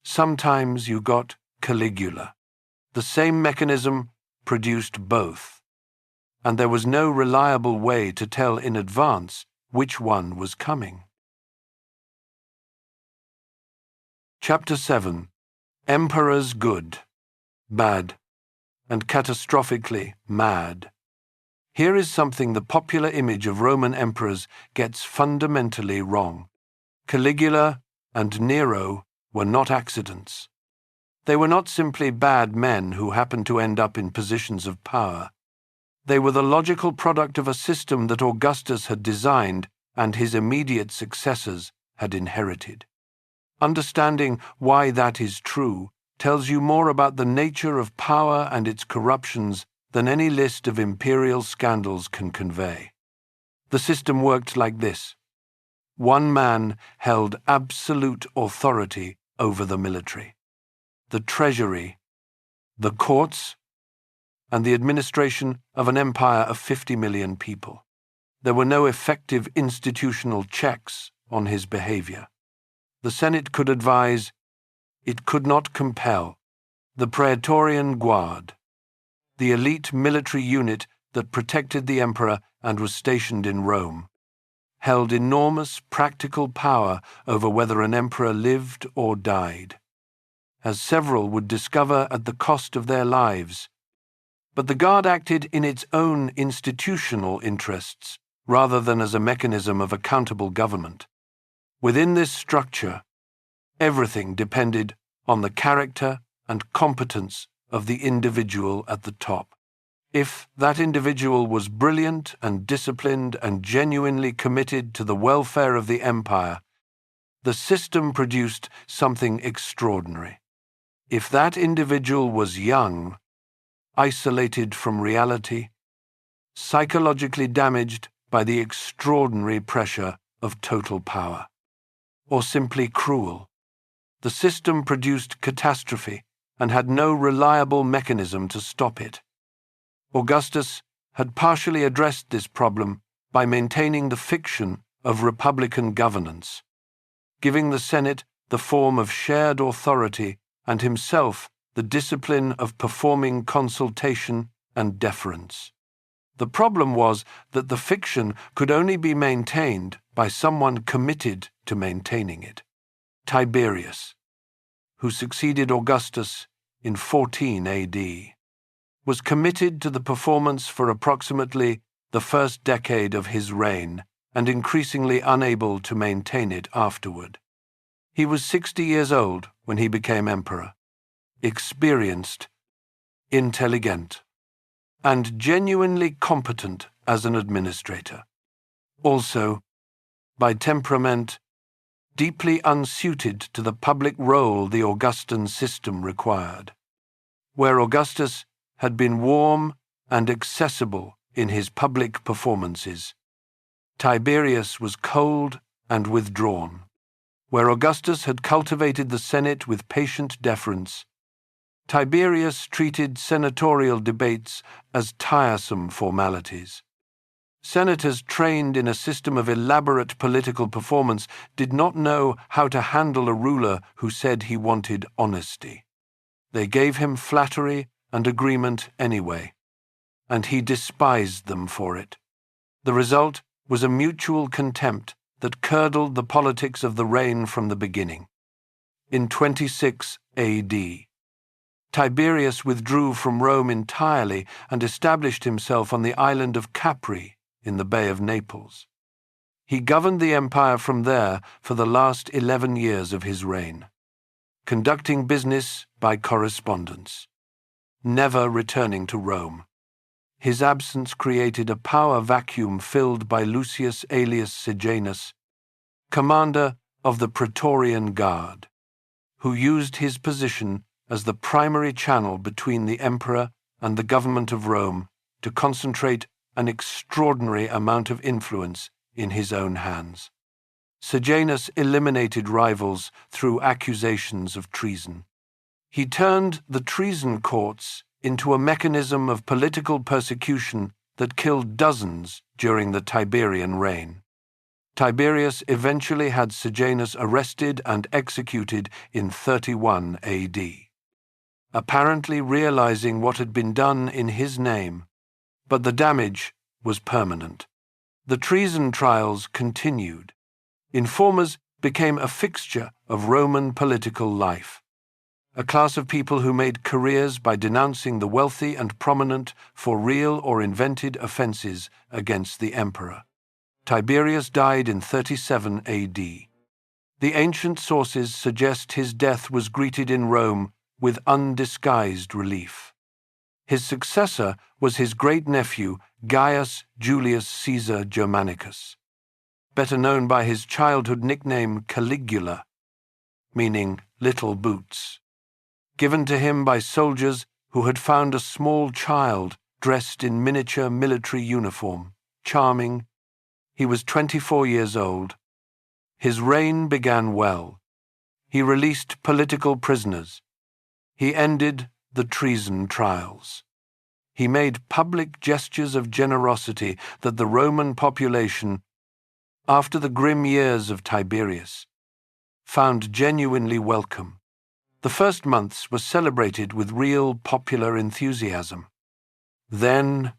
Sometimes you got Caligula. The same mechanism produced both, and there was no reliable way to tell in advance which one was coming. Chapter 7. Emperors good, bad, and catastrophically mad. Here is something the popular image of Roman emperors gets fundamentally wrong. Caligula and Nero were not accidents. They were not simply bad men who happened to end up in positions of power. They were the logical product of a system that Augustus had designed and his immediate successors had inherited. Understanding why that is true tells you more about the nature of power and its corruptions than any list of imperial scandals can convey. The system worked like this. One man held absolute authority over the military, the treasury, the courts, and the administration of an empire of 50 million people. There were no effective institutional checks on his behavior. The Senate could advise, it could not compel. The Praetorian Guard, the elite military unit that protected the emperor and was stationed in Rome, held enormous practical power over whether an emperor lived or died, as several would discover at the cost of their lives. But the Guard acted in its own institutional interests rather than as a mechanism of accountable government. Within this structure, everything depended on the character and competence of the individual at the top. If that individual was brilliant and disciplined and genuinely committed to the welfare of the empire, the system produced something extraordinary. If that individual was young, isolated from reality, psychologically damaged by the extraordinary pressure of total power, or simply cruel, the system produced catastrophe and had no reliable mechanism to stop it. Augustus had partially addressed this problem by maintaining the fiction of republican governance, giving the Senate the form of shared authority and himself the discipline of performing consultation and deference. The problem was that the fiction could only be maintained by someone committed to maintaining it. Tiberius, who succeeded Augustus in 14 AD, was committed to the performance for approximately the first decade of his reign and increasingly unable to maintain it afterward. He was 60 years old when he became emperor, experienced, intelligent, and genuinely competent as an administrator. Also, by temperament, deeply unsuited to the public role the Augustan system required. Where Augustus had been warm and accessible in his public performances, Tiberius was cold and withdrawn. Where Augustus had cultivated the Senate with patient deference, Tiberius treated senatorial debates as tiresome formalities. Senators trained in a system of elaborate political performance did not know how to handle a ruler who said he wanted honesty. They gave him flattery and agreement anyway, and he despised them for it. The result was a mutual contempt that curdled the politics of the reign from the beginning. In 26 AD, Tiberius withdrew from Rome entirely and established himself on the island of Capri in the Bay of Naples. He governed the empire from there for the last 11 years of his reign, conducting business by correspondence, never returning to Rome. His absence created a power vacuum filled by Lucius Aelius Sejanus, commander of the Praetorian Guard, who used his position as the primary channel between the emperor and the government of Rome to concentrate an extraordinary amount of influence in his own hands. Sejanus eliminated rivals through accusations of treason. He turned the treason courts into a mechanism of political persecution that killed dozens during the Tiberian reign. Tiberius eventually had Sejanus arrested and executed in 31 AD, apparently realizing what had been done in his name, but the damage was permanent. The treason trials continued. Informers became a fixture of Roman political life, a class of people who made careers by denouncing the wealthy and prominent for real or invented offenses against the emperor. Tiberius died in 37 AD. The ancient sources suggest his death was greeted in Rome with undisguised relief. His successor was his great-nephew Gaius Julius Caesar Germanicus, better known by his childhood nickname Caligula, meaning little boots, given to him by soldiers who had found a small child dressed in miniature military uniform, charming. He was 24 years old. His reign began well. He released political prisoners. He ended the treason trials. He made public gestures of generosity that the Roman population, after the grim years of Tiberius, found genuinely welcome. The first months were celebrated with real popular enthusiasm. Then,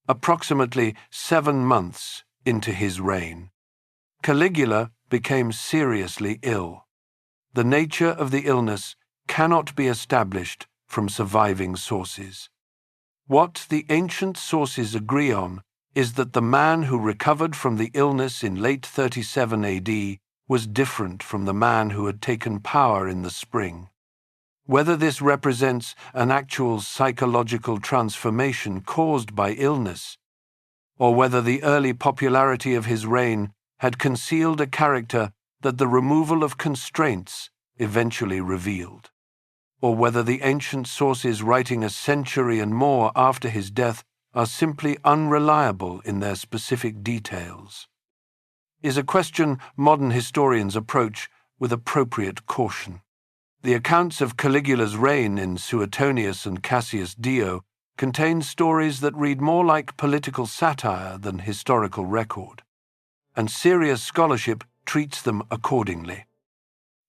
approximately 7 months into his reign, Caligula became seriously ill. The nature of the illness cannot be established from surviving sources. What the ancient sources agree on is that the man who recovered from the illness in late 37 AD was different from the man who had taken power in the spring. Whether this represents an actual psychological transformation caused by illness, or whether the early popularity of his reign had concealed a character that the removal of constraints eventually revealed, or whether the ancient sources writing a century and more after his death are simply unreliable in their specific details, is a question modern historians approach with appropriate caution. The accounts of Caligula's reign in Suetonius and Cassius Dio contain stories that read more like political satire than historical record, and serious scholarship treats them accordingly.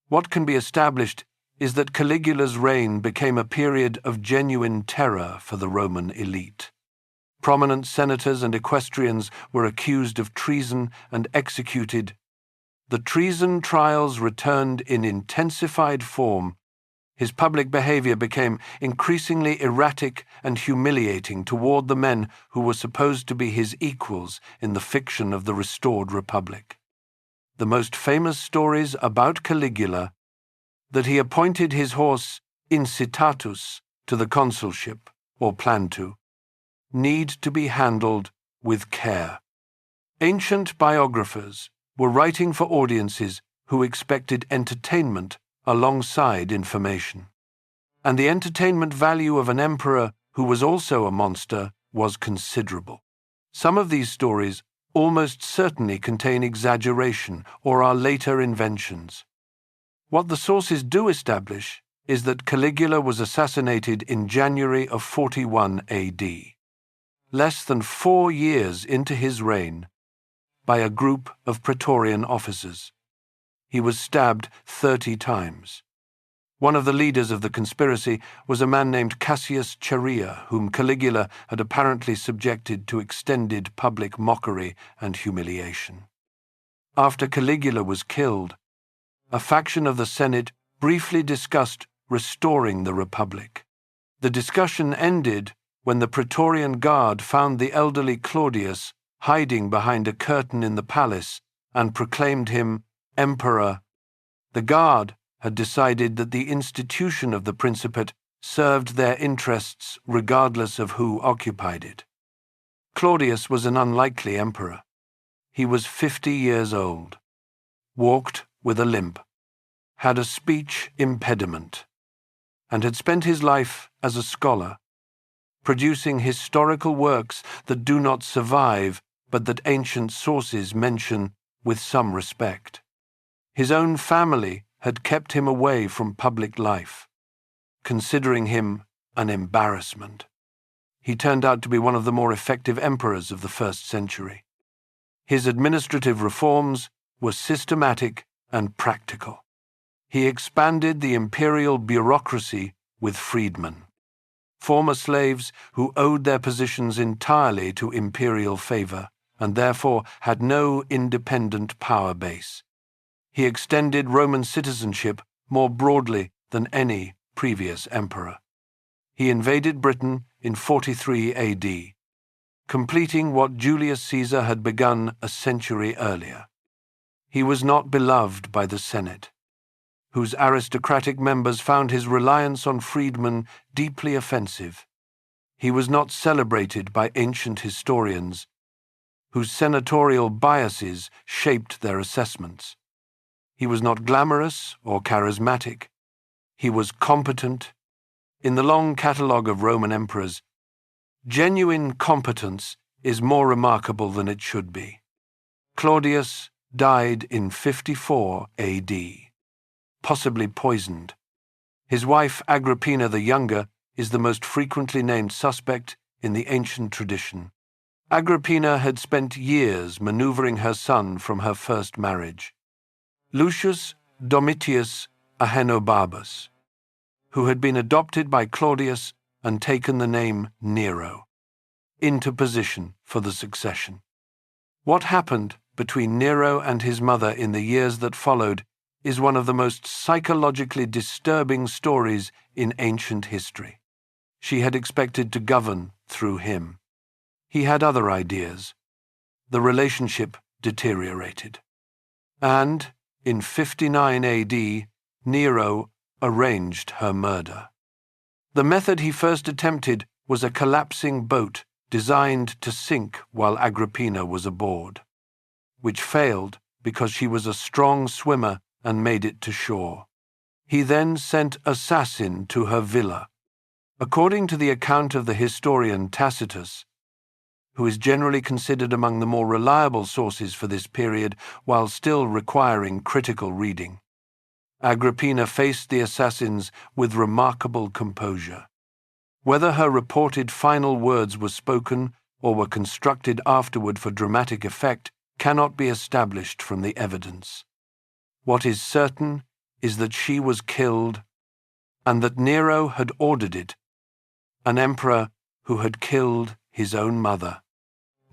What can be established is that Caligula's reign became a period of genuine terror for the Roman elite. Prominent senators and equestrians were accused of treason and executed. The treason trials returned in intensified form. His public behavior became increasingly erratic and humiliating toward the men who were supposed to be his equals in the fiction of the restored republic. The most famous stories about Caligula, that he appointed his horse Incitatus to the consulship, or planned to, need to be handled with care. Ancient biographers were writing for audiences who expected entertainment alongside information, and the entertainment value of an emperor who was also a monster was considerable. Some of these stories almost certainly contain exaggeration or are later inventions. What the sources do establish is that Caligula was assassinated in January of 41 AD, less than 4 years into his reign, by a group of Praetorian officers. He was stabbed 30 times. One of the leaders of the conspiracy was a man named Cassius Chaerea, whom Caligula had apparently subjected to extended public mockery and humiliation. After Caligula was killed, a faction of the Senate briefly discussed restoring the Republic. The discussion ended when the Praetorian Guard found the elderly Claudius hiding behind a curtain in the palace and proclaimed him emperor. The Guard had decided that the institution of the Principate served their interests regardless of who occupied it. Claudius was an unlikely emperor. He was 50 years old, walked with a limp, had a speech impediment, and had spent his life as a scholar, producing historical works that do not survive but that ancient sources mention with some respect. His own family had kept him away from public life, considering him an embarrassment. He turned out to be one of the more effective emperors of the 1st century. His administrative reforms were systematic and practical. He expanded the imperial bureaucracy with freedmen, former slaves who owed their positions entirely to imperial favor and therefore had no independent power base. He extended Roman citizenship more broadly than any previous emperor. He invaded Britain in 43 AD, completing what Julius Caesar had begun a century earlier. He was not beloved by the Senate, whose aristocratic members found his reliance on freedmen deeply offensive. He was not celebrated by ancient historians, whose senatorial biases shaped their assessments. He was not glamorous or charismatic. He was competent. In the long catalogue of Roman emperors, genuine competence is more remarkable than it should be. Claudius died in 54 AD, possibly poisoned. His wife Agrippina the Younger is the most frequently named suspect in the ancient tradition. Agrippina had spent years maneuvering her son from her first marriage, Lucius Domitius Ahenobarbus, who had been adopted by Claudius and taken the name Nero, into position for the succession. What happened between Nero and his mother in the years that followed is one of the most psychologically disturbing stories in ancient history. She had expected to govern through him. He had other ideas. The relationship deteriorated. And, in 59 AD, Nero arranged her murder. The method he first attempted was a collapsing boat designed to sink while Agrippina was aboard, which failed because she was a strong swimmer and made it to shore. He then sent assassin to her villa. According to the account of the historian Tacitus, who is generally considered among the more reliable sources for this period while still requiring critical reading, Agrippina faced the assassins with remarkable composure. Whether her reported final words were spoken or were constructed afterward for dramatic effect cannot be established from the evidence. What is certain is that she was killed, and that Nero had ordered it, an emperor who had killed his own mother.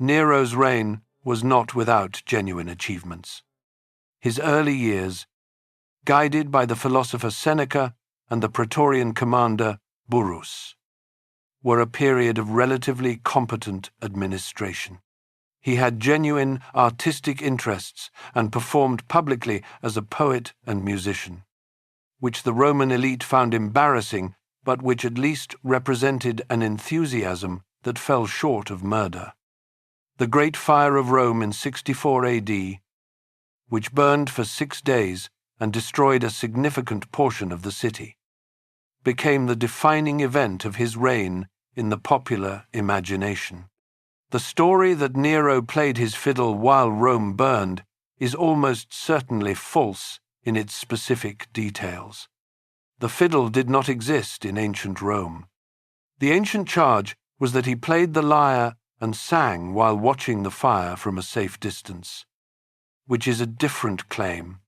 Nero's reign was not without genuine achievements. His early years, guided by the philosopher Seneca and the Praetorian commander Burrus, were a period of relatively competent administration. He had genuine artistic interests and performed publicly as a poet and musician, which the Roman elite found embarrassing, but which at least represented an enthusiasm that fell short of murder. The Great Fire of Rome in 64 AD, which burned for 6 days and destroyed a significant portion of the city, became the defining event of his reign in the popular imagination. The story that Nero played his fiddle while Rome burned is almost certainly false in its specific details. The fiddle did not exist in ancient Rome. The ancient charge was that he played the lyre and sang while watching the fire from a safe distance, which is a different claim.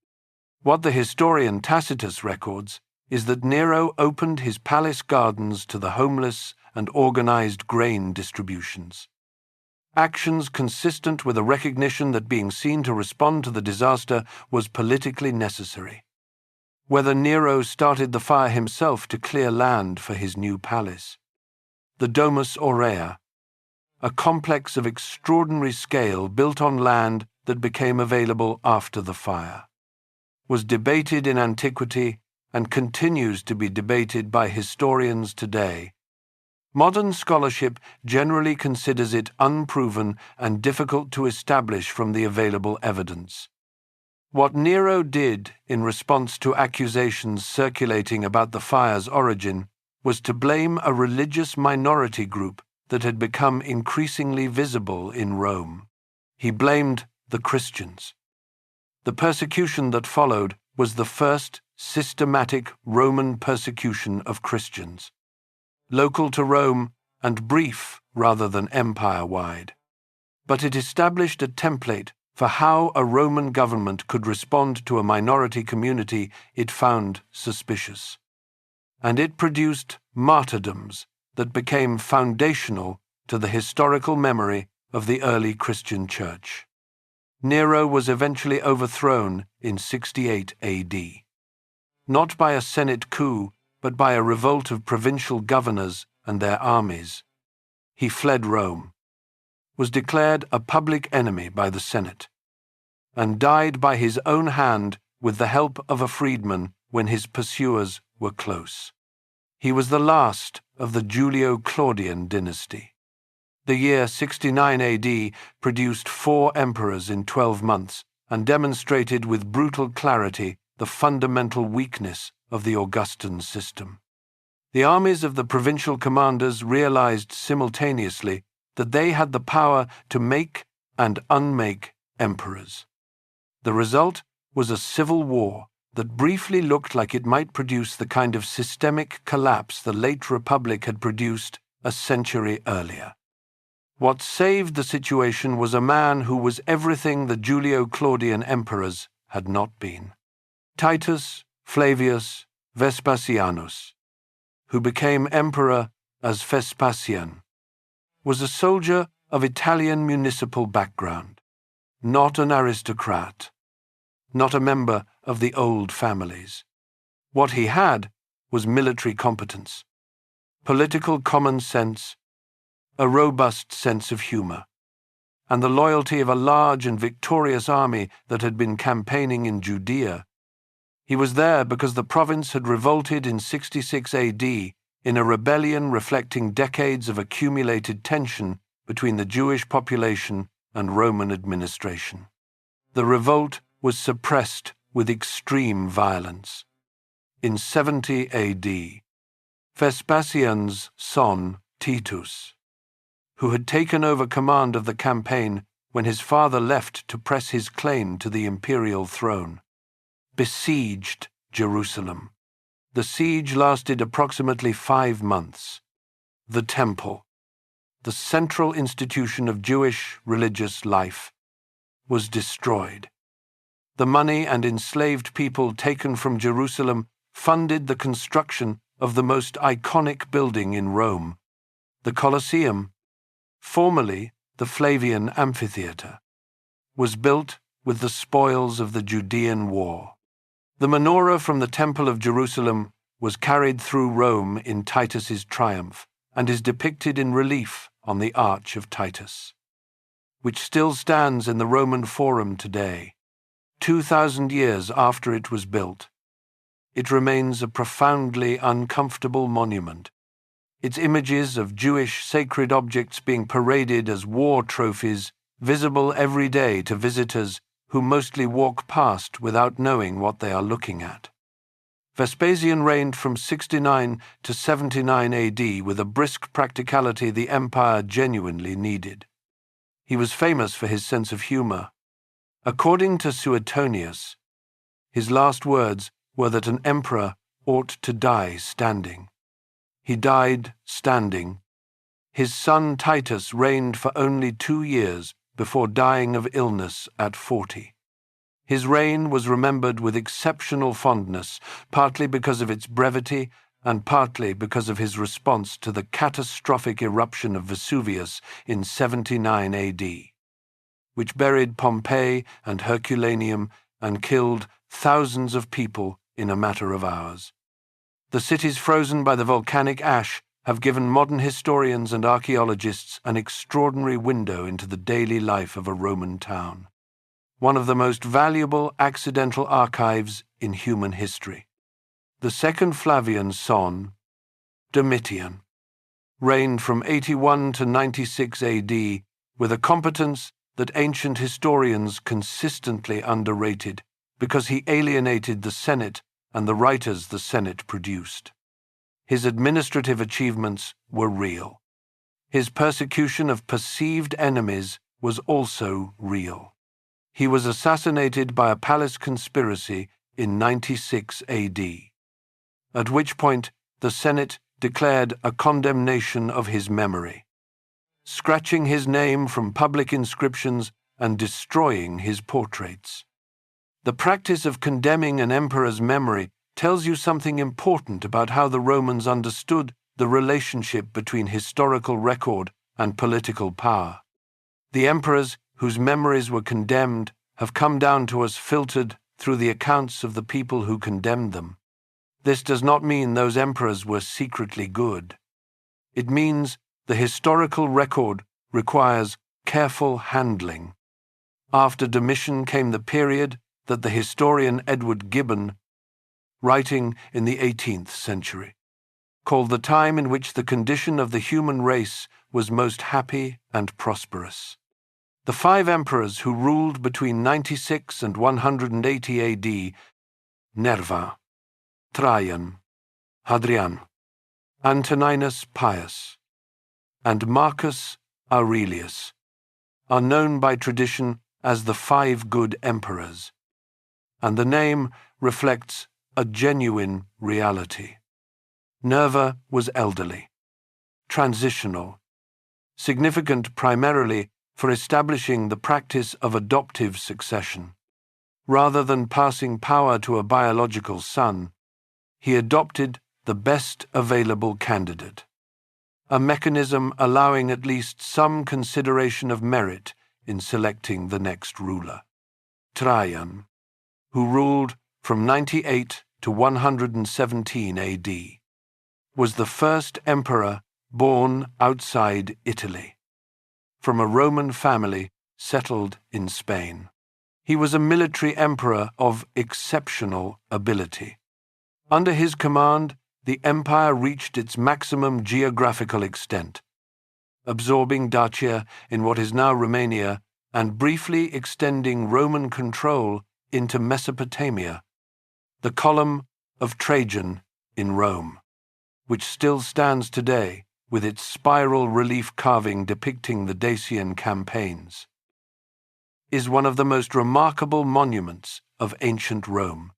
What the historian Tacitus records is that Nero opened his palace gardens to the homeless and organized grain distributions. Actions consistent with a recognition that being seen to respond to the disaster was politically necessary. Whether Nero started the fire himself to clear land for his new palace, the Domus Aurea, a complex of extraordinary scale built on land that became available after the fire, was debated in antiquity and continues to be debated by historians today. Modern scholarship generally considers it unproven and difficult to establish from the available evidence. What Nero did in response to accusations circulating about the fire's origin was to blame a religious minority group that had become increasingly visible in Rome. He blamed the Christians. The persecution that followed was the first systematic Roman persecution of Christians, local to Rome and brief rather than empire-wide. but it established a template for how a Roman government could respond to a minority community it found suspicious. And it produced martyrdoms that became foundational to the historical memory of the early Christian Church. Nero was eventually overthrown in 68 AD, not by a Senate coup, but by a revolt of provincial governors and their armies. He fled Rome, was declared a public enemy by the Senate, and died by his own hand with the help of a freedman when his pursuers were close. He was the last of the Julio-Claudian dynasty. The year 69 AD produced 4 emperors in 12 months and demonstrated with brutal clarity the fundamental weakness of the Augustan system. The armies of the provincial commanders realized simultaneously that they had the power to make and unmake emperors. The result was a civil war that briefly looked like it might produce the kind of systemic collapse the late Republic had produced a century earlier. What saved the situation was a man who was everything the Julio-Claudian emperors had not been. Titus Flavius Vespasianus, who became emperor as Vespasian, was a soldier of Italian municipal background, not an aristocrat, not a member of the old families. What he had was military competence, political common sense, a robust sense of humor, and the loyalty of a large and victorious army that had been campaigning in Judea. He was there because the province had revolted in 66 AD in a rebellion reflecting decades of accumulated tension between the Jewish population and Roman administration. The revolt was suppressed with extreme violence. In 70 AD, Vespasian's son, Titus, who had taken over command of the campaign when his father left to press his claim to the imperial throne, besieged Jerusalem. The siege lasted approximately 5 months. The temple, the central institution of Jewish religious life, was destroyed. The money and enslaved people taken from Jerusalem funded the construction of the most iconic building in Rome, the Colosseum, formerly the Flavian Amphitheatre, was built with the spoils of the Judean War. The menorah from the Temple of Jerusalem was carried through Rome in Titus's triumph and is depicted in relief on the Arch of Titus, which still stands in the Roman Forum today. 2,000 years after it was built, it remains a profoundly uncomfortable monument, its images of Jewish sacred objects being paraded as war trophies visible every day to visitors who mostly walk past without knowing what they are looking at. Vespasian reigned from 69 to 79 AD with a brisk practicality the empire genuinely needed. He was famous for his sense of humor. According to Suetonius, his last words were that an emperor ought to die standing. He died standing. His son Titus reigned for only 2 years before dying of illness at 40. His reign was remembered with exceptional fondness, partly because of its brevity and partly because of his response to the catastrophic eruption of Vesuvius in 79 AD, which buried Pompeii and Herculaneum and killed thousands of people in a matter of hours. The cities frozen by the volcanic ash have given modern historians and archaeologists an extraordinary window into the daily life of a Roman town, one of the most valuable accidental archives in human history. The second Flavian's son, Domitian, reigned from 81 to 96 AD with a competence that ancient historians consistently underrated because he alienated the Senate and the writers the Senate produced. His administrative achievements were real. His persecution of perceived enemies was also real. He was assassinated by a palace conspiracy in 96 AD, at which point the Senate declared a condemnation of his memory. scratching his name from public inscriptions and destroying his portraits. The practice of condemning an emperor's memory tells you something important about how the Romans understood the relationship between historical record and political power. The emperors whose memories were condemned have come down to us filtered through the accounts of the people who condemned them. This does not mean those emperors were secretly good. It means the historical record requires careful handling. After Domitian came the period that the historian Edward Gibbon, writing in the 18th century, called the time in which the condition of the human race was most happy and prosperous. The 5 emperors who ruled between 96 and 180 AD, Nerva, Trajan, Hadrian, Antoninus Pius, and Marcus Aurelius, are known by tradition as the 5 good emperors, and the name reflects a genuine reality. Nerva was elderly, transitional, significant primarily for establishing the practice of adoptive succession. Rather than passing power to a biological son, he adopted the best available candidate, a mechanism allowing at least some consideration of merit in selecting the next ruler. Trajan, who ruled from 98 to 117 AD, was the first emperor born outside Italy, from a Roman family settled in Spain. He was a military emperor of exceptional ability. Under his command, the empire reached its maximum geographical extent, absorbing Dacia in what is now Romania and briefly extending Roman control into Mesopotamia, the Column of Trajan in Rome, which still stands today with its spiral relief carving depicting the Dacian campaigns, is one of the most remarkable monuments of ancient Rome.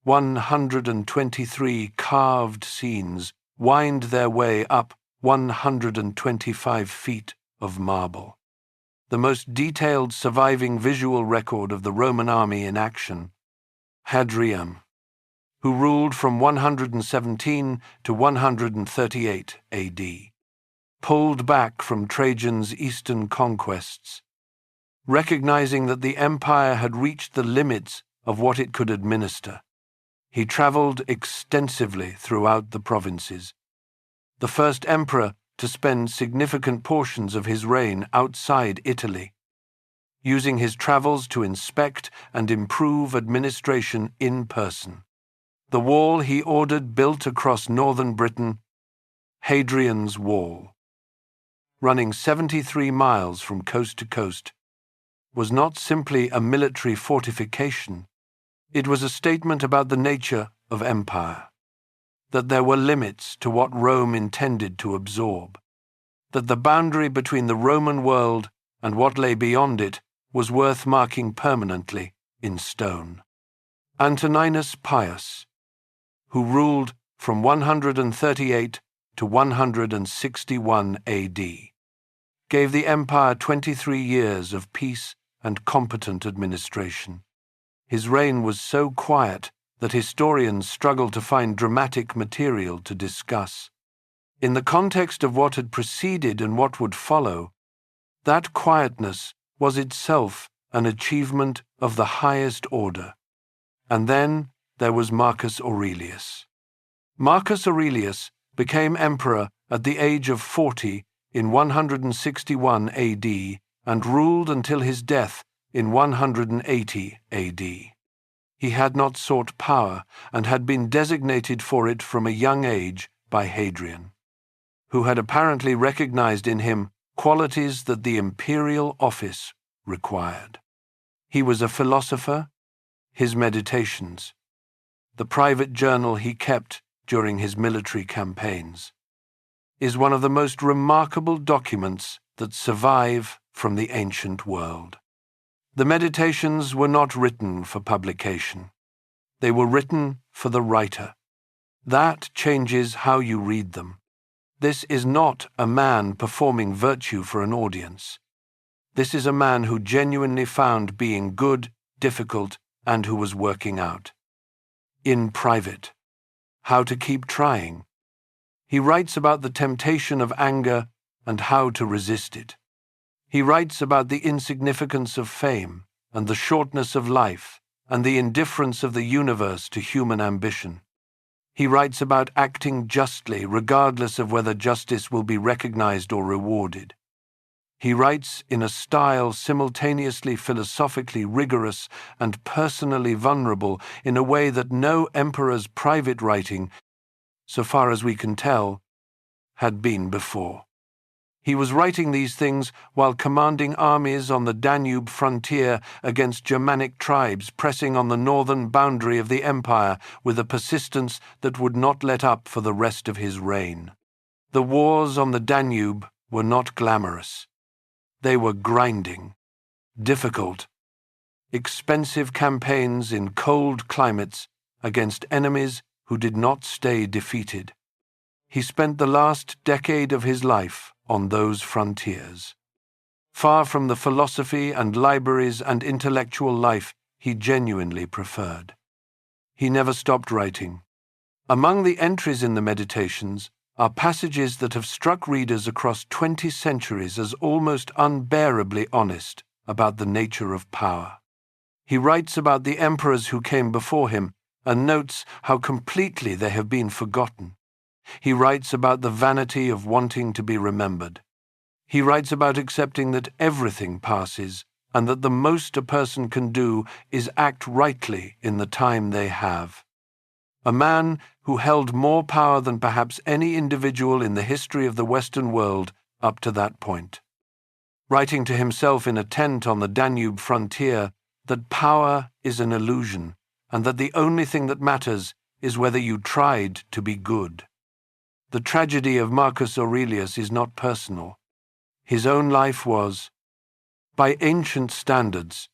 123 carved scenes wind their way up 125 feet of marble. The most detailed surviving visual record of the Roman army in action, Hadrian, who ruled from 117 to 138 AD, pulled back from Trajan's eastern conquests, recognizing that the empire had reached the limits of what it could administer. He traveled extensively throughout the provinces, the first emperor to spend significant portions of his reign outside Italy, using his travels to inspect and improve administration in person. The wall he ordered built across northern Britain, Hadrian's Wall, running 73 miles from coast to coast, was not simply a military fortification. It was a statement about the nature of empire, that there were limits to what Rome intended to absorb, that the boundary between the Roman world and what lay beyond it was worth marking permanently in stone. Antoninus Pius, who ruled from 138 to 161 AD, gave the empire 23 years of peace and competent administration. His reign was so quiet that historians struggle to find dramatic material to discuss. In the context of what had preceded and what would follow, that quietness was itself an achievement of the highest order. And then there was Marcus Aurelius. Marcus Aurelius became emperor at the age of 40 in 161 AD and ruled until his death in 180 AD. He had not sought power and had been designated for it from a young age by Hadrian, who had apparently recognized in him qualities that the imperial office required. He was a philosopher. His meditations, the private journal he kept during his military campaigns, is one of the most remarkable documents that survive from the ancient world. The meditations were not written for publication. They were written for the writer. That changes how you read them. This is not a man performing virtue for an audience. This is a man who genuinely found being good difficult and who was working out. In private. How to keep trying. He writes about the temptation of anger and how to resist it. He writes about the insignificance of fame and the shortness of life and the indifference of the universe to human ambition. He writes about acting justly regardless of whether justice will be recognized or rewarded. He writes in a style simultaneously philosophically rigorous and personally vulnerable in a way that no emperor's private writing, so far as we can tell, had been before. He was writing these things while commanding armies on the Danube frontier against Germanic tribes pressing on the northern boundary of the empire with a persistence that would not let up for the rest of his reign. The wars on the Danube were not glamorous. They were grinding, difficult, expensive campaigns in cold climates against enemies who did not stay defeated. He spent the last decade of his life on those frontiers. Far from the philosophy and libraries and intellectual life he genuinely preferred. He never stopped writing. Among the entries in the Meditations are passages that have struck readers across 20 centuries as almost unbearably honest about the nature of power. He writes about the emperors who came before him and notes how completely they have been forgotten. He writes about the vanity of wanting to be remembered. He writes about accepting that everything passes and that the most a person can do is act rightly in the time they have. A man who held more power than perhaps any individual in the history of the Western world up to that point. Writing to himself in a tent on the Danube frontier that power is an illusion and that the only thing that matters is whether you tried to be good. The tragedy of Marcus Aurelius is not personal. His own life was, by ancient standards,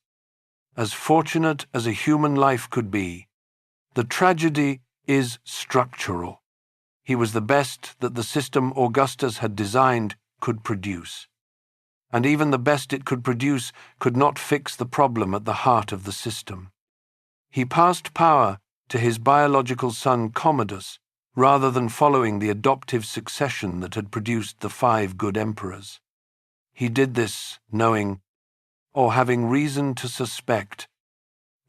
as fortunate as a human life could be. The tragedy is structural. He was the best that the system Augustus had designed could produce. And even the best it could produce could not fix the problem at the heart of the system. He passed power to his biological son Commodus, rather than following the adoptive succession that had produced the 5 good emperors. He did this knowing, or having reason to suspect,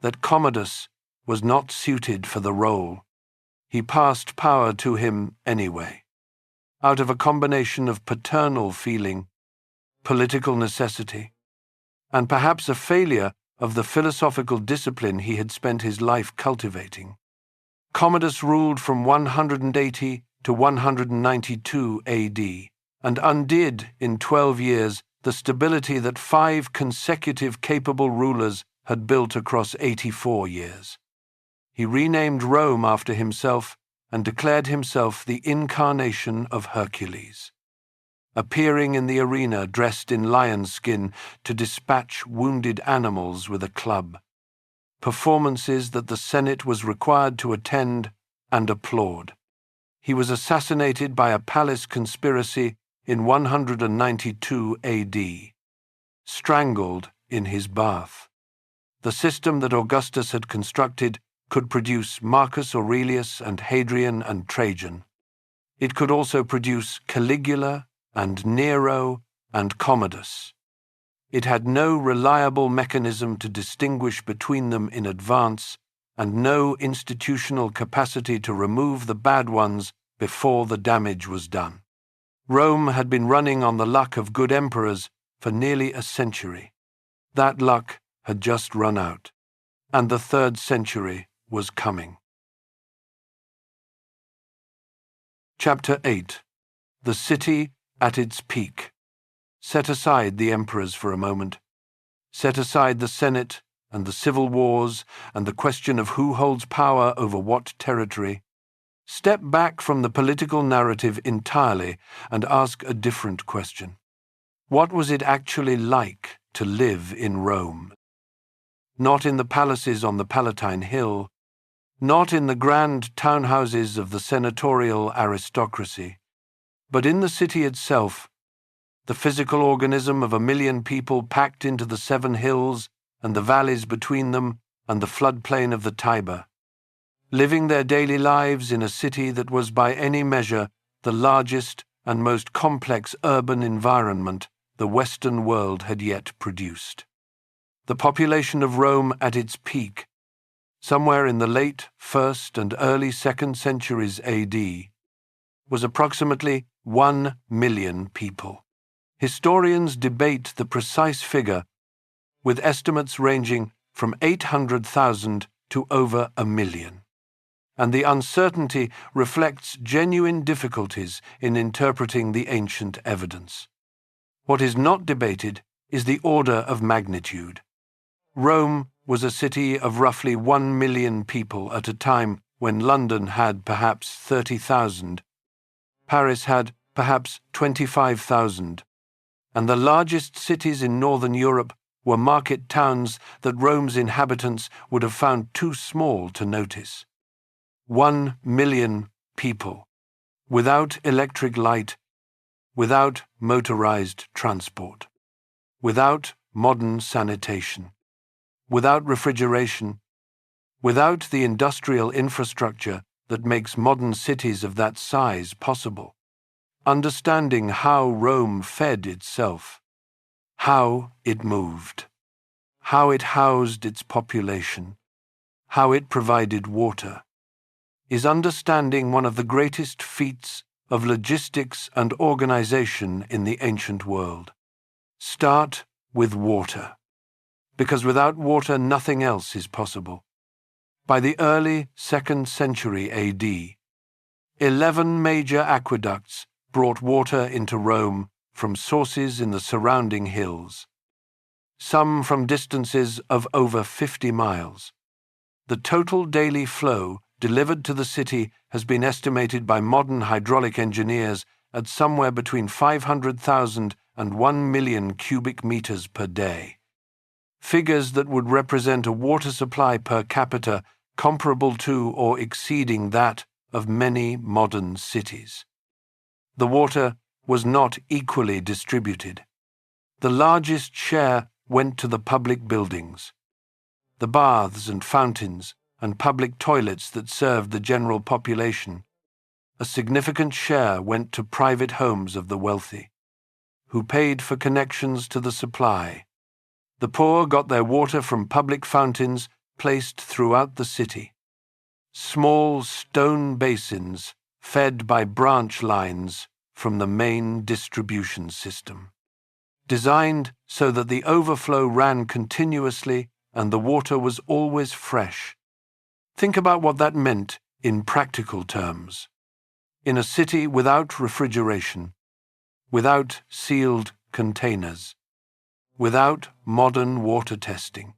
that Commodus was not suited for the role. He passed power to him anyway, out of a combination of paternal feeling, political necessity, and perhaps a failure of the philosophical discipline he had spent his life cultivating. Commodus ruled from 180 to 192 AD, and undid in 12 years the stability that 5 consecutive capable rulers had built across 84 years. He renamed Rome after himself and declared himself the incarnation of Hercules, appearing in the arena dressed in lion's skin to dispatch wounded animals with a club, performances that the Senate was required to attend and applaud. He was assassinated by a palace conspiracy in 192 AD, strangled in his bath. The system that Augustus had constructed could produce Marcus Aurelius and Hadrian and Trajan. It could also produce Caligula and Nero and Commodus. It had no reliable mechanism to distinguish between them in advance and no institutional capacity to remove the bad ones before the damage was done. Rome had been running on the luck of good emperors for nearly a century. That luck had just run out, and the 3rd century was coming. Chapter 8. The City at its Peak. Set aside the emperors for a moment. Set aside the Senate and the civil wars and the question of who holds power over what territory. Step back from the political narrative entirely and ask a different question. What was it actually like to live in Rome? Not in the palaces on the Palatine Hill, not in the grand townhouses of the senatorial aristocracy, But in the city itself, the physical organism of 1 million people packed into the 7 hills and the valleys between them and the floodplain of the Tiber, living their daily lives in a city that was by any measure the largest and most complex urban environment the Western world had yet produced. The population of Rome at its peak, somewhere in the late 1st and early 2nd centuries AD, was approximately 1 million people. Historians debate the precise figure, with estimates ranging from 800,000 to over 1 million. And the uncertainty reflects genuine difficulties in interpreting the ancient evidence. What is not debated is the order of magnitude. Rome was a city of roughly 1 million people at a time when London had perhaps 30,000, Paris had perhaps 25,000, and the largest cities in northern Europe were market towns that Rome's inhabitants would have found too small to notice. 1 million people, without electric light, without motorized transport, without modern sanitation, without refrigeration, without the industrial infrastructure that makes modern cities of that size possible. Understanding how Rome fed itself, how it moved, how it housed its population, how it provided water, is understanding one of the greatest feats of logistics and organization in the ancient world. Start with water, because without water nothing else is possible. By the early 2nd century AD, 11 major aqueducts brought water into Rome from sources in the surrounding hills, some from distances of over 50 miles. The total daily flow delivered to the city has been estimated by modern hydraulic engineers at somewhere between 500,000 and 1 million cubic meters per day. Figures that would represent a water supply per capita comparable to or exceeding that of many modern cities. The water was not equally distributed. The largest share went to the public buildings. The baths and fountains and public toilets that served the general population. A significant share went to private homes of the wealthy, who paid for connections to the supply. The poor got their water from public fountains placed throughout the city. Small stone basins fed by branch lines from the main distribution system, designed so that the overflow ran continuously and the water was always fresh. Think about what that meant in practical terms. In a city without refrigeration, without sealed containers, without modern water testing,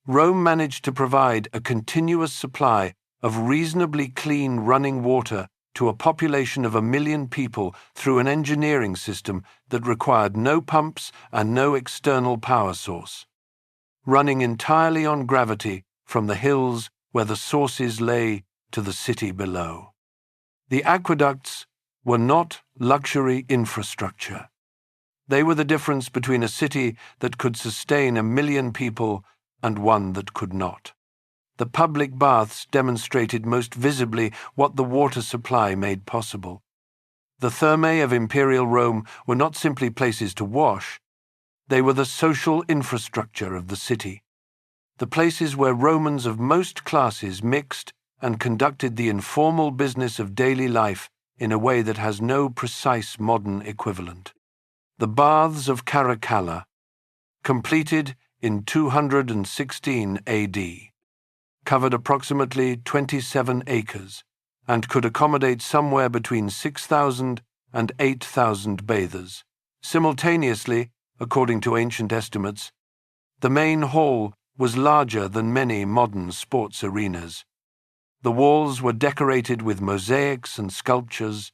Rome managed to provide a continuous supply of reasonably clean running water to a population of 1 million people through an engineering system that required no pumps and no external power source, running entirely on gravity from the hills where the sources lay to the city below. The aqueducts were not luxury infrastructure. They were the difference between a city that could sustain 1 million people and one that could not. The public baths demonstrated most visibly what the water supply made possible. The thermae of imperial Rome were not simply places to wash. They were the social infrastructure of the city, the places where Romans of most classes mixed and conducted the informal business of daily life in a way that has no precise modern equivalent. The baths of Caracalla, completed in 216 AD, covered approximately 27 acres and could accommodate somewhere between 6,000 and 8,000 bathers. Simultaneously, according to ancient estimates, the main hall was larger than many modern sports arenas. The walls were decorated with mosaics and sculptures.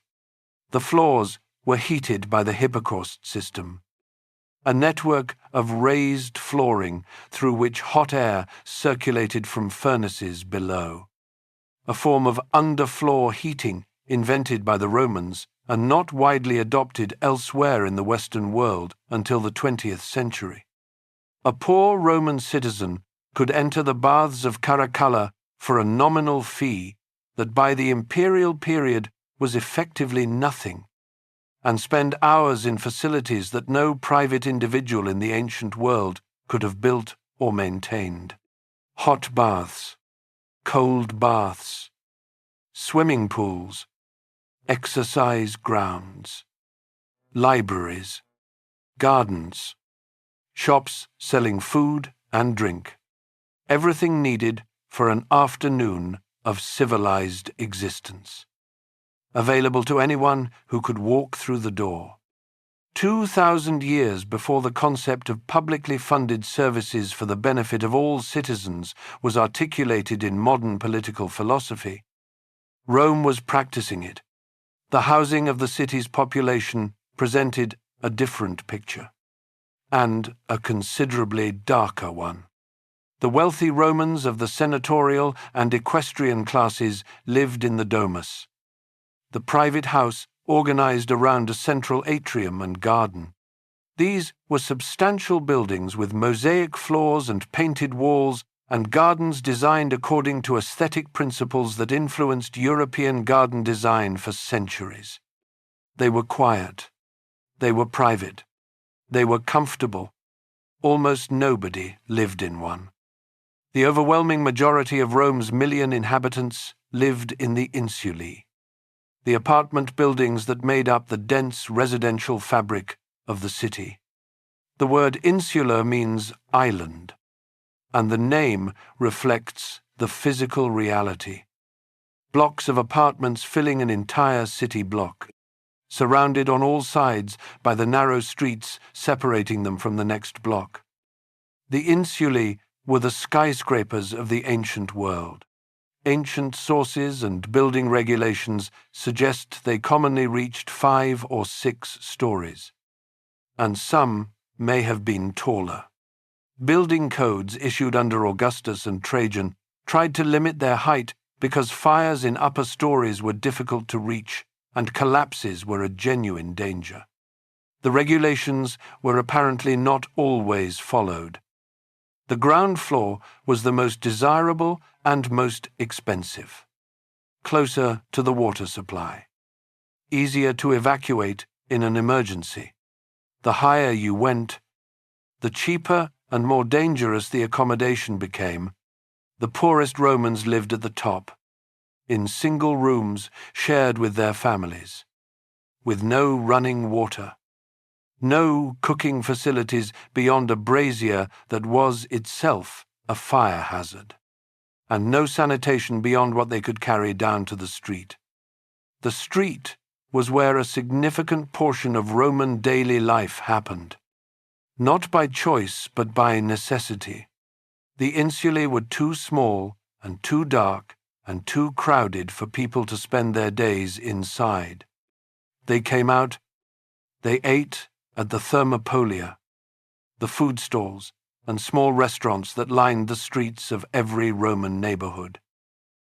The floors were heated by the hypocaust system, a network of raised flooring through which hot air circulated from furnaces below, a form of underfloor heating invented by the Romans and not widely adopted elsewhere in the Western world until the 20th century. A poor Roman citizen could enter the baths of Caracalla for a nominal fee that by the imperial period was effectively nothing, and spend hours in facilities that no private individual in the ancient world could have built or maintained. Hot baths, cold baths, swimming pools, exercise grounds, libraries, gardens, shops selling food and drink, everything needed for an afternoon of civilized existence, available to anyone who could walk through the door. 2,000 years before the concept of publicly funded services for the benefit of all citizens was articulated in modern political philosophy, Rome was practicing it. The housing of the city's population presented a different picture, and a considerably darker one. The wealthy Romans of the senatorial and equestrian classes lived in the domus, the private house organized around a central atrium and garden. These were substantial buildings with mosaic floors and painted walls and gardens designed according to aesthetic principles that influenced European garden design for centuries. They were quiet. They were private. They were comfortable. Almost nobody lived in one. The overwhelming majority of Rome's 1 million inhabitants lived in the insulae, the apartment buildings that made up the dense residential fabric of the city. The word insular means island, and the name reflects the physical reality. Blocks of apartments filling an entire city block, surrounded on all sides by the narrow streets separating them from the next block. The insulae were the skyscrapers of the ancient world. Ancient sources and building regulations suggest they commonly reached 5 or 6 stories, and some may have been taller. Building codes issued under Augustus and Trajan tried to limit their height because fires in upper stories were difficult to reach and collapses were a genuine danger. The regulations were apparently not always followed. The ground floor was the most desirable and most expensive, closer to the water supply, easier to evacuate in an emergency. The higher you went, the cheaper and more dangerous the accommodation became. The poorest Romans lived at the top, in single rooms shared with their families, with no running water, no cooking facilities beyond a brazier that was itself a fire hazard, and no sanitation beyond what they could carry down to the street. The street was where a significant portion of Roman daily life happened, not by choice but by necessity. The insulae were too small and too dark and too crowded for people to spend their days inside. They came out, they ate at the thermopolia, the food stalls and small restaurants that lined the streets of every Roman neighborhood,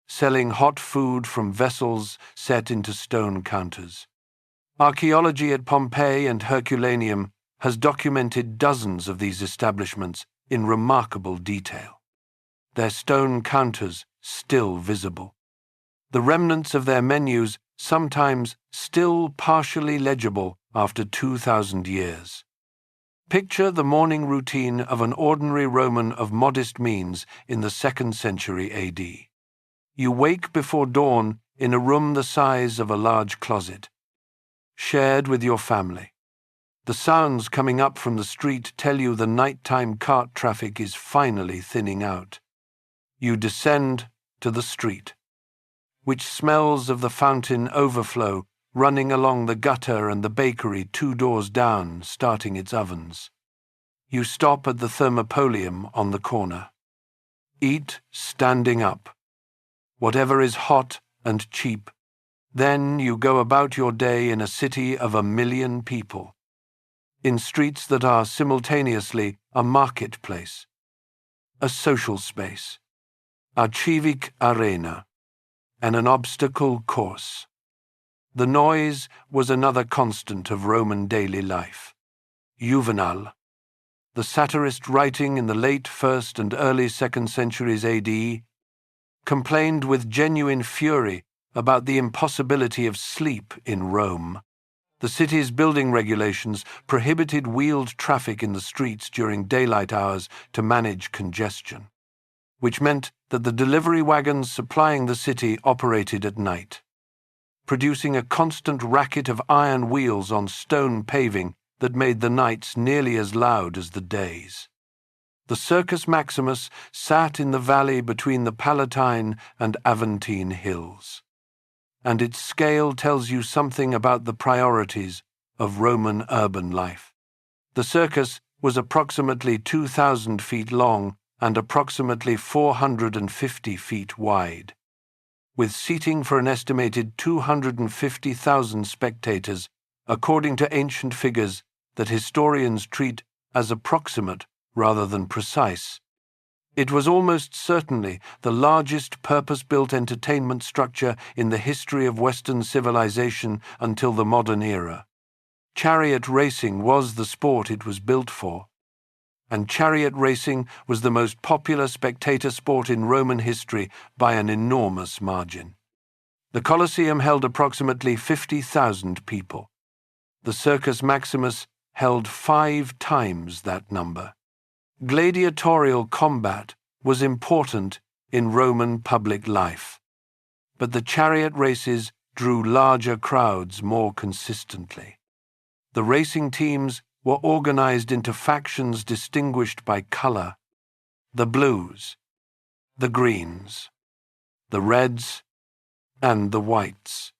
selling hot food from vessels set into stone counters. Archaeology at Pompeii and Herculaneum has documented dozens of these establishments in remarkable detail, their stone counters still visible, the remnants of their menus sometimes still partially legible after 2,000 years. Picture the morning routine of an ordinary Roman of modest means in the 2nd century AD. You wake before dawn in a room the size of a large closet, shared with your family. The sounds coming up from the street tell you the nighttime cart traffic is finally thinning out. You descend to the street, which smells of the fountain overflow running along the gutter and the bakery 2 doors down starting its ovens. You stop at the thermopolium on the corner. Eat standing up, whatever is hot and cheap. Then you go about your day in a city of 1 million people, in streets that are simultaneously a marketplace, a social space, a civic arena, and an obstacle course. The noise was another constant of Roman daily life. Juvenal, the satirist writing in the late 1st and early 2nd centuries AD, complained with genuine fury about the impossibility of sleep in Rome. The city's building regulations prohibited wheeled traffic in the streets during daylight hours to manage congestion, which meant that the delivery wagons supplying the city operated at night, producing a constant racket of iron wheels on stone paving that made the nights nearly as loud as the days. The Circus Maximus sat in the valley between the Palatine and Aventine hills, and its scale tells you something about the priorities of Roman urban life. The circus was approximately 2,000 feet long and approximately 450 feet wide, with seating for an estimated 250,000 spectators, according to ancient figures that historians treat as approximate rather than precise. It was almost certainly the largest purpose-built entertainment structure in the history of Western civilization until the modern era. Chariot racing was the sport it was built for, and chariot racing was the most popular spectator sport in Roman history by an enormous margin. The Colosseum held approximately 50,000 people. The Circus Maximus held 5 times that number. Gladiatorial combat was important in Roman public life, but the chariot races drew larger crowds more consistently. The racing teams were organized into factions distinguished by color: the blues, the greens, the reds, and the whites,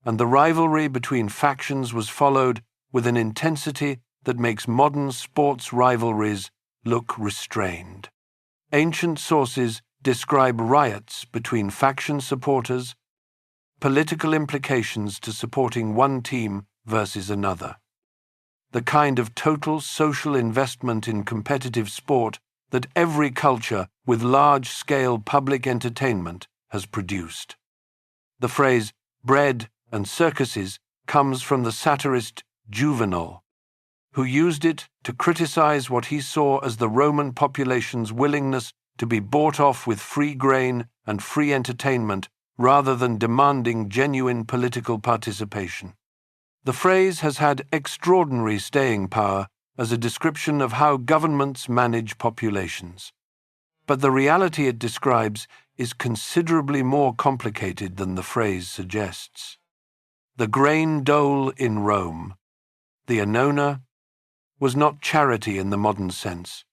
and the rivalry between factions was followed with an intensity that makes modern sports rivalries look restrained. Ancient sources describe riots between faction supporters, political implications to supporting one team versus another, the kind of total social investment in competitive sport that every culture with large-scale public entertainment has produced. The phrase bread and circuses comes from the satirist Juvenal, who used it to criticize what he saw as the Roman population's willingness to be bought off with free grain and free entertainment rather than demanding genuine political participation. The phrase has had extraordinary staying power as a description of how governments manage populations. But the reality it describes is considerably more complicated than the phrase suggests. The grain dole in Rome, the annona, was not charity in the modern sense.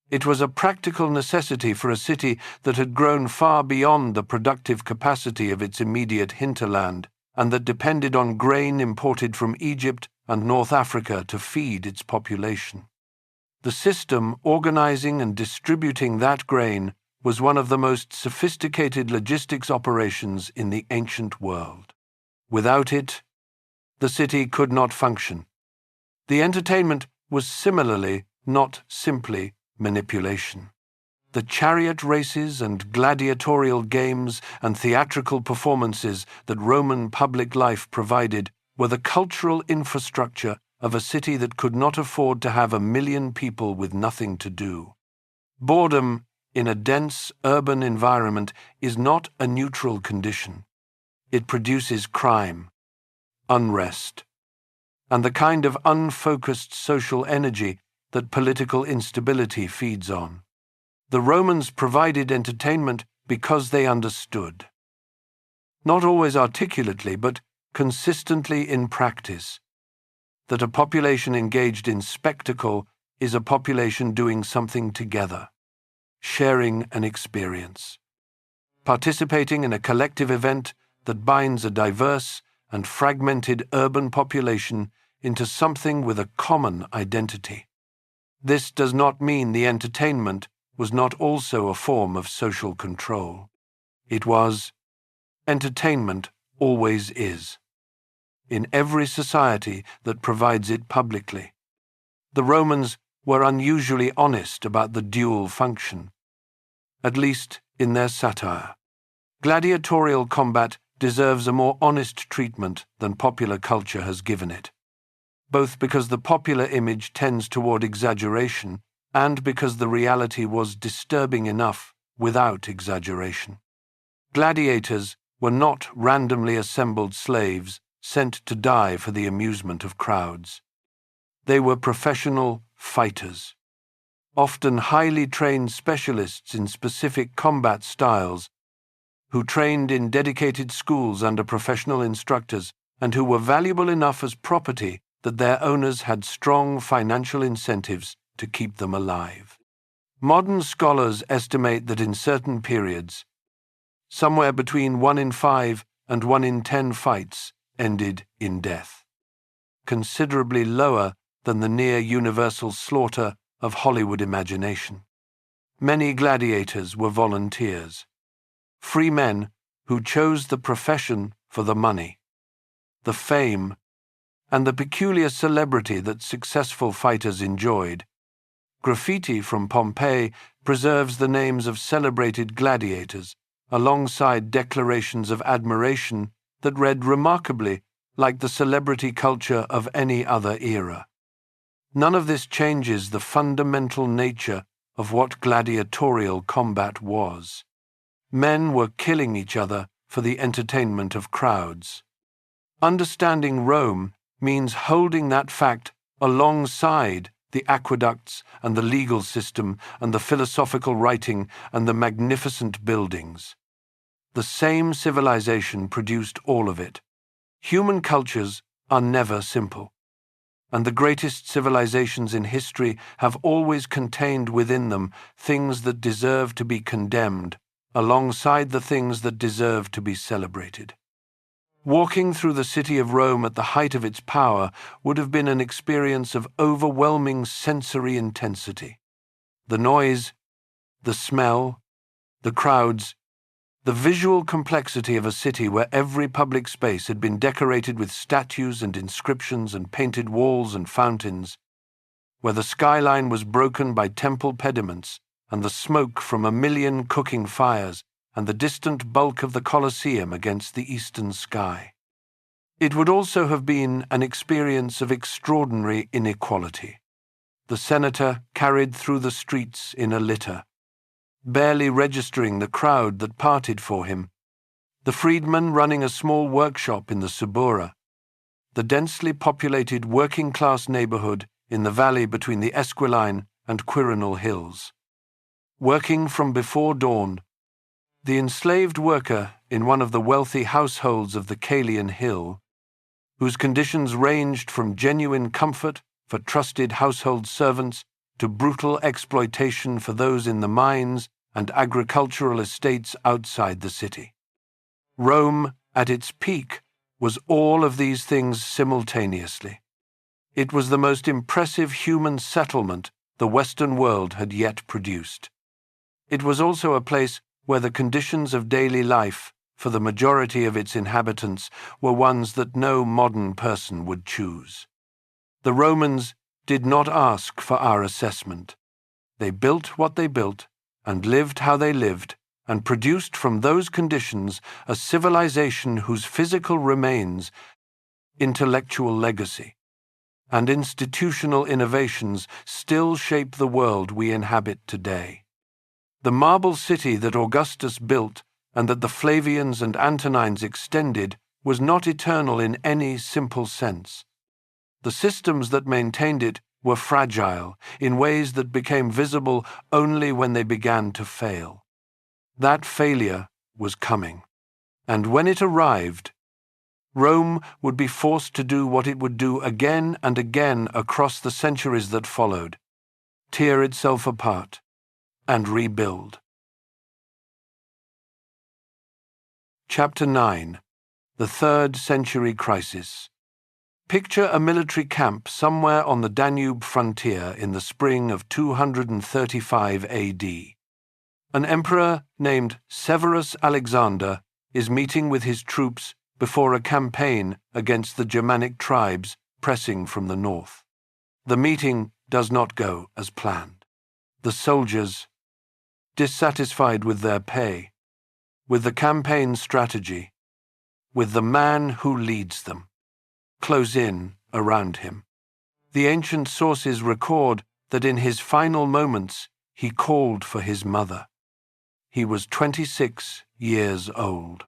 It was a practical necessity for a city that had grown far beyond the productive capacity of its immediate hinterland and that depended on grain imported from Egypt and North Africa to feed its population. The system organizing and distributing that grain was one of the most sophisticated logistics operations in the ancient world. Without it, the city could not function. The entertainment was similarly not simply manipulation. The chariot races and gladiatorial games and theatrical performances that Roman public life provided were the cultural infrastructure of a city that could not afford to have 1 million people with nothing to do. Boredom in a dense urban environment is not a neutral condition. It produces crime, unrest, and the kind of unfocused social energy that political instability feeds on. The Romans provided entertainment because they understood, not always articulately but consistently in practice, that a population engaged in spectacle is a population doing something together, sharing an experience, participating in a collective event that binds a diverse and fragmented urban population into something with a common identity. This does not mean the entertainment was not also a form of social control. It was. Entertainment always is, in every society that provides it publicly. The Romans were unusually honest about the dual function, at least in their satire. Gladiatorial combat deserves a more honest treatment than popular culture has given it, both because the popular image tends toward exaggeration and because the reality was disturbing enough without exaggeration. Gladiators were not randomly assembled slaves sent to die for the amusement of crowds. They were professional fighters, often highly trained specialists in specific combat styles, who trained in dedicated schools under professional instructors and who were valuable enough as property that their owners had strong financial incentives to keep them alive. Modern scholars estimate that in certain periods, somewhere between 1 in 5 and 1 in 10 fights ended in death, considerably lower than the near-universal slaughter of Hollywood imagination. Many gladiators were volunteers, free men who chose the profession for the money, the fame, and the peculiar celebrity that successful fighters enjoyed. Graffiti from Pompeii preserves the names of celebrated gladiators, alongside declarations of admiration that read remarkably like the celebrity culture of any other era. None of this changes the fundamental nature of what gladiatorial combat was. Men were killing each other for the entertainment of crowds. Understanding Rome means holding that fact alongside the aqueducts and the legal system and the philosophical writing and the magnificent buildings. The same civilization produced all of it. Human cultures are never simple, and the greatest civilizations in history have always contained within them things that deserve to be condemned, alongside the things that deserve to be celebrated. Walking through the city of Rome at the height of its power would have been an experience of overwhelming sensory intensity. The noise, the smell, the crowds, the visual complexity of a city where every public space had been decorated with statues and inscriptions and painted walls and fountains, where the skyline was broken by temple pediments and the smoke from 1,000,000 cooking fires and the distant bulk of the Colosseum against the eastern sky. It would also have been an experience of extraordinary inequality. The senator carried through the streets in a litter, barely registering the crowd that parted for him, the freedman running a small workshop in the Subura, the densely populated working-class neighborhood in the valley between the Esquiline and Quirinal hills. Working from before dawn, the enslaved worker in one of the wealthy households of the Caelian Hill, whose conditions ranged from genuine comfort for trusted household servants to brutal exploitation for those in the mines and agricultural estates outside the city. Rome, at its peak, was all of these things simultaneously. It was the most impressive human settlement the Western world had yet produced. It was also a place where the conditions of daily life for the majority of its inhabitants were ones that no modern person would choose. The Romans did not ask for our assessment. They built what they built and lived how they lived and produced from those conditions a civilization whose physical remains, intellectual legacy, and institutional innovations still shape the world we inhabit today. The marble city that Augustus built and that the Flavians and Antonines extended was not eternal in any simple sense. The systems that maintained it were fragile in ways that became visible only when they began to fail. That failure was coming, and when it arrived, Rome would be forced to do what it would do again and again across the centuries that followed: tear itself apart and rebuild. Chapter 9. The 3rd Century Crisis. Picture a military camp somewhere on the Danube frontier in the spring of 235 AD. An emperor named Severus Alexander is meeting with his troops before a campaign against the Germanic tribes pressing from the north. The meeting does not go as planned. The soldiers, dissatisfied with their pay, with the campaign strategy, with the man who leads them. Close in around him. The ancient sources record that in his final moments he called for his mother. He was 26 years old.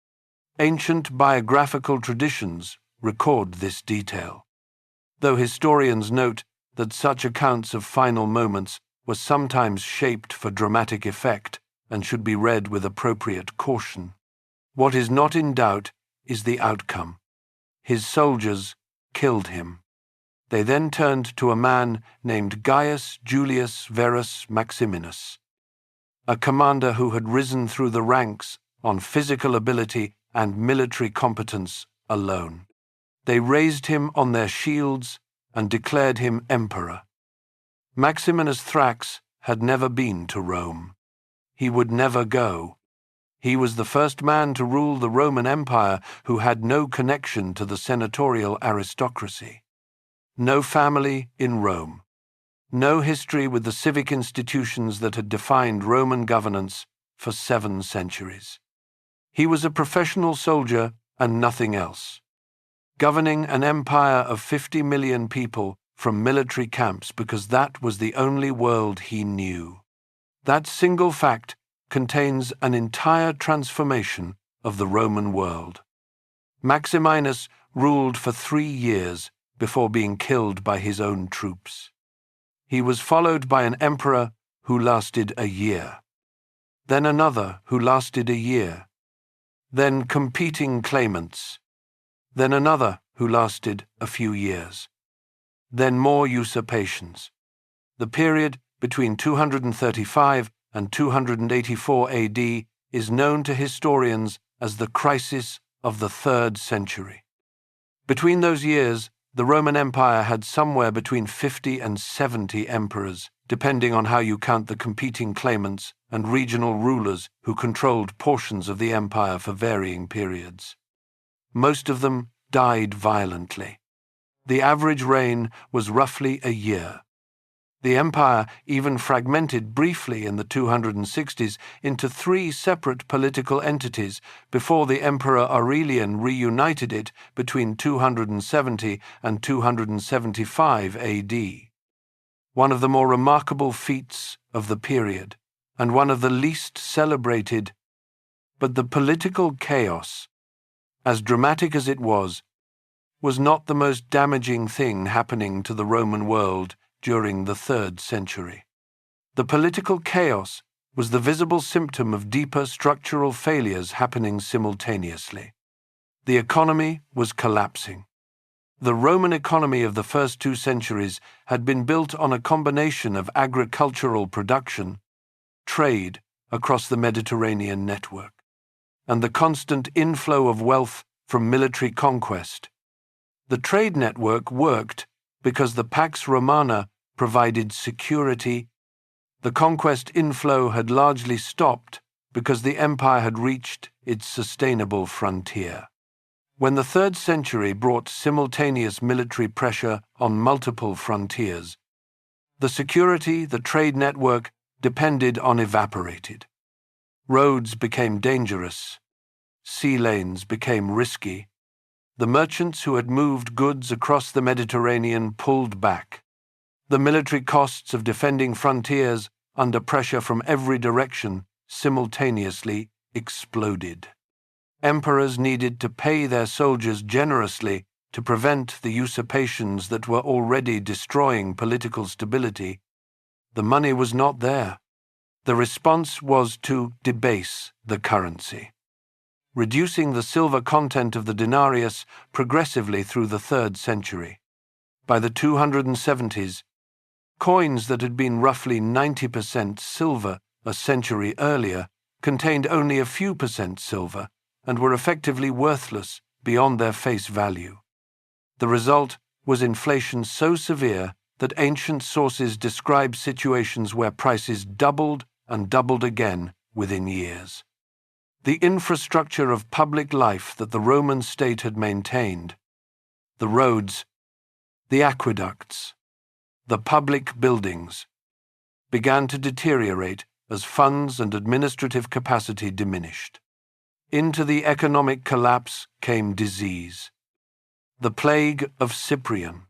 Ancient biographical traditions record this detail, though historians note that such accounts of final moments were sometimes shaped for dramatic effect and should be read with appropriate caution. What is not in doubt is the outcome. His soldiers killed him. They then turned to a man named Gaius Julius Verus Maximinus, a commander who had risen through the ranks on physical ability and military competence alone. They raised him on their shields and declared him emperor. Maximinus Thrax had never been to Rome. He would never go. He was the first man to rule the Roman Empire who had no connection to the senatorial aristocracy. No family in Rome. No history with the civic institutions that had defined Roman governance for 7 centuries. He was a professional soldier and nothing else, governing an empire of 50 million people from military camps because that was the only world he knew. That single fact contains an entire transformation of the Roman world. Maximinus ruled for 3 years before being killed by his own troops. He was followed by an emperor who lasted a year, then another who lasted a year, then competing claimants, then another who lasted a few years, then more usurpations. The period between 235 and 284 AD is known to historians as the crisis of the 3rd century. Between those years, the Roman Empire had somewhere between 50 and 70 emperors, depending on how you count the competing claimants and regional rulers who controlled portions of the empire for varying periods. Most of them died violently. The average reign was roughly a year. The empire even fragmented briefly in the 260s into 3 separate political entities before the Emperor Aurelian reunited it between 270 and 275 AD. One of the more remarkable feats of the period, and one of the least celebrated, but the political chaos, as dramatic as it was not the most damaging thing happening to the Roman world during the 3rd century. The political chaos was the visible symptom of deeper structural failures happening simultaneously. The economy was collapsing. The Roman economy of the first 2 centuries had been built on a combination of agricultural production, trade across the Mediterranean network, and the constant inflow of wealth from military conquest. The trade network worked because the Pax Romana provided security. The conquest inflow had largely stopped because the empire had reached its sustainable frontier. When the 3rd century brought simultaneous military pressure on multiple frontiers, the security the trade network depended on evaporated. Roads became dangerous. Sea lanes became risky. The merchants who had moved goods across the Mediterranean pulled back. The military costs of defending frontiers under pressure from every direction simultaneously exploded. Emperors needed to pay their soldiers generously to prevent the usurpations that were already destroying political stability. The money was not there. The response was to debase the currency, reducing the silver content of the denarius progressively through the 3rd century. By the 270s, coins that had been roughly 90% silver a century earlier contained only a few percent silver and were effectively worthless beyond their face value. The result was inflation so severe that ancient sources describe situations where prices doubled and doubled again within years. The infrastructure of public life that the Roman state had maintained, the roads, the aqueducts, the public buildings, began to deteriorate as funds and administrative capacity diminished. Into the economic collapse came disease. The plague of Cyprian,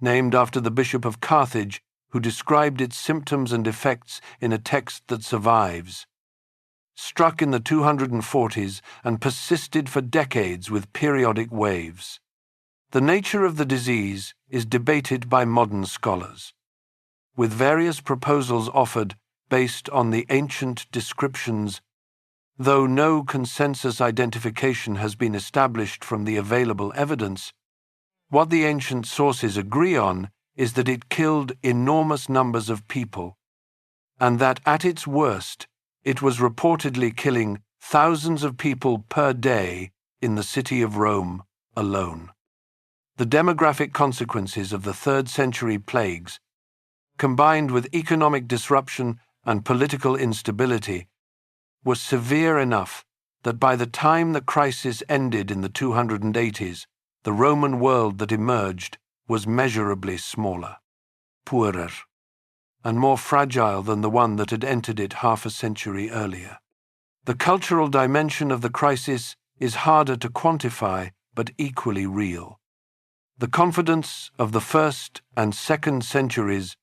named after the Bishop of Carthage, who described its symptoms and effects in a text that survives, struck in the 240s and persisted for decades with periodic waves. The nature of the disease is debated by modern scholars, with various proposals offered based on the ancient descriptions, though no consensus identification has been established from the available evidence. What the ancient sources agree on is that it killed enormous numbers of people, and that at its worst, it was reportedly killing thousands of people per day in the city of Rome alone. The demographic consequences of the 3rd century plagues, combined with economic disruption and political instability, was severe enough that by the time the crisis ended in the 280s, the Roman world that emerged was measurably smaller, poorer, and more fragile than the one that had entered it half a century earlier. The cultural dimension of the crisis is harder to quantify, but equally real. The confidence of the 1st and 2nd centuries,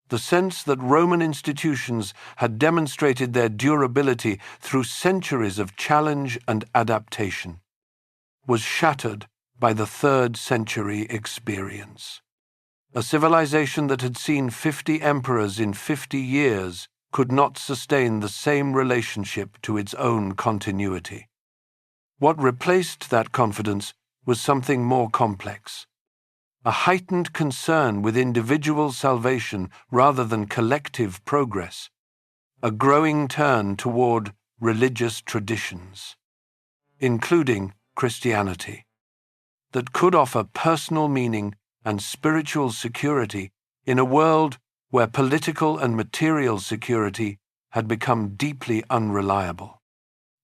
the sense that Roman institutions had demonstrated their durability through centuries of challenge and adaptation, was shattered by the 3rd century experience. A civilization that had seen 50 emperors in 50 years could not sustain the same relationship to its own continuity. What replaced that confidence was something more complex. A heightened concern with individual salvation rather than collective progress, a growing turn toward religious traditions, including Christianity, that could offer personal meaning and spiritual security in a world where political and material security had become deeply unreliable.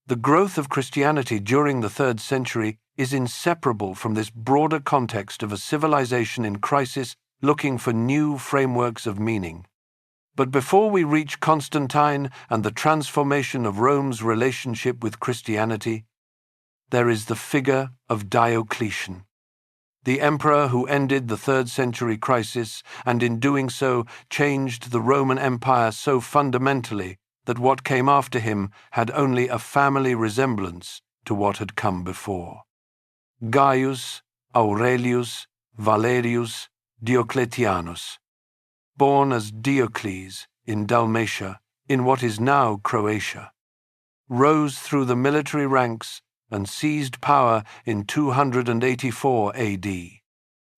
The growth of Christianity during the 3rd century is inseparable from this broader context of a civilization in crisis looking for new frameworks of meaning. But before we reach Constantine and the transformation of Rome's relationship with Christianity, there is the figure of Diocletian, the emperor who ended the 3rd century crisis and in doing so changed the Roman Empire so fundamentally that what came after him had only a family resemblance to what had come before. Gaius Aurelius Valerius Diocletianus, born as Diocles in Dalmatia, in what is now Croatia, rose through the military ranks and seized power in 284 AD.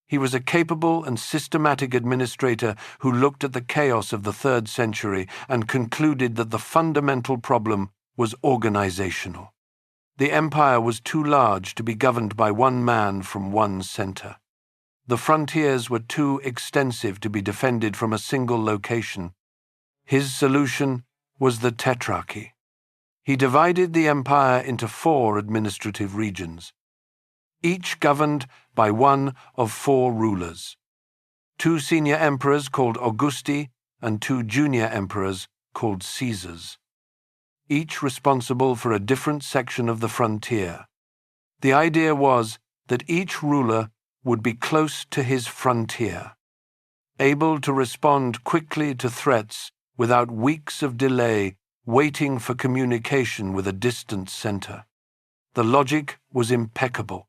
He was a capable and systematic administrator who looked at the chaos of the 3rd century and concluded that the fundamental problem was organizational. The empire was too large to be governed by one man from one center. The frontiers were too extensive to be defended from a single location. His solution was the tetrarchy. He divided the empire into 4 administrative regions, each governed by one of 4 rulers, 2 senior emperors called Augusti and 2 junior emperors called Caesars, each responsible for a different section of the frontier. The idea was that each ruler would be close to his frontier, able to respond quickly to threats without weeks of delay waiting for communication with a distant center. The logic was impeccable.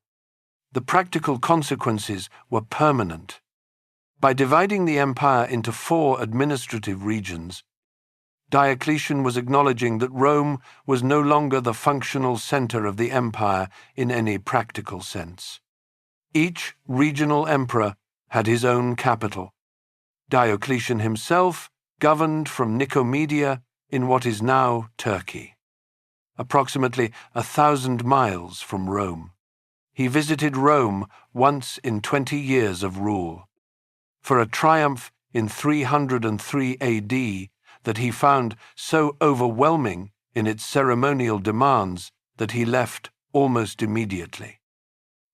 The practical consequences were permanent. By dividing the empire into 4 administrative regions, Diocletian was acknowledging that Rome was no longer the functional center of the empire in any practical sense. Each regional emperor had his own capital. Diocletian himself governed from Nicomedia in what is now Turkey, approximately 1,000 miles from Rome. He visited Rome once in 20 years of rule, for a triumph in 303 AD that he found so overwhelming in its ceremonial demands that he left almost immediately.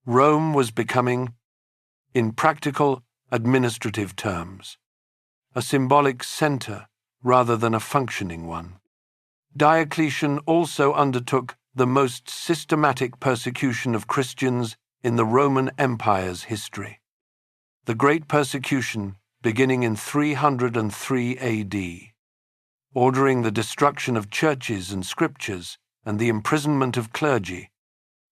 Rome was becoming, in practical, administrative terms, a symbolic center rather than a functioning one. Diocletian also undertook the most systematic persecution of Christians in the Roman Empire's history. The Great Persecution, beginning in 303 AD, ordering the destruction of churches and scriptures and the imprisonment of clergy.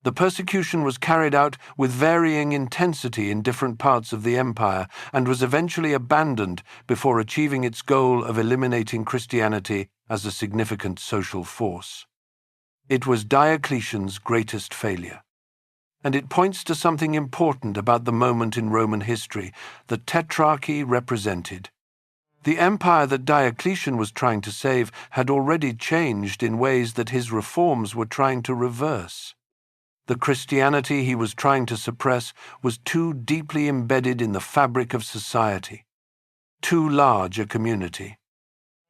The persecution was carried out with varying intensity in different parts of the empire and was eventually abandoned before achieving its goal of eliminating Christianity as a significant social force. It was Diocletian's greatest failure. And it points to something important about the moment in Roman history the Tetrarchy represented. The empire that Diocletian was trying to save had already changed in ways that his reforms were trying to reverse. The Christianity he was trying to suppress was too deeply embedded in the fabric of society, too large a community,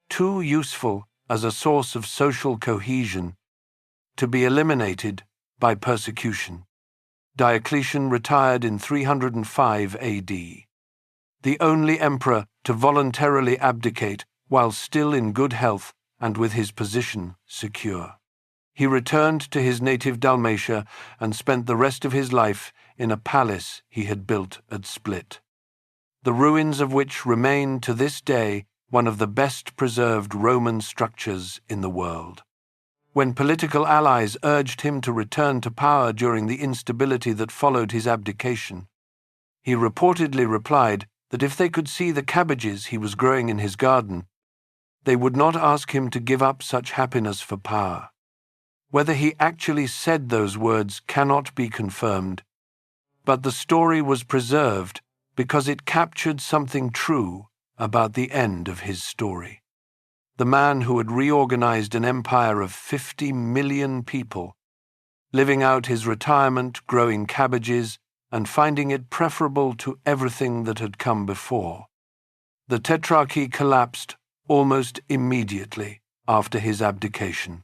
too useful as a source of social cohesion to be eliminated by persecution. Diocletian retired in 305 AD, the only emperor to voluntarily abdicate while still in good health and with his position secure. He returned to his native Dalmatia and spent the rest of his life in a palace he had built at Split, the ruins of which remain to this day one of the best preserved Roman structures in the world. When political allies urged him to return to power during the instability that followed his abdication, he reportedly replied that if they could see the cabbages he was growing in his garden, they would not ask him to give up such happiness for power. Whether he actually said those words cannot be confirmed, but the story was preserved because it captured something true about the end of his story. The man who had reorganized an empire of 50 million people, living out his retirement growing cabbages and finding it preferable to everything that had come before. The Tetrarchy collapsed almost immediately after his abdication.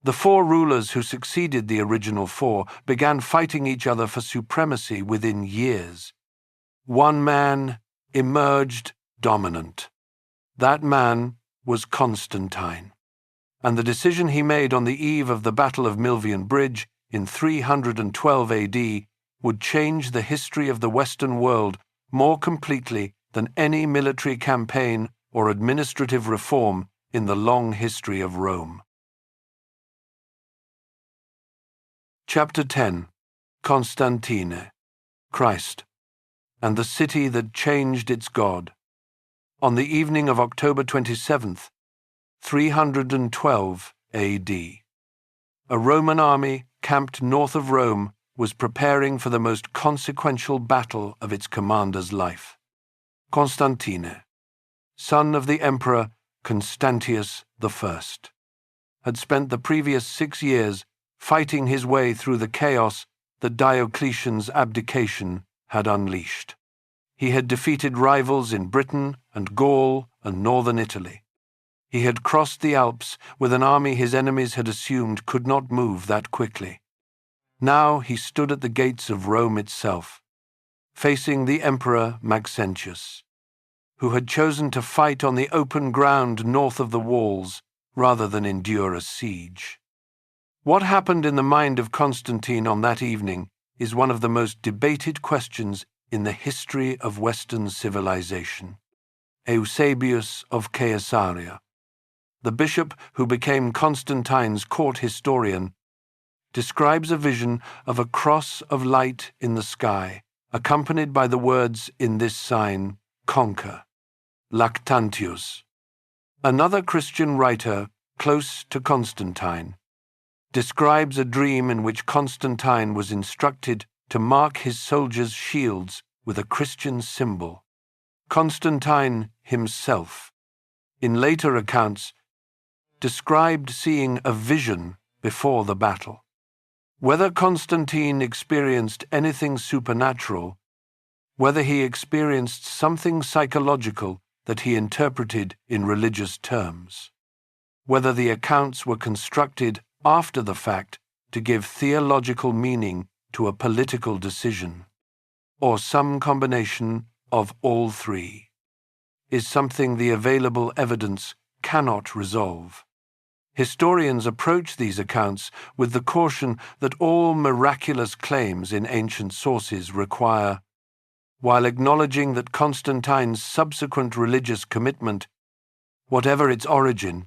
The four rulers who succeeded the original four began fighting each other for supremacy within years. One man emerged dominant. That man was Constantine, and the decision he made on the eve of the Battle of Milvian Bridge in 312 AD would change the history of the Western world more completely than any military campaign or administrative reform in the long history of Rome. Chapter 10. Constantine, Christ, and the city that changed its God. On the evening of October 27th, 312 AD, a Roman army camped north of Rome was preparing for the most consequential battle of its commander's life. Constantine, son of the Emperor Constantius I, had spent the previous 6 years fighting his way through the chaos that Diocletian's abdication had unleashed. He had defeated rivals in Britain and Gaul and northern Italy. He had crossed the Alps with an army his enemies had assumed could not move that quickly. Now he stood at the gates of Rome itself, facing the Emperor Maxentius, who had chosen to fight on the open ground north of the walls rather than endure a siege. What happened in the mind of Constantine on that evening is one of the most debated questions in the history of Western civilization. Eusebius of Caesarea, the bishop who became Constantine's court historian, describes a vision of a cross of light in the sky, accompanied by the words in this sign, conquer, Lactantius. Another Christian writer, close to Constantine, describes a dream in which Constantine was instructed to mark his soldiers' shields with a Christian symbol. Constantine himself, in later accounts, described seeing a vision before the battle. Whether Constantine experienced anything supernatural, whether he experienced something psychological that he interpreted in religious terms, whether the accounts were constructed after the fact to give theological meaning to a political decision, or some combination of all three, is something the available evidence cannot resolve. Historians approach these accounts with the caution that all miraculous claims in ancient sources require, while acknowledging that Constantine's subsequent religious commitment, whatever its origin,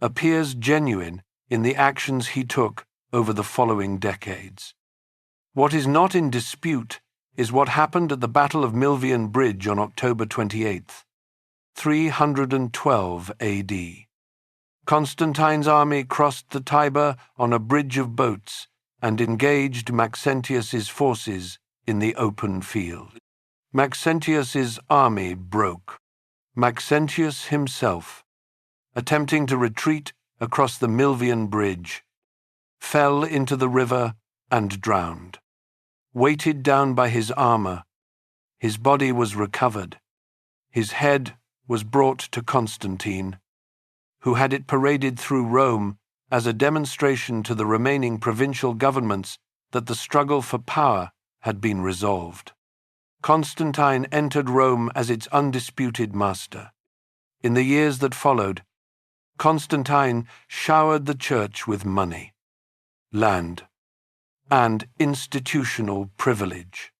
appears genuine in the actions he took over the following decades. What is not in dispute is what happened at the Battle of Milvian Bridge on October 28, 312 AD. Constantine's army crossed the Tiber on a bridge of boats and engaged Maxentius's forces in the open field. Maxentius's army broke. Maxentius himself, attempting to retreat across the Milvian Bridge, fell into the river and drowned. Weighted down by his armor, his body was recovered. His head was brought to Constantine, who had it paraded through Rome as a demonstration to the remaining provincial governments that the struggle for power had been resolved. Constantine entered Rome as its undisputed master. In the years that followed, Constantine showered the church with money, land, and institutional privilege.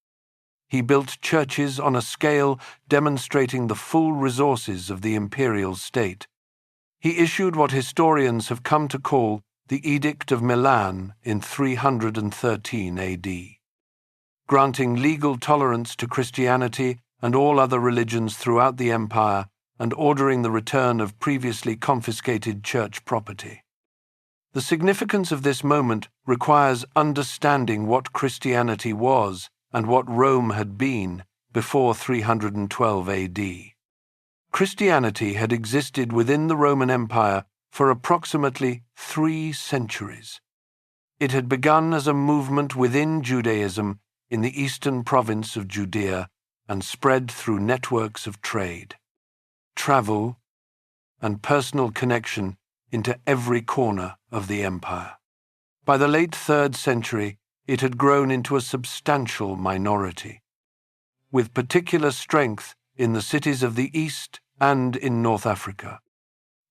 He built churches on a scale demonstrating the full resources of the imperial state. He issued what historians have come to call the Edict of Milan in 313 AD, granting legal tolerance to Christianity and all other religions throughout the empire and ordering the return of previously confiscated church property. The significance of this moment requires understanding what Christianity was and what Rome had been before 312 AD. Christianity had existed within the Roman Empire for approximately 3 centuries. It had begun as a movement within Judaism in the eastern province of Judea and spread through networks of trade, travel, and personal connection into every corner of the empire. By the late 3rd century, it had grown into a substantial minority, with particular strength in the cities of the East and in North Africa.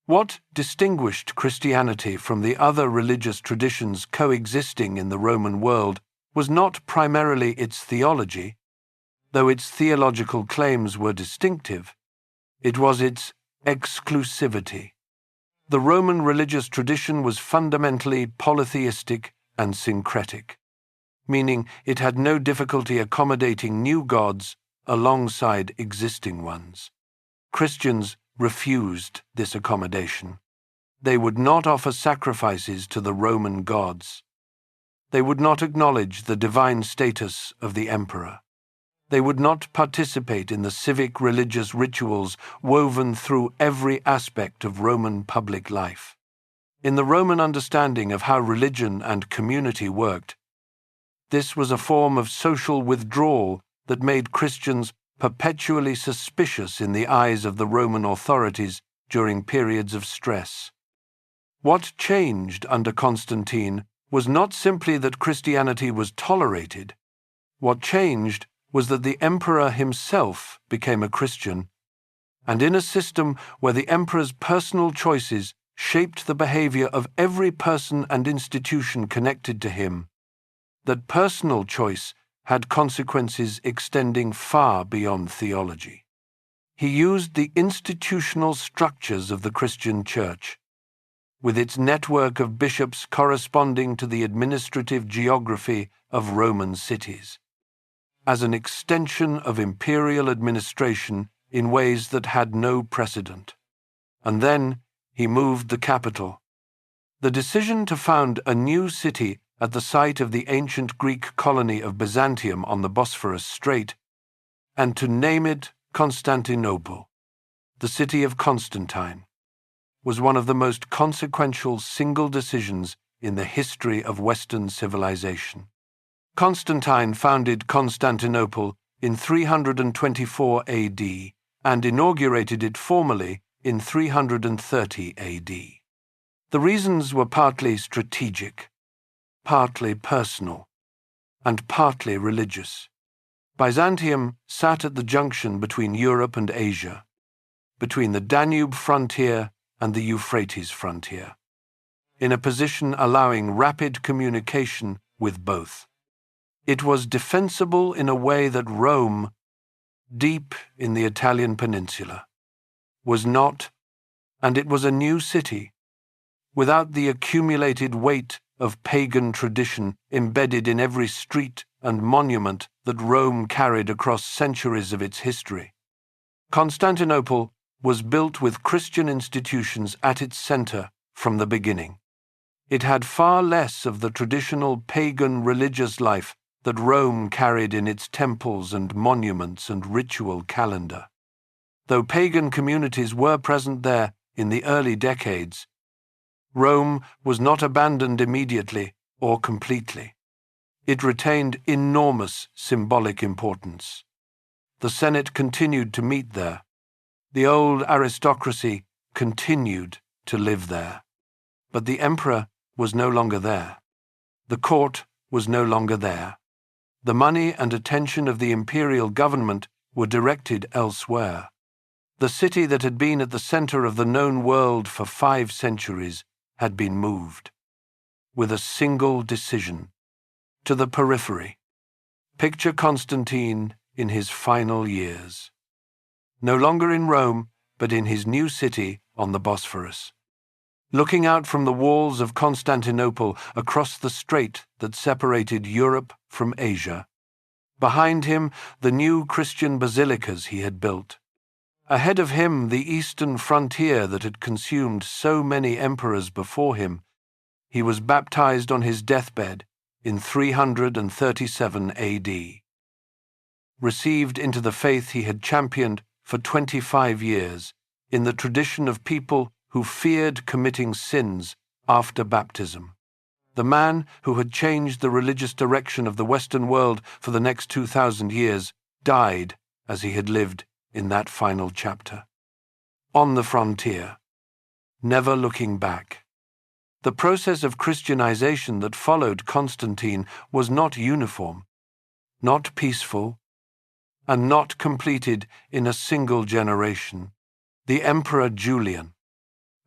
What distinguished Christianity from the other religious traditions coexisting in the Roman world was not primarily its theology, though its theological claims were distinctive. It was its exclusivity. The Roman religious tradition was fundamentally polytheistic and syncretic, meaning it had no difficulty accommodating new gods alongside existing ones. Christians refused this accommodation. They would not offer sacrifices to the Roman gods. They would not acknowledge the divine status of the emperor. They would not participate in the civic religious rituals woven through every aspect of Roman public life. In the Roman understanding of how religion and community worked, this was a form of social withdrawal that made Christians perpetually suspicious in the eyes of the Roman authorities during periods of stress. What changed under Constantine was not simply that Christianity was tolerated. What changed was that the emperor himself became a Christian, and in a system where the emperor's personal choices shaped the behavior of every person and institution connected to him, that personal choice had consequences extending far beyond theology. He used the institutional structures of the Christian Church, with its network of bishops corresponding to the administrative geography of Roman cities, as an extension of imperial administration in ways that had no precedent. And then he moved the capital. The decision to found a new city at the site of the ancient Greek colony of Byzantium on the Bosphorus Strait, and to name it Constantinople, the city of Constantine, was one of the most consequential single decisions in the history of Western civilization. Constantine founded Constantinople in 324 AD and inaugurated it formally in 330 AD. The reasons were partly strategic, partly personal, and partly religious. Byzantium sat at the junction between Europe and Asia, between the Danube frontier and the Euphrates frontier. in a position allowing rapid communication with both. It was defensible in a way that Rome, deep in the Italian peninsula, was not, and it was a new city, without the accumulated weight of pagan tradition embedded in every street and monument that Rome carried across centuries of its history. Constantinople was built with Christian institutions at its center from the beginning. It had far less of the traditional pagan religious life that Rome carried in its temples and monuments and ritual calendar. Though pagan communities were present there in the early decades, Rome was not abandoned immediately or completely. It retained enormous symbolic importance. The Senate continued to meet there. The old aristocracy continued to live there. But the emperor was no longer there. The court was no longer there. The money and attention of the imperial government were directed elsewhere. The city that had been at the center of the known world for 5 centuries had been moved, with a single decision, to the periphery. Picture Constantine in his final years. No longer in Rome, but in his new city on the Bosphorus. Looking out from the walls of Constantinople across the strait that separated Europe from Asia. Behind him, the new Christian basilicas he had built. Ahead of him, the eastern frontier that had consumed so many emperors before him. He was baptized on his deathbed in 337 AD. Received into the faith he had championed for 25 years, in the tradition of people who feared committing sins after baptism. The man who had changed the religious direction of the Western world for the next 2,000 years died as he had lived in that final chapter. On the frontier, never looking back. The process of Christianization that followed Constantine was not uniform, not peaceful, and not completed in a single generation. The Emperor Julian,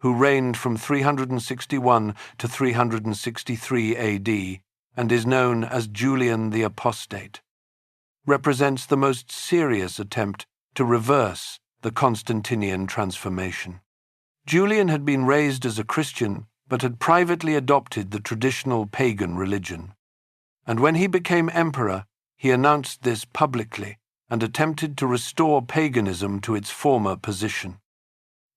who reigned from 361 to 363 AD and is known as Julian the Apostate, represents the most serious attempt to reverse the Constantinian transformation. Julian had been raised as a Christian but had privately adopted the traditional pagan religion. And when he became emperor, he announced this publicly and attempted to restore paganism to its former position.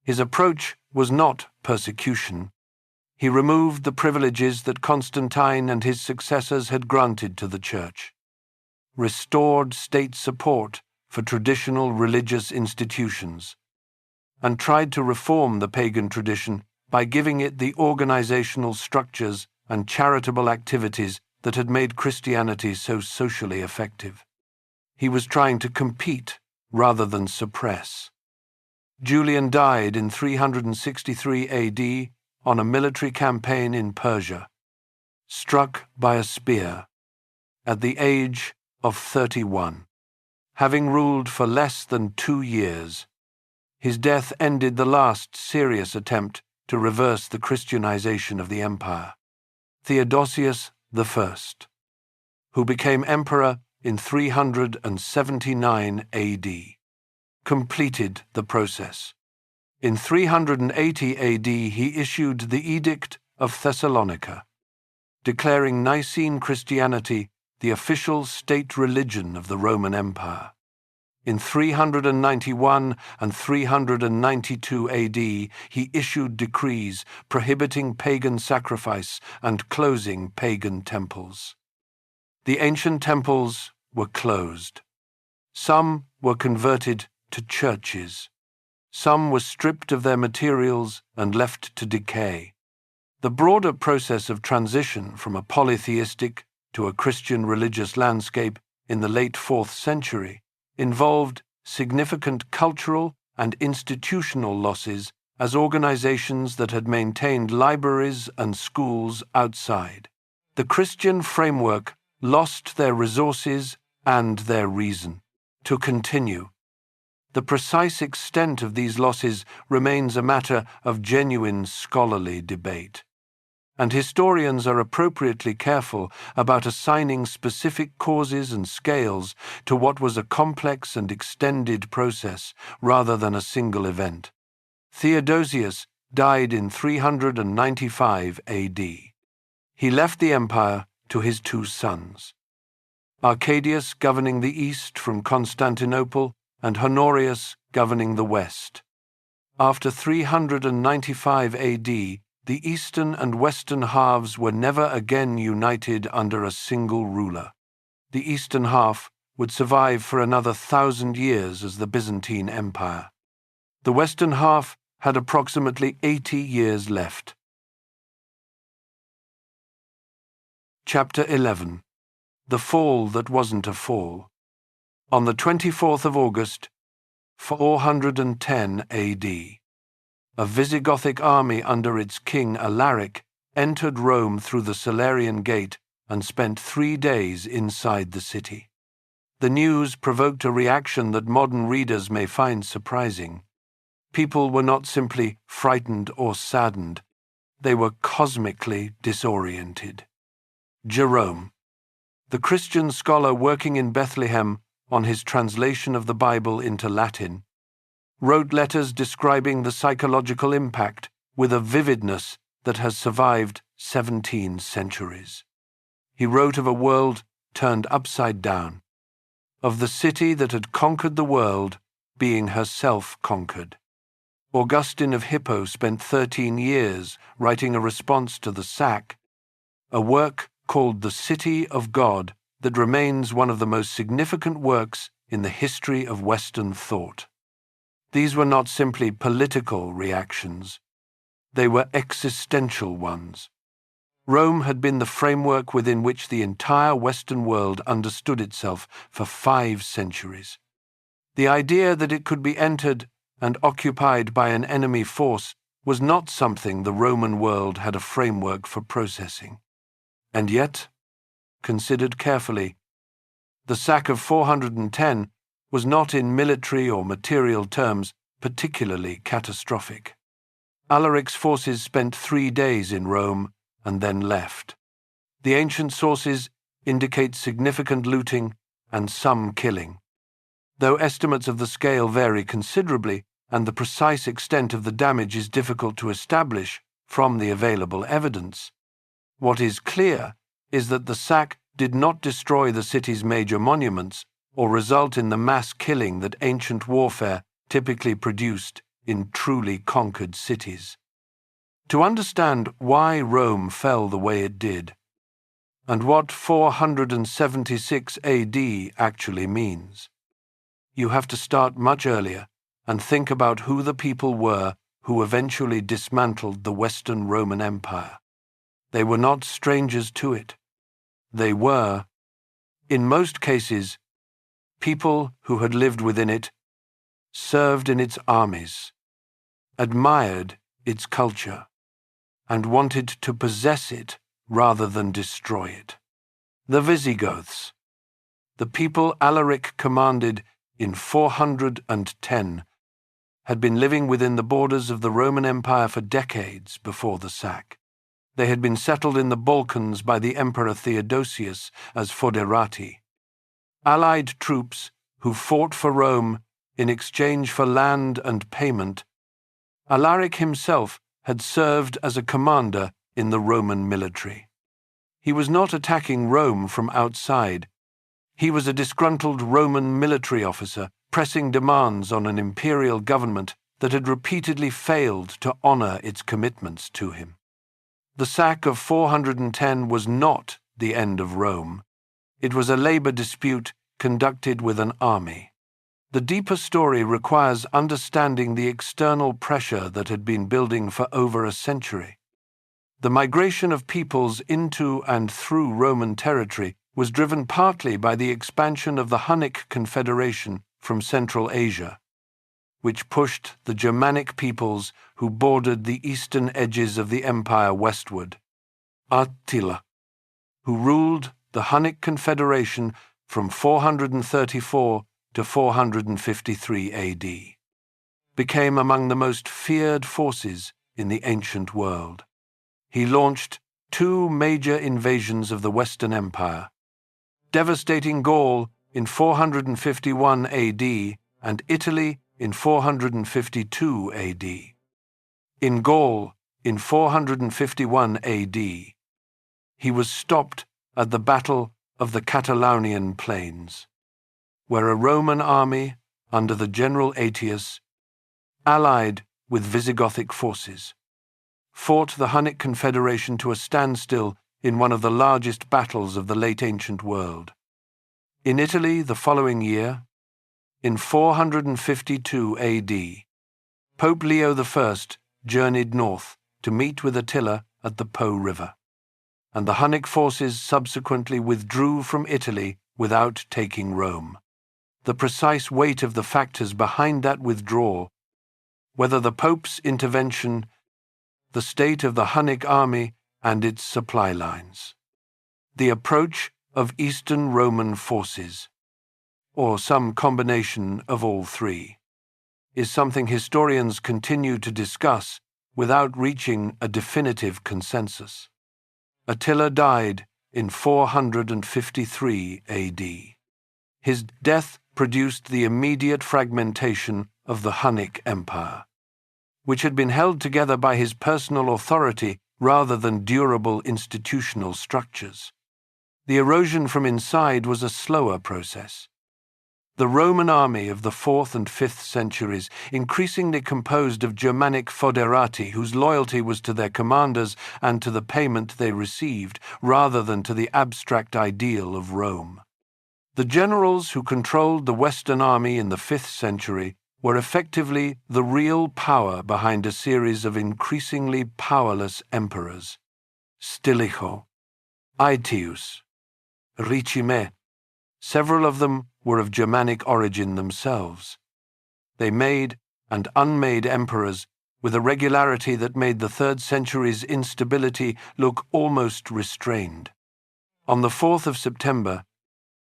His approach was not persecution. He removed the privileges that Constantine and his successors had granted to the Church, restored state support for traditional religious institutions, and tried to reform the pagan tradition by giving it the organizational structures and charitable activities that had made Christianity so socially effective. He was trying to compete rather than suppress. Julian died in 363 AD on a military campaign in Persia, struck by a spear, at the age of 31. Having ruled for less than 2 years, his death ended the last serious attempt to reverse the Christianization of the empire. Theodosius I, who became emperor in 379 AD, completed the process. In 380 AD he issued the Edict of Thessalonica, declaring Nicene Christianity the official state religion of the Roman Empire. In 391 and 392 AD he issued decrees prohibiting pagan sacrifice and closing pagan temples. The ancient temples were closed. Some were converted to churches. Some were stripped of their materials and left to decay. The broader process of transition from a polytheistic to a Christian religious landscape in the late 4th century involved significant cultural and institutional losses as organizations that had maintained libraries and schools outside. The Christian framework lost their resources and their reason to continue. The precise extent of these losses remains a matter of genuine scholarly debate. and historians are appropriately careful about assigning specific causes and scales to what was a complex and extended process rather than a single event. Theodosius died in 395 AD. He left the empire to his two sons, Arcadius governing the east from Constantinople and Honorius governing the west. After 395 AD, the eastern and western halves were never again united under a single ruler. The eastern half would survive for another 1,000 years as the Byzantine Empire. The western half had approximately 80 years left. Chapter 11. The Fall That Wasn't a Fall. On the 24th of August, 410 AD, a Visigothic army under its king Alaric entered Rome through the Salarian Gate and spent 3 days inside the city. The news provoked a reaction that modern readers may find surprising. People were not simply frightened or saddened, they were cosmically disoriented. Jerome, the Christian scholar working in Bethlehem on his translation of the Bible into Latin, wrote letters describing the psychological impact with a vividness that has survived 17 centuries. He wrote of a world turned upside down, of the city that had conquered the world being herself conquered. Augustine of Hippo spent 13 years writing a response to the sack, a work called The City of God that remains one of the most significant works in the history of Western thought. These were not simply political reactions. They were existential ones. Rome had been the framework within which the entire Western world understood itself for 5 centuries. The idea that it could be entered and occupied by an enemy force was not something the Roman world had a framework for processing. And yet, considered carefully, the sack of 410 was not in military or material terms particularly catastrophic. Alaric's forces spent 3 days in Rome and then left. The ancient sources indicate significant looting and some killing. Though estimates of the scale vary considerably and the precise extent of the damage is difficult to establish from the available evidence, what is clear is that the sack did not destroy the city's major monuments or result in the mass killing that ancient warfare typically produced in truly conquered cities. To understand why Rome fell the way it did, and what 476 AD actually means, you have to start much earlier and think about who the people were who eventually dismantled the Western Roman Empire. They were not strangers to it. They were, in most cases, people who had lived within it, served in its armies, admired its culture, and wanted to possess it rather than destroy it. The Visigoths, the people Alaric commanded in 410, had been living within the borders of the Roman Empire for decades before the sack. They had been settled in the Balkans by the Emperor Theodosius as foederati. Allied troops who fought for Rome in exchange for land and payment, Alaric himself had served as a commander in the Roman military. He was not attacking Rome from outside. He was a disgruntled Roman military officer pressing demands on an imperial government that had repeatedly failed to honor its commitments to him. The sack of 410 was not the end of Rome. It was a labor dispute conducted with an army. The deeper story requires understanding the external pressure that had been building for over a century. The migration of peoples into and through Roman territory was driven partly by the expansion of the Punic Confederation from Central Asia, which pushed the Germanic peoples who bordered the eastern edges of the empire westward. Attila, who ruled the Punic Confederation from 434 to 453 AD, became among the most feared forces in the ancient world. He launched two major invasions of the Western Empire, devastating Gaul in 451 AD and Italy in 452 AD. In Gaul, in 451 AD, he was stopped at the Battle of the Catalaunian Plains, where a Roman army, under the general Aetius, allied with Visigothic forces, fought the Hunnic Confederation to a standstill in one of the largest battles of the late ancient world. In Italy the following year, in 452 AD, Pope Leo I journeyed north to meet with Attila at the Po River, and the Hunnic forces subsequently withdrew from Italy without taking Rome. The precise weight of the factors behind that withdrawal, whether the Pope's intervention, the state of the Hunnic army and its supply lines, the approach of Eastern Roman forces, or some combination of all three, is something historians continue to discuss without reaching a definitive consensus. Attila died in 453 AD. His death produced the immediate fragmentation of the Hunnic Empire, which had been held together by his personal authority rather than durable institutional structures. The erosion from inside was a slower process. The Roman army of the 4th and 5th centuries, increasingly composed of Germanic foederati whose loyalty was to their commanders and to the payment they received, rather than to the abstract ideal of Rome. The generals who controlled the Western army in the 5th century were effectively the real power behind a series of increasingly powerless emperors: Stilicho, Aetius, Ricime. Several of them were of Germanic origin themselves. They made and unmade emperors with a regularity that made the 3rd century's instability look almost restrained. On the 4th of September,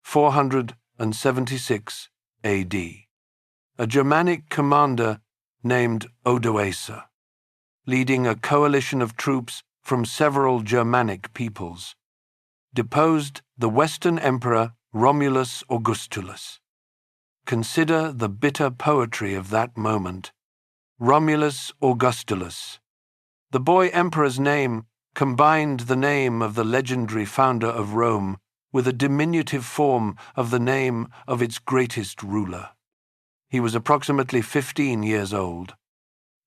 476 AD, a Germanic commander named Odoacer, leading a coalition of troops from several Germanic peoples, deposed the Western Emperor Romulus Augustulus. Consider the bitter poetry of that moment. Romulus Augustulus. The boy emperor's name combined the name of the legendary founder of Rome with a diminutive form of the name of its greatest ruler. He was approximately 15 years old.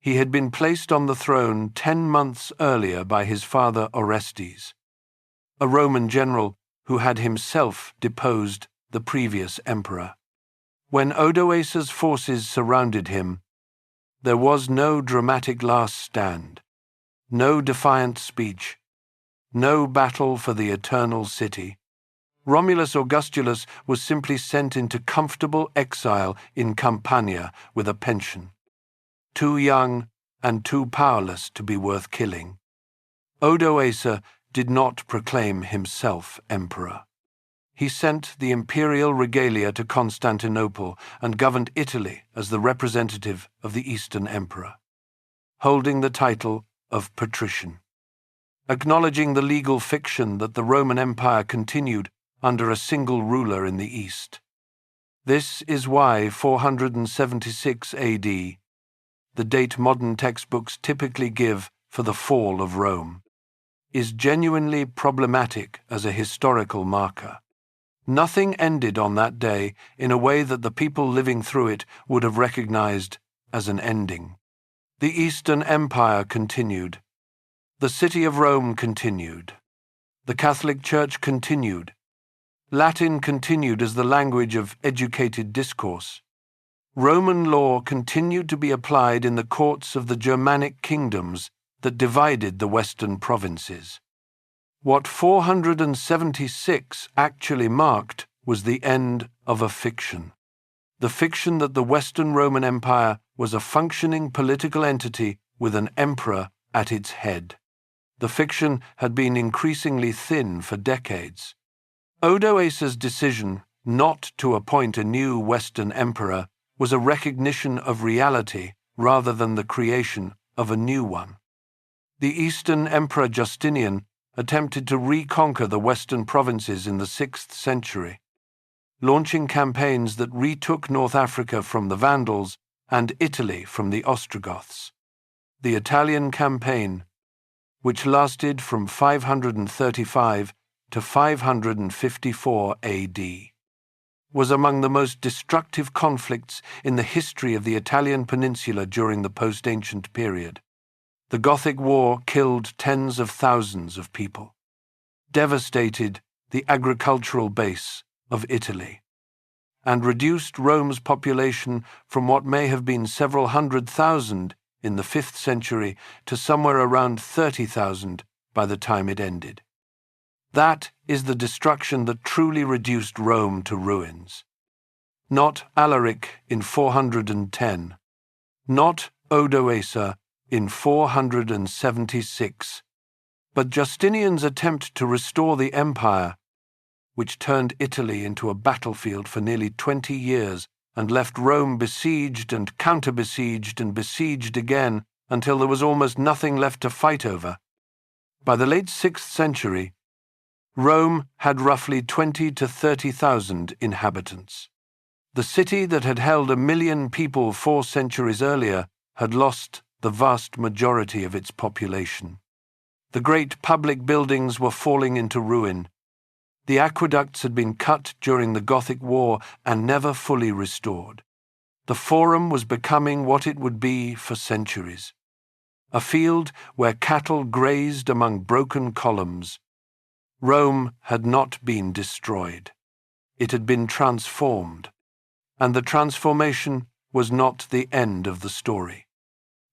He had been placed on the throne 10 months earlier by his father Orestes, a Roman general who had himself deposed the previous emperor. When Odoacer's forces surrounded him, there was no dramatic last stand, no defiant speech, no battle for the eternal city. Romulus Augustulus was simply sent into comfortable exile in Campania with a pension. Too young and too powerless to be worth killing, Odoacer did not proclaim himself emperor. He sent the imperial regalia to Constantinople and governed Italy as the representative of the Eastern Emperor, holding the title of patrician, acknowledging the legal fiction that the Roman Empire continued under a single ruler in the East. This is why 476 AD, the date modern textbooks typically give for the fall of Rome, is genuinely problematic as a historical marker. Nothing ended on that day in a way that the people living through it would have recognized as an ending. The Eastern Empire continued. The city of Rome continued. The Catholic Church continued. Latin continued as the language of educated discourse. Roman law continued to be applied in the courts of the Germanic kingdoms that divided the Western provinces. What 476 actually marked was the end of a fiction. The fiction that the Western Roman Empire was a functioning political entity with an emperor at its head. The fiction had been increasingly thin for decades. Odoacer's decision not to appoint a new Western emperor was a recognition of reality rather than the creation of a new one. The Eastern Emperor Justinian attempted to reconquer the western provinces in the 6th century, launching campaigns that retook North Africa from the Vandals and Italy from the Ostrogoths. The Italian campaign, which lasted from 535 to 554 AD, was among the most destructive conflicts in the history of the Italian peninsula during the post-ancient period. The Gothic War killed tens of thousands of people, devastated the agricultural base of Italy, and reduced Rome's population from what may have been several 100,000 in the 5th century to somewhere around 30,000 by the time it ended. That is the destruction that truly reduced Rome to ruins. Not Alaric in 410, not Odoacer in 476, but Justinian's attempt to restore the empire, which turned Italy into a battlefield for nearly 20 years and left Rome besieged and counter-besieged and besieged again until there was almost nothing left to fight over. By the late 6th century, Rome had roughly 20 to 30,000 inhabitants. The city that had held 1 million people 4 centuries earlier had lost the vast majority of its population. The great public buildings were falling into ruin. The aqueducts had been cut during the Gothic War and never fully restored. The Forum was becoming what it would be for centuries: a field where cattle grazed among broken columns. Rome had not been destroyed. It had been transformed, and the transformation was not the end of the story.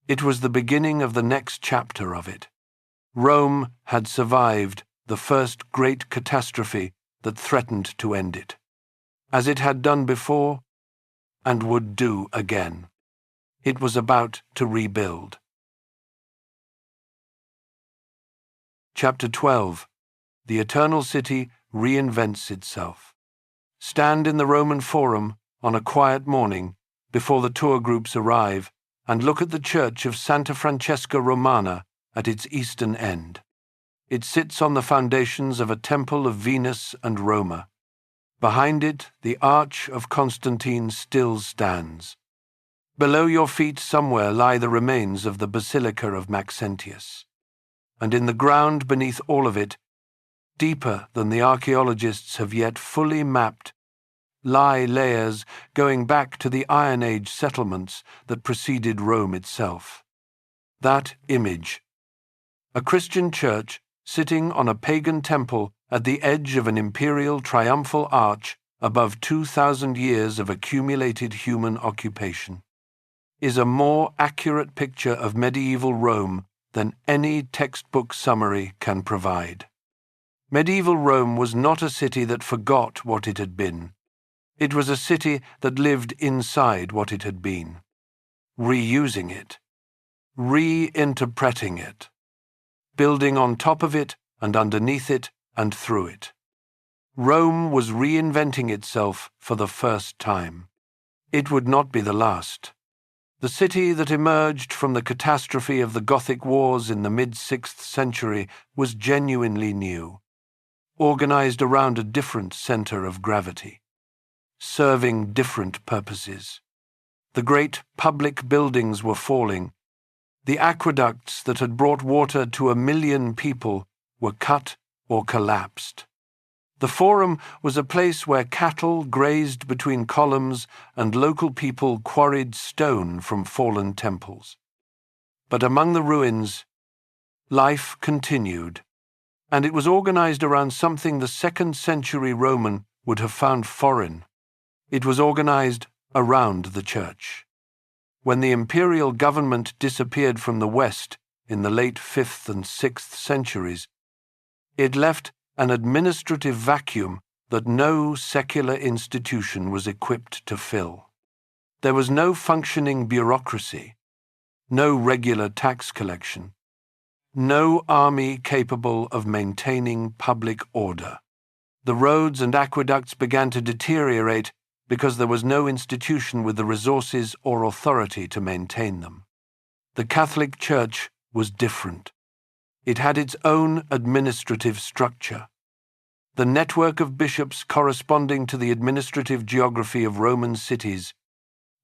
It was the beginning of the next chapter of it. Rome had survived the first great catastrophe that threatened to end it, as it had done before and would do again. It was about to rebuild. Chapter 12. The Eternal City Reinvents Itself. Stand in the Roman Forum on a quiet morning before the tour groups arrive and look at the church of Santa Francesca Romana at its eastern end. It sits on the foundations of a temple of Venus and Roma. Behind it, the Arch of Constantine still stands. Below your feet somewhere lie the remains of the Basilica of Maxentius. And in the ground beneath all of it, deeper than the archaeologists have yet fully mapped, lie layers going back to the Iron Age settlements that preceded Rome itself. That image, a Christian church sitting on a pagan temple at the edge of an imperial triumphal arch above 2,000 years of accumulated human occupation, is a more accurate picture of medieval Rome than any textbook summary can provide. Medieval Rome was not a city that forgot what it had been. It was a city that lived inside what it had been, reusing it, reinterpreting it, building on top of it and underneath it and through it. Rome was reinventing itself for the first time. It would not be the last. The city that emerged from the catastrophe of the Gothic Wars in the mid-6th century was genuinely new, organized around a different center of gravity, serving different purposes. The great public buildings were falling. The aqueducts that had brought water to 1 million people were cut or collapsed. The Forum was a place where cattle grazed between columns and local people quarried stone from fallen temples. But among the ruins, life continued, and it was organized around something the 2nd century Roman would have found foreign. It was organized around the church. When the imperial government disappeared from the West in the late 5th and 6th centuries, it left an administrative vacuum that no secular institution was equipped to fill. There was no functioning bureaucracy, no regular tax collection, no army capable of maintaining public order. The roads and aqueducts began to deteriorate because there was no institution with the resources or authority to maintain them. The Catholic Church was different. It had its own administrative structure. The network of bishops corresponding to the administrative geography of Roman cities.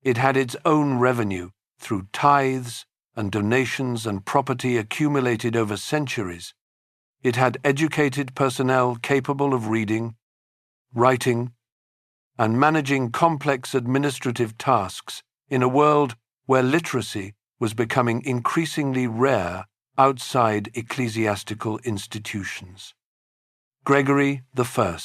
It had its own revenue through tithes and donations and property accumulated over centuries. It had educated personnel capable of reading, writing, and managing complex administrative tasks in a world where literacy was becoming increasingly rare outside ecclesiastical institutions. Gregory I,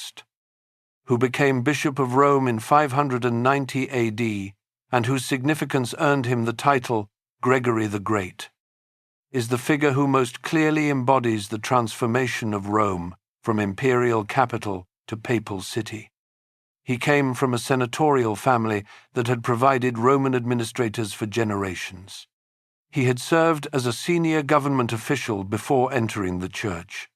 who became Bishop of Rome in 590 AD and whose significance earned him the title Gregory the Great, is the figure who most clearly embodies the transformation of Rome from imperial capital to papal city. He came from a senatorial family that had provided Roman administrators for generations. He had served as a senior government official before entering the church.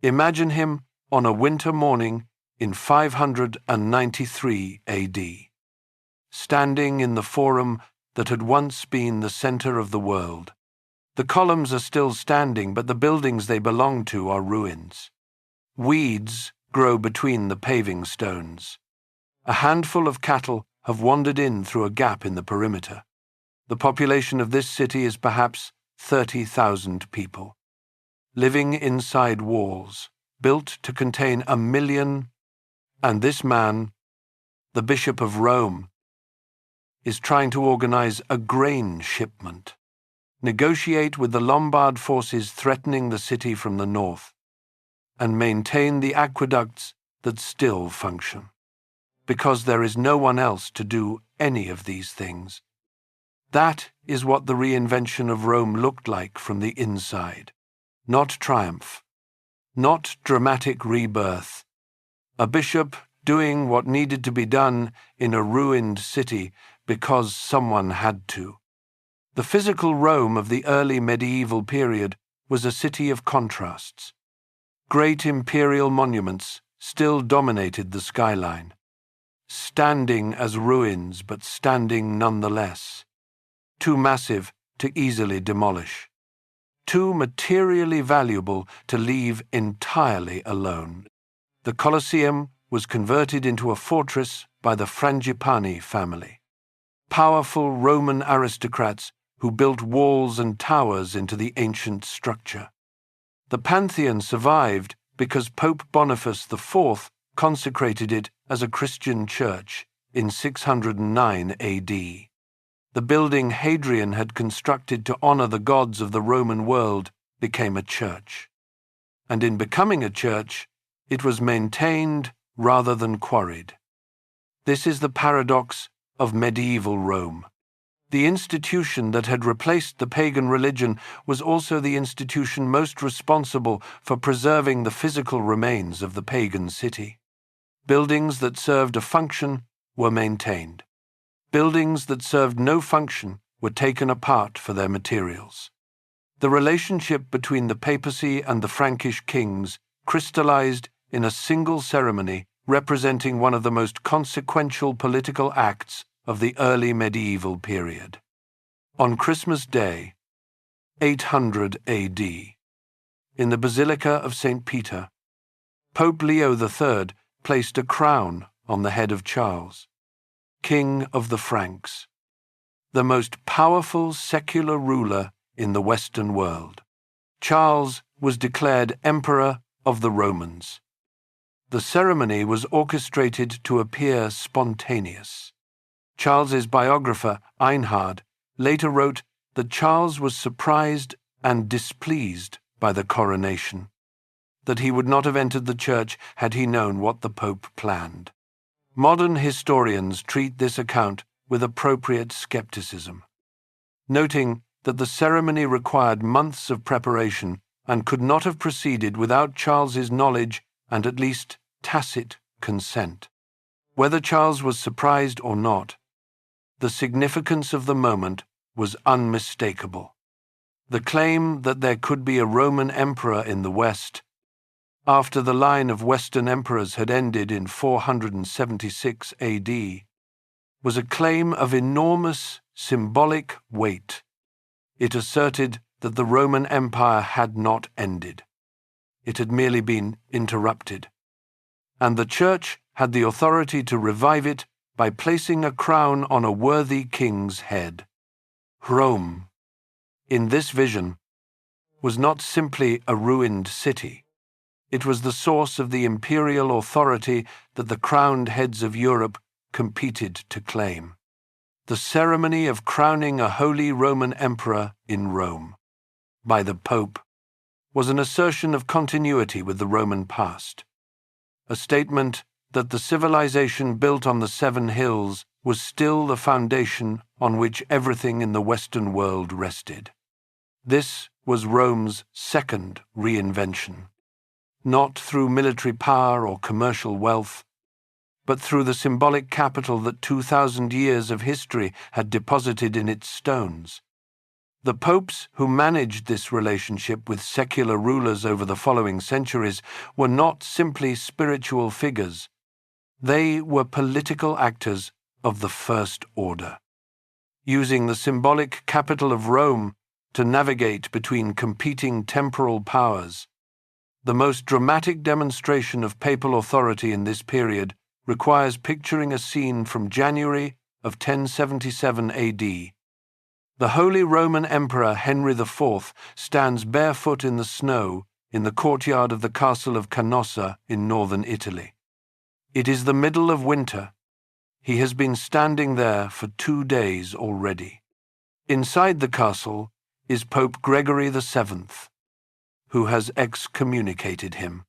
Imagine him on a winter morning in 593 AD, standing in the forum that had once been the center of the world. The columns are still standing, but the buildings they belong to are ruins. Weeds grow between the paving stones. A handful of cattle have wandered in through a gap in the perimeter. The population of this city is perhaps 30,000 people, living inside walls built to contain 1 million, and this man, the Bishop of Rome, is trying to organize a grain shipment, negotiate with the Lombard forces threatening the city from the north, and maintain the aqueducts that still function, because there is no one else to do any of these things. That is what the reinvention of Rome looked like from the inside. Not triumph, not dramatic rebirth. A bishop doing what needed to be done in a ruined city because someone had to. The physical Rome of the early medieval period was a city of contrasts. Great imperial monuments still dominated the skyline, standing as ruins but standing nonetheless. Too massive to easily demolish. Too materially valuable to leave entirely alone. The Colosseum was converted into a fortress by the Frangipani family, powerful Roman aristocrats who built walls and towers into the ancient structure. The Pantheon survived because Pope Boniface IV consecrated it as a Christian church in 609 AD. The building Hadrian had constructed to honor the gods of the Roman world became a church. And in becoming a church, it was maintained rather than quarried. This is the paradox of medieval Rome. The institution that had replaced the pagan religion was also the institution most responsible for preserving the physical remains of the pagan city. Buildings that served a function were maintained. Buildings that served no function were taken apart for their materials. The relationship between the papacy and the Frankish kings crystallized in a single ceremony representing one of the most consequential political acts of the early medieval period. On Christmas Day, 800 AD, in the Basilica of St. Peter, Pope Leo III placed a crown on the head of Charles, King of the Franks, the most powerful secular ruler in the Western world. Charles was declared Emperor of the Romans. The ceremony was orchestrated to appear spontaneous. Charles's biographer, Einhard, later wrote that Charles was surprised and displeased by the coronation, that he would not have entered the church had he known what the Pope planned. Modern historians treat this account with appropriate skepticism, noting that the ceremony required months of preparation and could not have proceeded without Charles's knowledge and at least tacit consent. Whether Charles was surprised or not, the significance of the moment was unmistakable. The claim that there could be a Roman emperor in the West, after the line of Western emperors had ended in 476 AD, was a claim of enormous symbolic weight. It asserted that the Roman Empire had not ended. It had merely been interrupted. And the Church had the authority to revive it by placing a crown on a worthy king's head. Rome, in this vision, was not simply a ruined city. It was the source of the imperial authority that the crowned heads of Europe competed to claim. The ceremony of crowning a Holy Roman Emperor in Rome by the Pope was an assertion of continuity with the Roman past, a statement that the civilization built on the Seven Hills was still the foundation on which everything in the Western world rested. This was Rome's second reinvention, not through military power or commercial wealth, but through the symbolic capital that 2,000 years of history had deposited in its stones. The popes who managed this relationship with secular rulers over the following centuries were not simply spiritual figures. They were political actors of the first order, using the symbolic capital of Rome to navigate between competing temporal powers. The most dramatic demonstration of papal authority in this period requires picturing a scene from January of 1077 AD. The Holy Roman Emperor Henry IV stands barefoot in the snow in the courtyard of the castle of Canossa in northern Italy. It is the middle of winter. He has been standing there for 2 days already. Inside the castle is Pope Gregory VII, who has excommunicated him,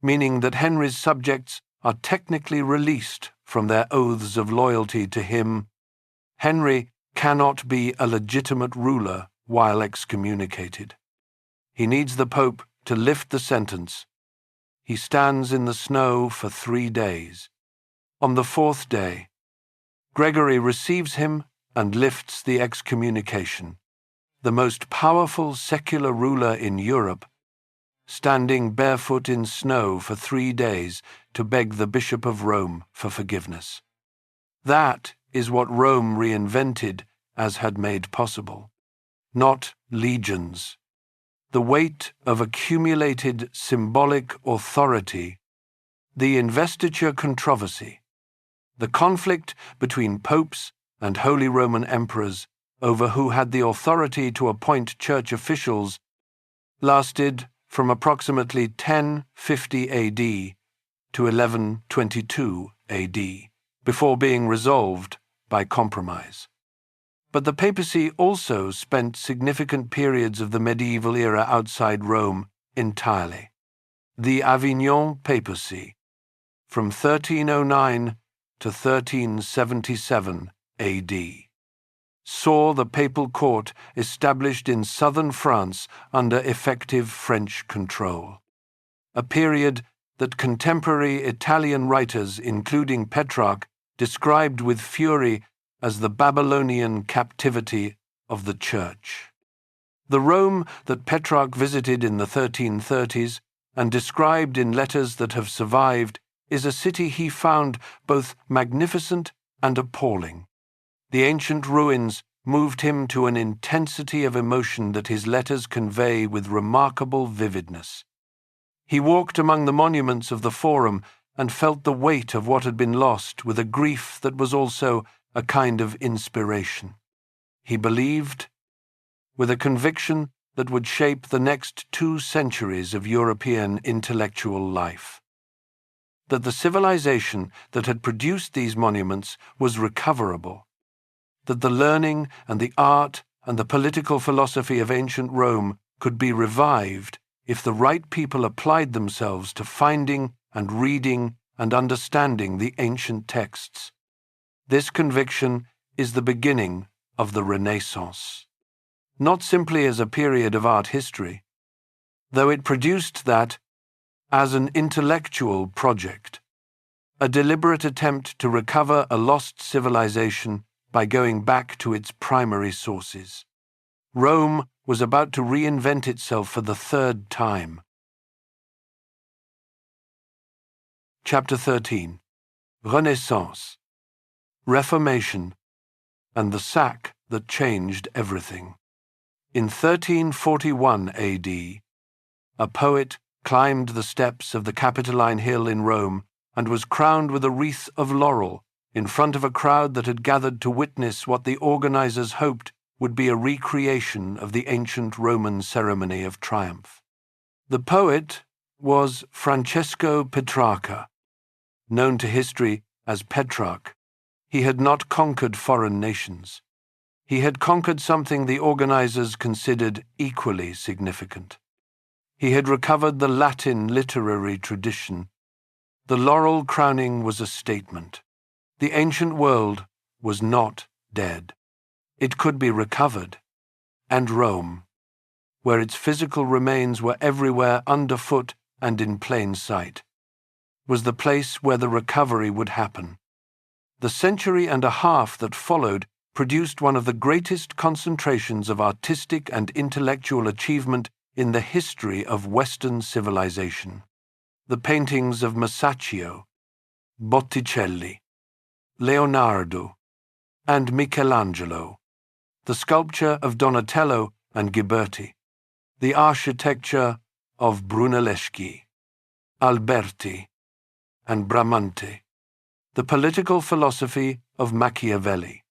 meaning that Henry's subjects are technically released from their oaths of loyalty to him. Henry cannot be a legitimate ruler while excommunicated. He needs the Pope to lift the sentence. He stands in the snow for 3 days. On the 4th day, Gregory receives him and lifts the excommunication. The most powerful secular ruler in Europe, standing barefoot in snow for 3 days to beg the Bishop of Rome for forgiveness. That is what Rome reinvented as had made possible, not legions. The weight of accumulated symbolic authority, the investiture controversy, the conflict between popes and Holy Roman emperors over who had the authority to appoint church officials, lasted from approximately 1050 AD to 1122 AD, before being resolved by compromise. But the papacy also spent significant periods of the medieval era outside Rome entirely. The Avignon papacy, from 1309 to 1377 AD, saw the papal court established in southern France under effective French control, a period that contemporary Italian writers, including Petrarch, described with fury as the Babylonian captivity of the Church. The Rome that Petrarch visited in the 1330s and described in letters that have survived is a city he found both magnificent and appalling. The ancient ruins moved him to an intensity of emotion that his letters convey with remarkable vividness. He walked among the monuments of the Forum and felt the weight of what had been lost with a grief that was also a kind of inspiration. He believed, with a conviction that would shape the next 2 centuries of European intellectual life, that the civilization that had produced these monuments was recoverable, that the learning and the art and the political philosophy of ancient Rome could be revived if the right people applied themselves to finding and reading and understanding the ancient texts. This conviction is the beginning of the Renaissance, not simply as a period of art history, though it produced that as an intellectual project, a deliberate attempt to recover a lost civilization by going back to its primary sources. Rome was about to reinvent itself for the 3rd time. Chapter 13. Renaissance, Reformation, and the sack that changed everything. In 1341 AD, a poet climbed the steps of the Capitoline Hill in Rome and was crowned with a wreath of laurel in front of a crowd that had gathered to witness what the organizers hoped would be a recreation of the ancient Roman ceremony of triumph. The poet was Francesco Petrarca, known to history as Petrarch. He had not conquered foreign nations. He had conquered something the organizers considered equally significant. He had recovered the Latin literary tradition. The laurel crowning was a statement. The ancient world was not dead. It could be recovered. And Rome, where its physical remains were everywhere underfoot and in plain sight, was the place where the recovery would happen. The century and a half that followed produced one of the greatest concentrations of artistic and intellectual achievement in the history of Western civilization. The paintings of Masaccio, Botticelli, Leonardo, and Michelangelo, the sculpture of Donatello and Ghiberti, the architecture of Brunelleschi, Alberti, and Bramante, the political philosophy of Machiavelli,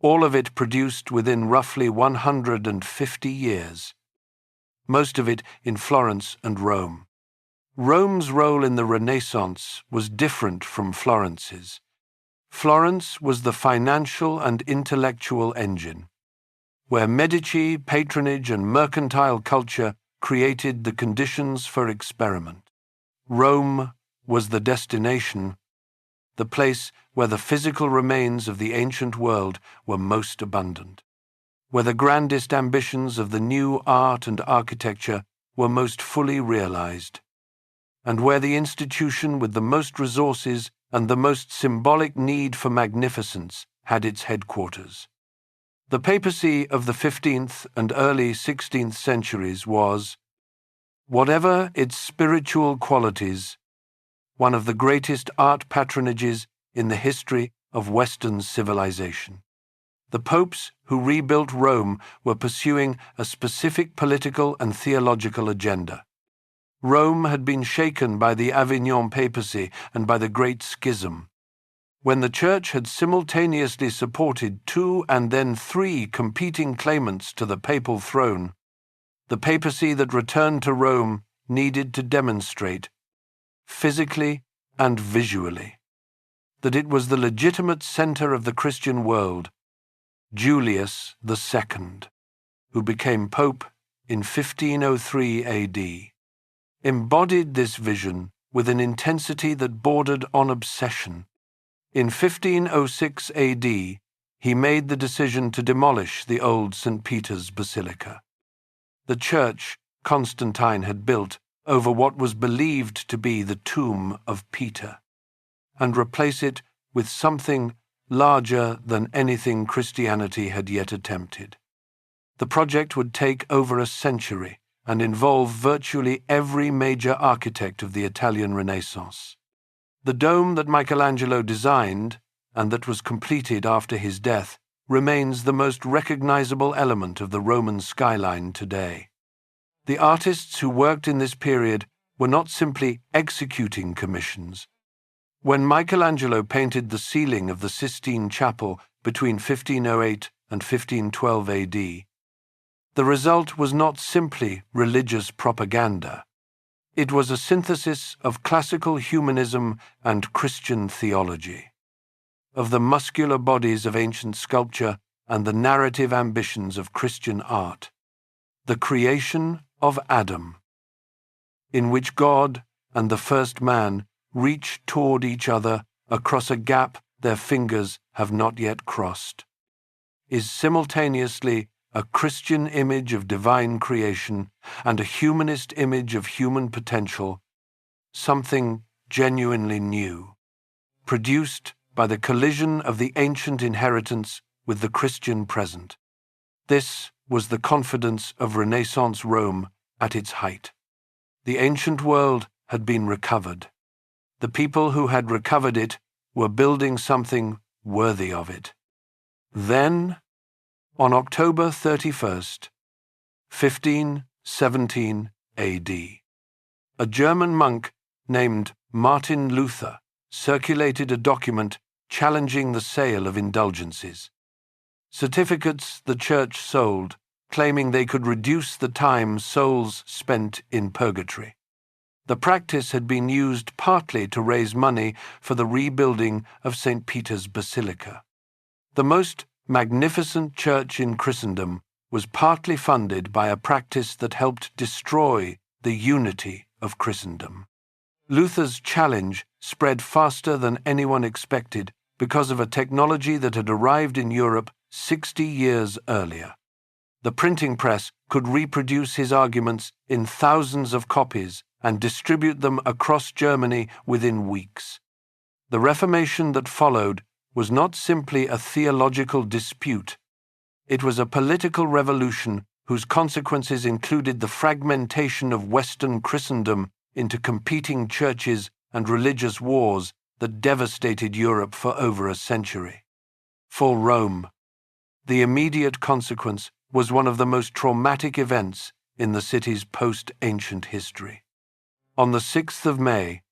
all of it produced within roughly 150 years, most of it in Florence and Rome. Rome's role in the Renaissance was different from Florence's. Florence was the financial and intellectual engine, where Medici patronage and mercantile culture created the conditions for experiment. Rome was the destination, the place where the physical remains of the ancient world were most abundant, where the grandest ambitions of the new art and architecture were most fully realized, and where the institution with the most resources and the most symbolic need for magnificence had its headquarters. The papacy of the 15th and early 16th centuries was, whatever its spiritual qualities, one of the greatest art patronages in the history of Western civilization. The popes who rebuilt Rome were pursuing a specific political and theological agenda. Rome had been shaken by the Avignon papacy and by the Great Schism. When the Church had simultaneously supported 2 and then 3 competing claimants to the papal throne, the papacy that returned to Rome needed to demonstrate, physically and visually, that it was the legitimate center of the Christian world. Julius II, who became Pope in 1503 AD, embodied this vision with an intensity that bordered on obsession. In 1506 AD, he made the decision to demolish the old St. Peter's Basilica, the church Constantine had built over what was believed to be the tomb of Peter, and replace it with something larger than anything Christianity had yet attempted. The project would take over a century and involve virtually every major architect of the Italian Renaissance. The dome that Michelangelo designed, and that was completed after his death, remains the most recognizable element of the Roman skyline today. The artists who worked in this period were not simply executing commissions. When Michelangelo painted the ceiling of the Sistine Chapel between 1508 and 1512 AD, the result was not simply religious propaganda. It was a synthesis of classical humanism and Christian theology, of the muscular bodies of ancient sculpture and the narrative ambitions of Christian art, the creation of Adam, in which God and the first man reach toward each other across a gap their fingers have not yet crossed, is simultaneously a Christian image of divine creation and a humanist image of human potential, something genuinely new, produced by the collision of the ancient inheritance with the Christian present. This was the confidence of Renaissance Rome at its height. The ancient world had been recovered. The people who had recovered it were building something worthy of it. Then, on October 31st, 1517 AD. A German monk named Martin Luther circulated a document challenging the sale of indulgences. Certificates the church sold, claiming they could reduce the time souls spent in purgatory. The practice had been used partly to raise money for the rebuilding of St. Peter's Basilica. The most magnificent church in Christendom was partly funded by a practice that helped destroy the unity of Christendom. Luther's challenge spread faster than anyone expected because of a technology that had arrived in Europe 60 years earlier. The printing press could reproduce his arguments in thousands of copies and distribute them across Germany within weeks. The Reformation that followed was not simply a theological dispute. It was a political revolution whose consequences included the fragmentation of Western Christendom into competing churches and religious wars that devastated Europe for over a century. For Rome, the immediate consequence was one of the most traumatic events in the city's post-ancient history. On the 6th of May,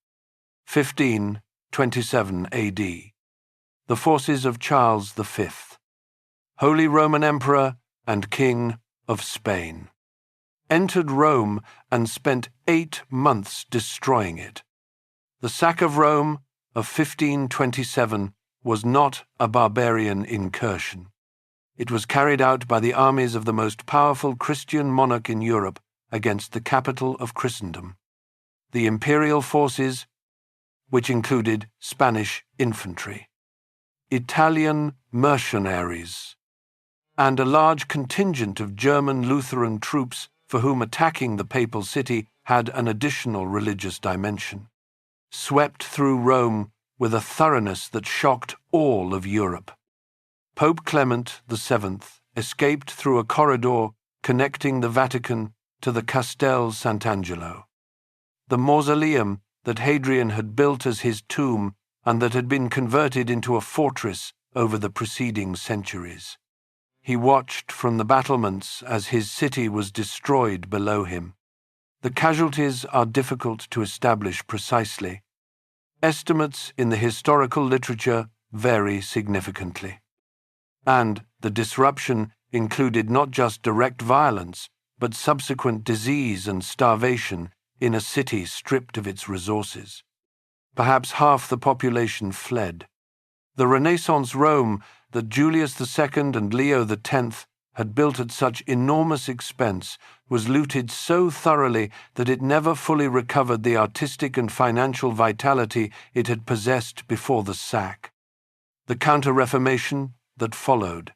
1527 AD, the forces of Charles V, Holy Roman Emperor and King of Spain, entered Rome and spent 8 months destroying it. The sack of Rome of 1527 was not a barbarian incursion. It was carried out by the armies of the most powerful Christian monarch in Europe against the capital of Christendom. The imperial forces, which included Spanish infantry, Italian mercenaries, and a large contingent of German Lutheran troops for whom attacking the papal city had an additional religious dimension, swept through Rome with a thoroughness that shocked all of Europe. Pope Clement VII escaped through a corridor connecting the Vatican to the Castel Sant'Angelo, the mausoleum that Hadrian had built as his tomb and that had been converted into a fortress over the preceding centuries. He watched from the battlements as his city was destroyed below him. The casualties are difficult to establish precisely. Estimates in the historical literature vary significantly. And the disruption included not just direct violence, but subsequent disease and starvation in a city stripped of its resources. Perhaps half the population fled. The Renaissance Rome that Julius II and Leo X had built at such enormous expense was looted so thoroughly that it never fully recovered the artistic and financial vitality it had possessed before the sack. The Counter-Reformation that followed,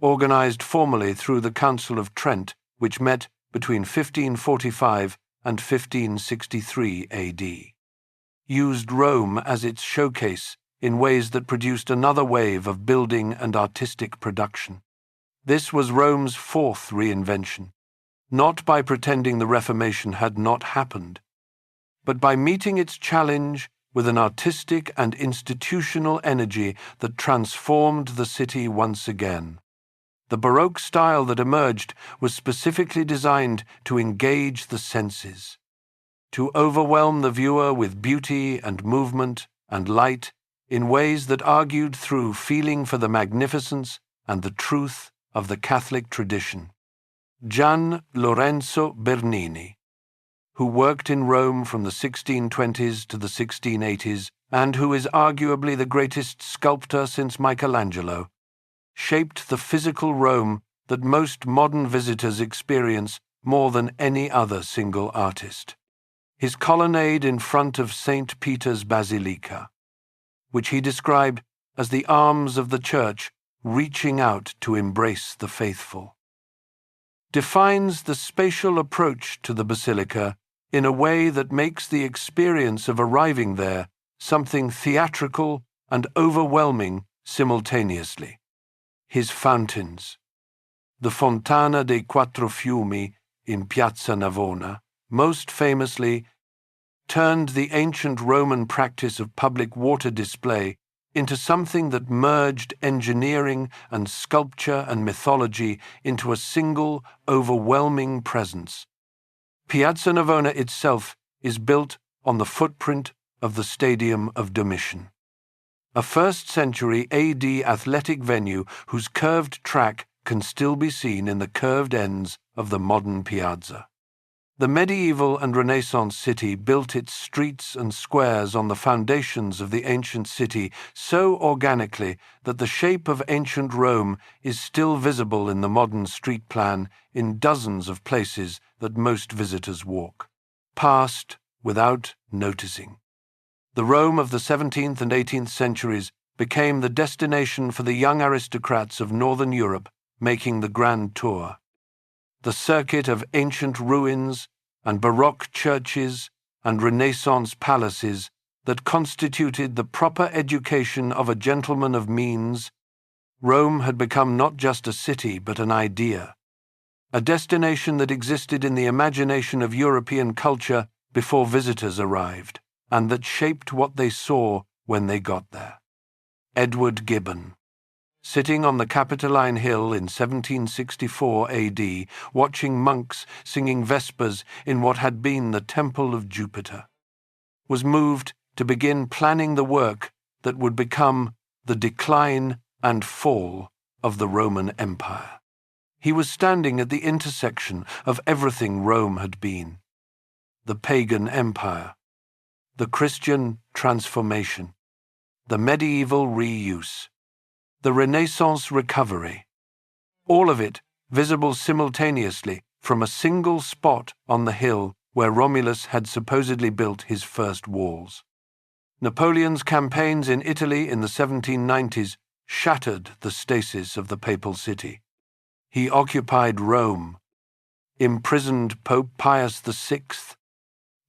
organized formally through the Council of Trent, which met between 1545 and 1563 AD, used Rome as its showcase in ways that produced another wave of building and artistic production. This was Rome's fourth reinvention, not by pretending the Reformation had not happened, but by meeting its challenge with an artistic and institutional energy that transformed the city once again. The Baroque style that emerged was specifically designed to engage the senses, to overwhelm the viewer with beauty and movement and light in ways that argued through feeling for the magnificence and the truth of the Catholic tradition. Gian Lorenzo Bernini, who worked in Rome from the 1620s to the 1680s and who is arguably the greatest sculptor since Michelangelo, shaped the physical Rome that most modern visitors experience more than any other single artist. His colonnade in front of St. Peter's Basilica, which he described as the arms of the church reaching out to embrace the faithful, defines the spatial approach to the basilica in a way that makes the experience of arriving there something theatrical and overwhelming simultaneously. His fountains, the Fontana dei Quattro Fiumi in Piazza Navona, most famously turned the ancient Roman practice of public water display into something that merged engineering and sculpture and mythology into a single, overwhelming presence. Piazza Navona itself is built on the footprint of the Stadium of Domitian, a 1st century AD athletic venue whose curved track can still be seen in the curved ends of the modern piazza. The medieval and Renaissance city built its streets and squares on the foundations of the ancient city so organically that the shape of ancient Rome is still visible in the modern street plan in dozens of places that most visitors walk, past without noticing. The Rome of the 17th and 18th centuries became the destination for the young aristocrats of Northern Europe making the grand tour. The circuit of ancient ruins and Baroque churches and Renaissance palaces that constituted the proper education of a gentleman of means, Rome had become not just a city but an idea, a destination that existed in the imagination of European culture before visitors arrived, and that shaped what they saw when they got there. Edward Gibbon, sitting on the Capitoline Hill in 1764 AD, watching monks singing vespers in what had been the Temple of Jupiter, was moved to begin planning the work that would become the decline and fall of the Roman Empire. He was standing at the intersection of everything Rome had been: the pagan empire, the Christian transformation, the medieval reuse, the Renaissance recovery, all of it visible simultaneously from a single spot on the hill where Romulus had supposedly built his first walls. Napoleon's campaigns in Italy in the 1790s shattered the stasis of the papal city. He occupied Rome, imprisoned Pope Pius VI,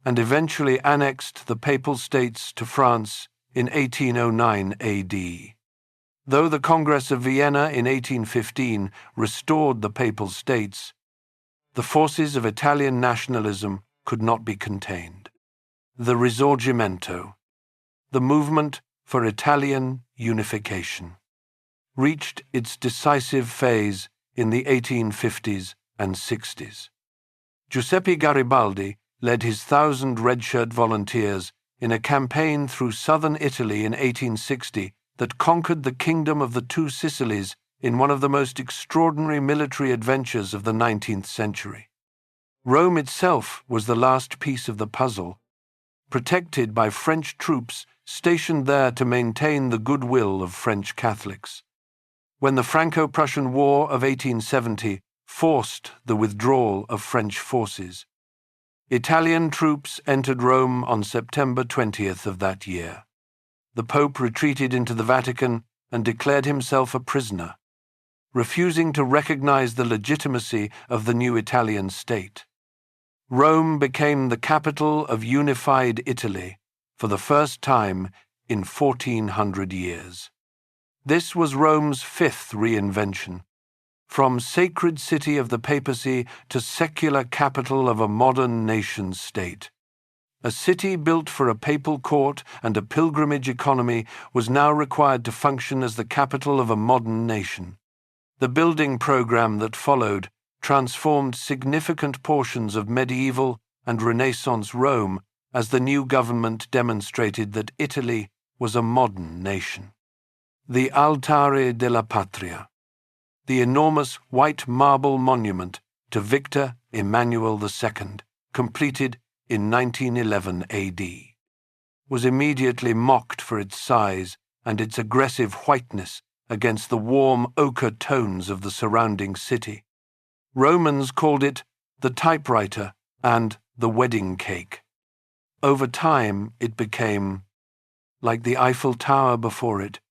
and eventually annexed the Papal States to France in 1809 AD. Though the Congress of Vienna in 1815 restored the Papal States, the forces of Italian nationalism could not be contained. The Risorgimento, the movement for Italian unification, reached its decisive phase in the 1850s and 60s. Giuseppe Garibaldi led his 1,000 red-shirt volunteers in a campaign through southern Italy in 1860 that conquered the Kingdom of the Two Sicilies in one of the most extraordinary military adventures of the 19th century. Rome itself was the last piece of the puzzle, protected by French troops stationed there to maintain the goodwill of French Catholics. When the Franco-Prussian War of 1870 forced the withdrawal of French forces, Italian troops entered Rome on September 20th of that year. The Pope retreated into the Vatican and declared himself a prisoner, refusing to recognize the legitimacy of the new Italian state. Rome became the capital of unified Italy for the first time in 1400 years. This was Rome's 5th reinvention, from sacred city of the papacy to secular capital of a modern nation-state. A city built for a papal court and a pilgrimage economy was now required to function as the capital of a modern nation. The building program that followed transformed significant portions of medieval and Renaissance Rome as the new government demonstrated that Italy was a modern nation. The Altare della Patria, the enormous white marble monument to Victor Emmanuel II, completed in 1911 AD, was immediately mocked for its size and its aggressive whiteness against the warm ochre tones of the surrounding city. Romans called it the typewriter and the wedding cake. Over time, it became, like the Eiffel Tower before it,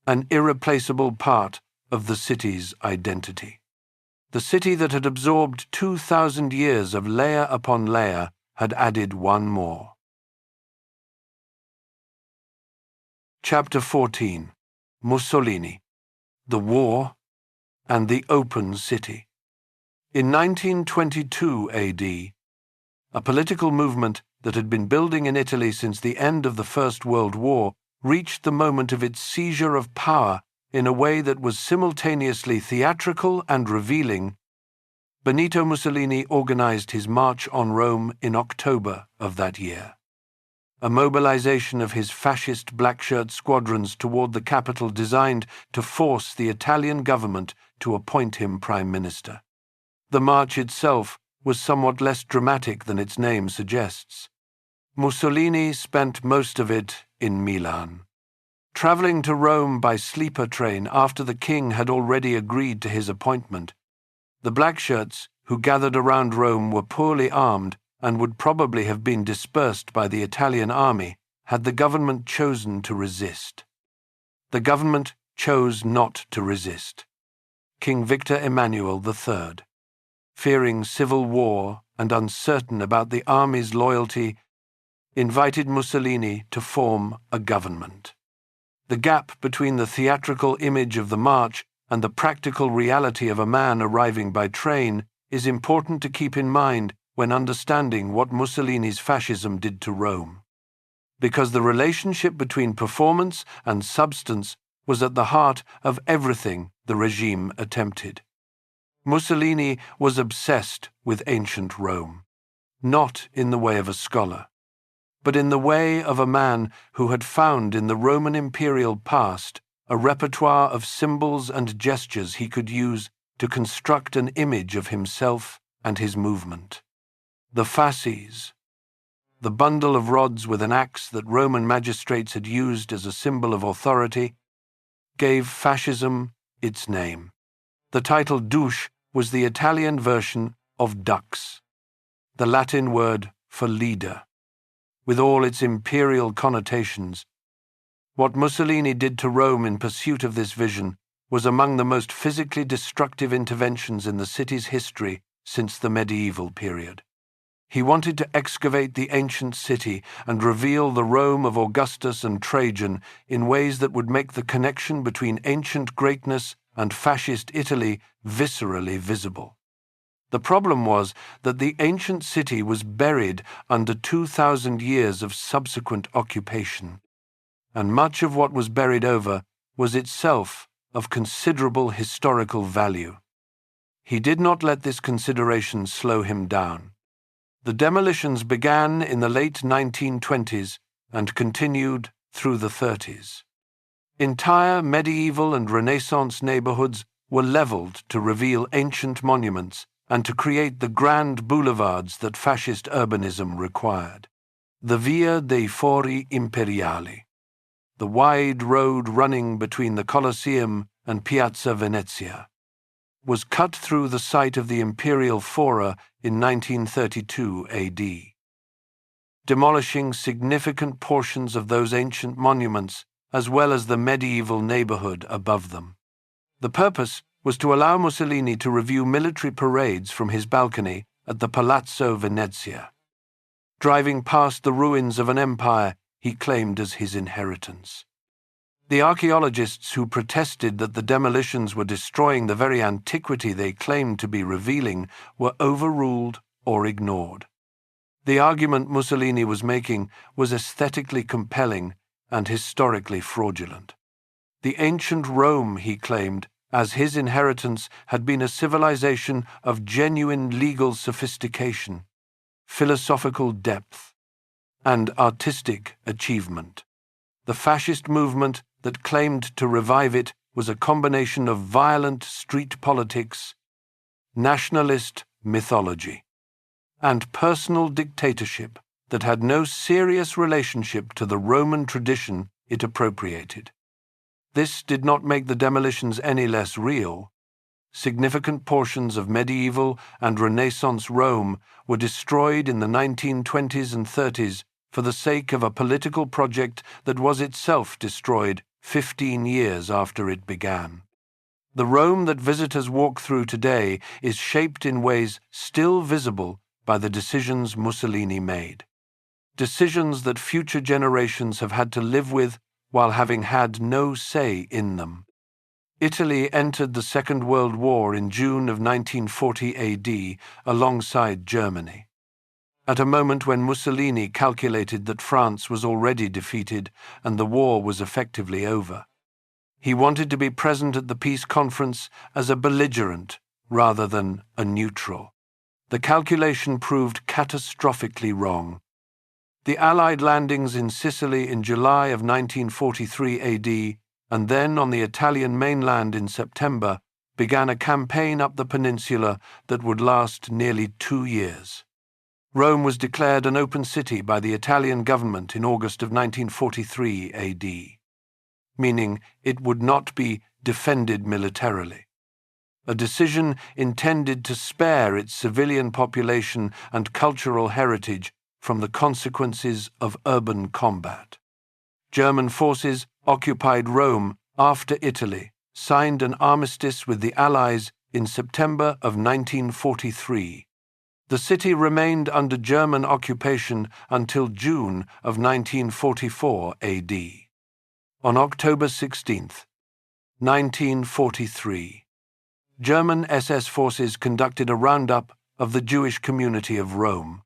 an irreplaceable part of the city's identity. The city that had absorbed 2,000 years of layer upon layer had added one more. Chapter 14. Mussolini, the War, and the Open City. In 1922 AD, a political movement that had been building in Italy since the end of the First World War reached the moment of its seizure of power in a way that was simultaneously theatrical and revealing, Benito Mussolini organized his march on Rome in October of that year. A mobilization of his fascist black-shirt squadrons toward the capital designed to force the Italian government to appoint him prime minister. The march itself was somewhat less dramatic than its name suggests. Mussolini spent most of it in Milan. Traveling to Rome by sleeper train after the king had already agreed to his appointment, the blackshirts who gathered around Rome were poorly armed and would probably have been dispersed by the Italian army had the government chosen to resist. The government chose not to resist. King Victor Emmanuel III, fearing civil war and uncertain about the army's loyalty, invited Mussolini to form a government. The gap between the theatrical image of the march and the practical reality of a man arriving by train is important to keep in mind when understanding what Mussolini's fascism did to Rome, because the relationship between performance and substance was at the heart of everything the regime attempted. Mussolini was obsessed with ancient Rome, not in the way of a scholar, but in the way of a man who had found in the Roman imperial past a repertoire of symbols and gestures he could use to construct an image of himself and his movement. The fasces, the bundle of rods with an axe that Roman magistrates had used as a symbol of authority, gave fascism its name. The title douche was the Italian version of dux, the Latin word for leader, with all its imperial connotations. What Mussolini did to Rome in pursuit of this vision was among the most physically destructive interventions in the city's history since the medieval period. He wanted to excavate the ancient city and reveal the Rome of Augustus and Trajan in ways that would make the connection between ancient greatness and fascist Italy viscerally visible. The problem was that the ancient city was buried under 2,000 years of subsequent occupation, and much of what was buried over was itself of considerable historical value. He did not let this consideration slow him down. The demolitions began in the late 1920s and continued through the 30s. Entire medieval and Renaissance neighborhoods were leveled to reveal ancient monuments and to create the grand boulevards that fascist urbanism required. The Via dei Fori Imperiali, the wide road running between the Colosseum and Piazza Venezia, was cut through the site of the Imperial Fora in 1932 AD, demolishing significant portions of those ancient monuments as well as the medieval neighborhood above them. The purpose was to allow Mussolini to review military parades from his balcony at the Palazzo Venezia, driving past the ruins of an empire he claimed as his inheritance. The archaeologists who protested that the demolitions were destroying the very antiquity they claimed to be revealing were overruled or ignored. The argument Mussolini was making was aesthetically compelling and historically fraudulent. The ancient Rome, he claimed, as his inheritance had been a civilization of genuine legal sophistication, philosophical depth, and artistic achievement. The fascist movement that claimed to revive it was a combination of violent street politics, nationalist mythology, and personal dictatorship that had no serious relationship to the Roman tradition it appropriated. This did not make the demolitions any less real. Significant portions of medieval and Renaissance Rome were destroyed in the 1920s and 30s for the sake of a political project that was itself destroyed 15 years after it began. The Rome that visitors walk through today is shaped in ways still visible by the decisions Mussolini made. Decisions that future generations have had to live with while having had no say in them. Italy entered the Second World War in June of 1940 AD alongside Germany. at a moment when Mussolini calculated that France was already defeated and the war was effectively over. He wanted to be present at the peace conference as a belligerent rather than a neutral. The calculation proved catastrophically wrong. The Allied landings in Sicily in July of 1943 AD and then on the Italian mainland in September began a campaign up the peninsula that would last nearly 2 years. Rome was declared an open city by the Italian government in August of 1943 AD, meaning it would not be defended militarily, a decision intended to spare its civilian population and cultural heritage from the consequences of urban combat. German forces occupied Rome after Italy signed an armistice with the Allies in September of 1943. The city remained under German occupation until June of 1944 AD. On October 16, 1943, German SS forces conducted a roundup of the Jewish community of Rome.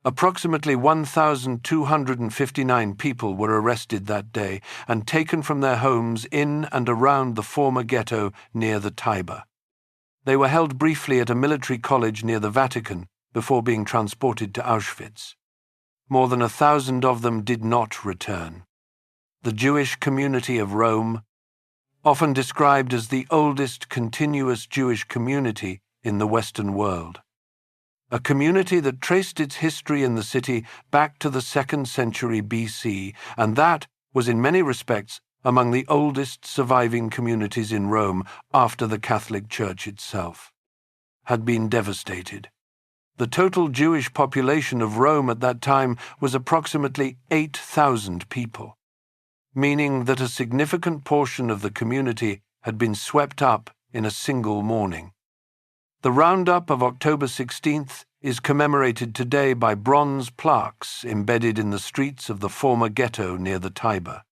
Approximately 1,259 people were arrested that day and taken from their homes in and around the former ghetto near the Tiber. They were held briefly at a military college near the Vatican before being transported to Auschwitz. More than 1,000 of them did not return. The Jewish community of Rome, often described as the oldest continuous Jewish community in the Western world, a community that traced its history in the city back to the 2nd century BC, and that was in many respects among the oldest surviving communities in Rome after the Catholic Church itself, had been devastated. The total Jewish population of Rome at that time was approximately 8,000 people, meaning that a significant portion of the community had been swept up in a single morning. The roundup of October 16th is commemorated today by bronze plaques embedded in the streets of the former ghetto near the Tiber.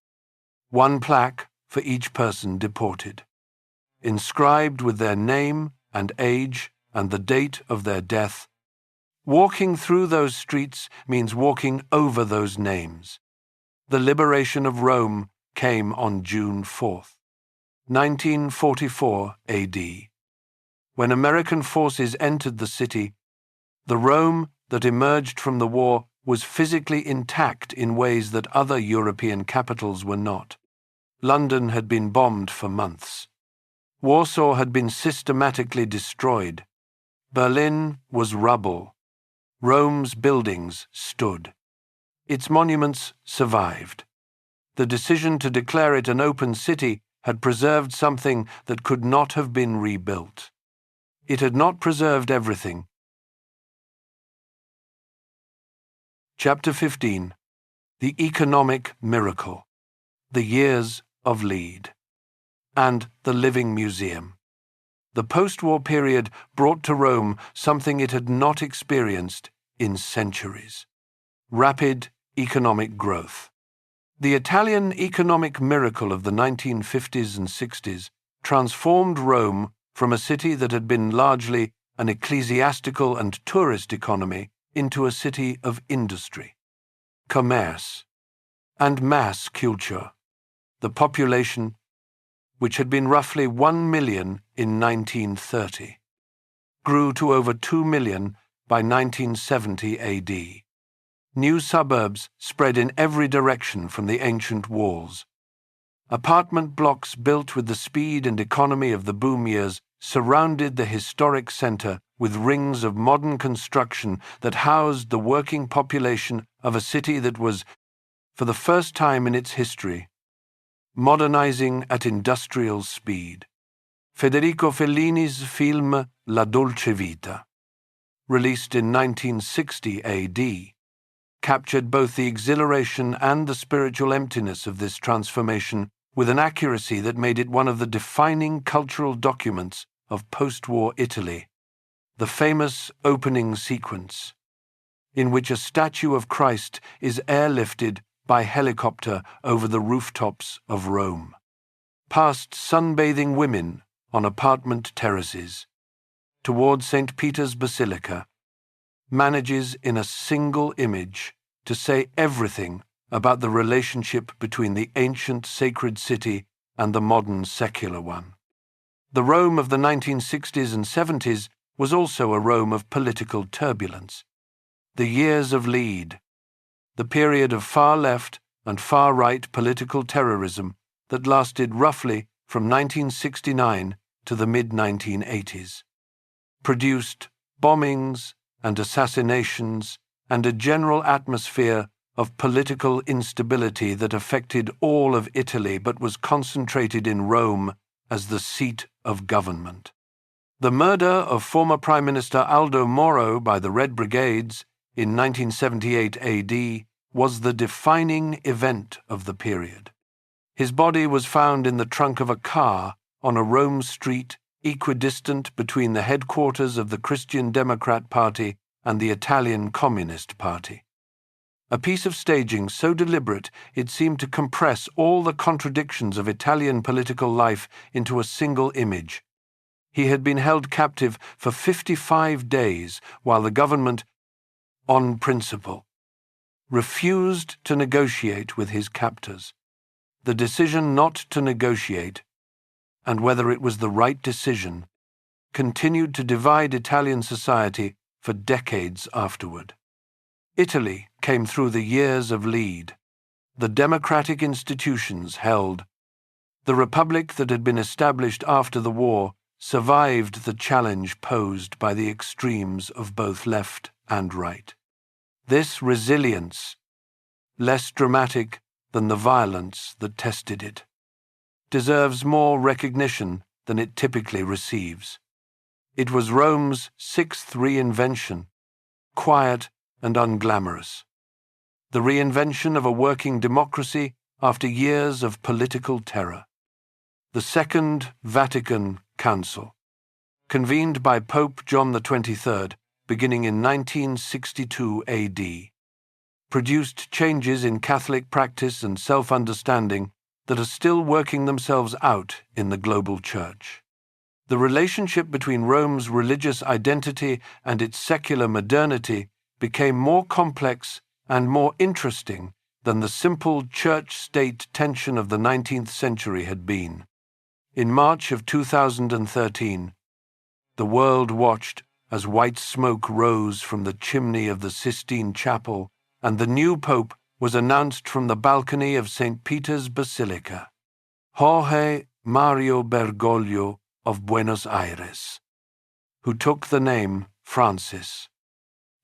One plaque for each person deported, inscribed with their name and age and the date of their death. Walking through those streets means walking over those names. The liberation of Rome came on June 4th, 1944 AD. When American forces entered the city, the Rome that emerged from the war was physically intact in ways that other European capitals were not. London had been bombed for months. Warsaw had been systematically destroyed. Berlin was rubble. Rome's buildings stood. Its monuments survived. The decision to declare it an open city had preserved something that could not have been rebuilt. It had not preserved everything. Chapter 15. The Economic Miracle. The Years of Lead. And the Living Museum. The post-war period brought to Rome something it had not experienced in centuries: rapid economic growth. The Italian economic miracle of the 1950s and 60s transformed Rome from a city that had been largely an ecclesiastical and tourist economy into a city of industry, commerce, and mass culture. The population, which had been roughly 1 million in 1930, grew to over 2 million by 1970 AD. New suburbs spread in every direction from the ancient walls. Apartment blocks built with the speed and economy of the boom years surrounded the historic center with rings of modern construction that housed the working population of a city that was, for the first time in its history, modernizing at industrial speed. Federico Fellini's film La Dolce Vita, released in 1960 AD, captured both the exhilaration and the spiritual emptiness of this transformation with an accuracy that made it one of the defining cultural documents of post-war Italy. The famous opening sequence, in which a statue of Christ is airlifted by helicopter over the rooftops of Rome, past sunbathing women on apartment terraces, toward St. Peter's Basilica, manages in a single image to say everything about the relationship between the ancient sacred city and the modern secular one. The Rome of the 1960s and 70s was also a Rome of political turbulence. The years of lead, the period of far-left and far-right political terrorism that lasted roughly from 1969 to the mid-1980s, produced bombings and assassinations and a general atmosphere of political instability that affected all of Italy but was concentrated in Rome as the seat of government. The murder of former Prime Minister Aldo Moro by the Red Brigades in 1978 AD was the defining event of the period. His body was found in the trunk of a car on a Rome street equidistant between the headquarters of the Christian Democrat Party and the Italian Communist Party. A piece of staging so deliberate it seemed to compress all the contradictions of Italian political life into a single image. He had been held captive for 55 days while the government, on principle, refused to negotiate with his captors. The decision not to negotiate, and whether it was the right decision, continued to divide Italian society for decades afterward. Italy came through the years of lead. The democratic institutions held. The republic that had been established after the war survived the challenge posed by the extremes of both left and right. This resilience, less dramatic than the violence that tested it, deserves more recognition than it typically receives. It was Rome's sixth reinvention, quiet and unglamorous. The reinvention of a working democracy after years of political terror. The Second Vatican Council, convened by Pope John XXIII beginning in 1962 AD, produced changes in Catholic practice and self-understanding that are still working themselves out in the global Church. The relationship between Rome's religious identity and its secular modernity became more complex and more interesting than the simple church-state tension of the 19th century had been. In March of 2013, the world watched as white smoke rose from the chimney of the Sistine Chapel and the new pope was announced from the balcony of St. Peter's Basilica, Jorge Mario Bergoglio of Buenos Aires, who took the name Francis,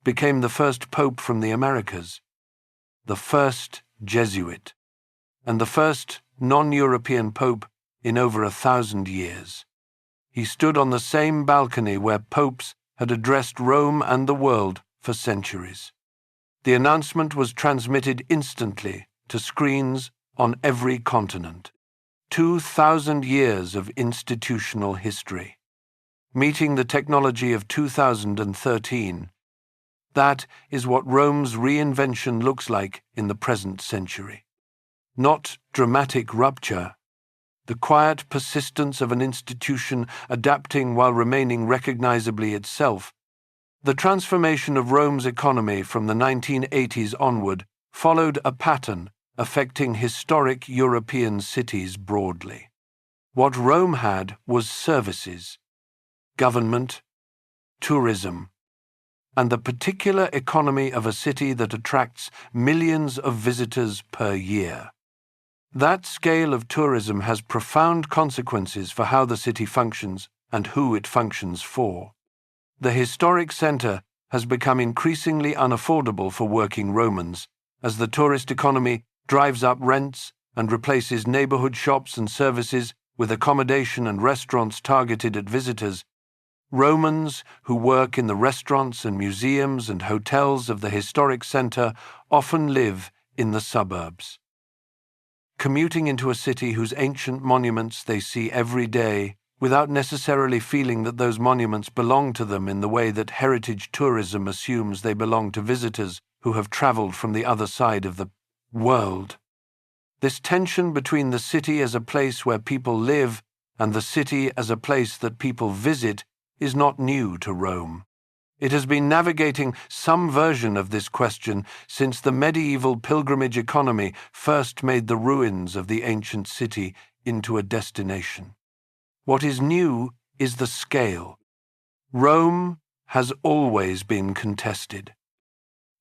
became the first pope from the Americas, the first Jesuit, and the first non-European pope in over 1,000 years. He stood on the same balcony where popes had addressed Rome and the world for centuries. The announcement was transmitted instantly to screens on every continent. 2,000 years of institutional history. Meeting the technology of 2013, that is what Rome's reinvention looks like in the present century. Not dramatic rupture, the quiet persistence of an institution adapting while remaining recognizably itself. The transformation of Rome's economy from the 1980s onward followed a pattern affecting historic European cities broadly. What Rome had was services, government, tourism, and the particular economy of a city that attracts millions of visitors per year. That scale of tourism has profound consequences for how the city functions and who it functions for. The historic center has become increasingly unaffordable for working Romans as the tourist economy drives up rents and replaces neighborhood shops and services with accommodation and restaurants targeted at visitors. Romans who work in the restaurants and museums and hotels of the historic center often live in the suburbs. Commuting into a city whose ancient monuments they see every day without necessarily feeling that those monuments belong to them in the way that heritage tourism assumes they belong to visitors who have traveled from the other side of the world. This tension between the city as a place where people live and the city as a place that people visit is not new to Rome. It has been navigating some version of this question since the medieval pilgrimage economy first made the ruins of the ancient city into a destination. What is new is the scale. Rome has always been contested,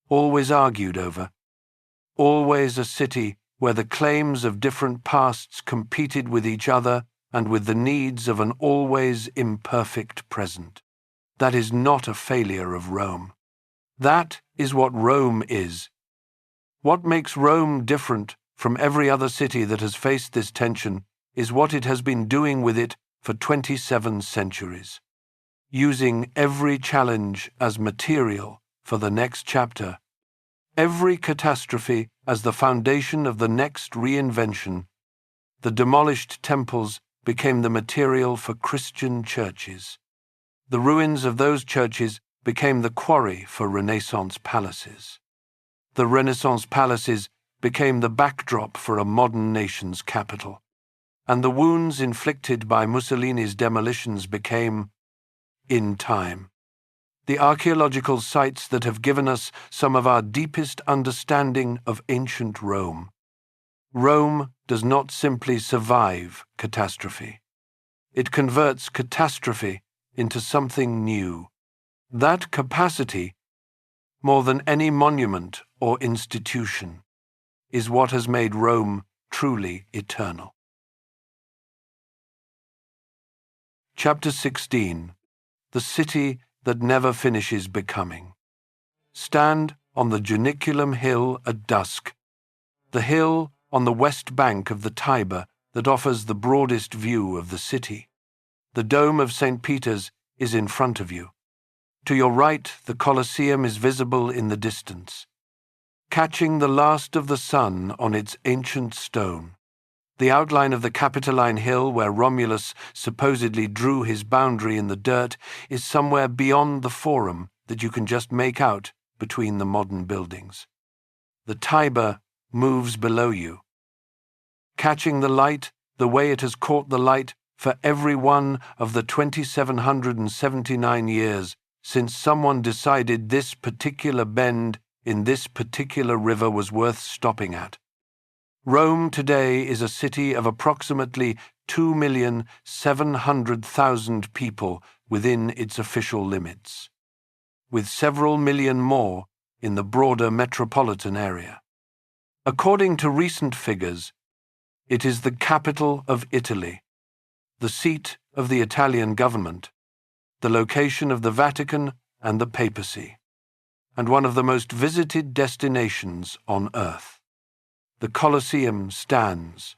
always argued over, always a city where the claims of different pasts competed with each other and with the needs of an always imperfect present. That is not a failure of Rome. That is what Rome is. What makes Rome different from every other city that has faced this tension is what it has been doing with it for 27 centuries, using every challenge as material for the next chapter, every catastrophe as the foundation of the next reinvention. The demolished temples became the material for Christian churches. The ruins of those churches became the quarry for Renaissance palaces. The Renaissance palaces became the backdrop for a modern nation's capital. And the wounds inflicted by Mussolini's demolitions became, in time, the archaeological sites that have given us some of our deepest understanding of ancient Rome. Rome does not simply survive catastrophe. It converts catastrophe into something new. That capacity, more than any monument or institution, is what has made Rome truly eternal. Chapter 16. The City That Never Finishes Becoming. Stand on the Janiculum Hill at dusk, the hill on the west bank of the Tiber that offers the broadest view of the city. The dome of St. Peter's is in front of you. To your right, the Colosseum is visible in the distance, catching the last of the sun on its ancient stone. The outline of the Capitoline Hill where Romulus supposedly drew his boundary in the dirt is somewhere beyond the Forum that you can just make out between the modern buildings. The Tiber moves below you, catching the light the way it has caught the light for every one of the 2,779 years since someone decided this particular bend in this particular river was worth stopping at. Rome today is a city of approximately 2,700,000 people within its official limits, with several million more in the broader metropolitan area. According to recent figures, it is the capital of Italy, the seat of the Italian government, the location of the Vatican and the papacy, and one of the most visited destinations on earth. The Colosseum stands.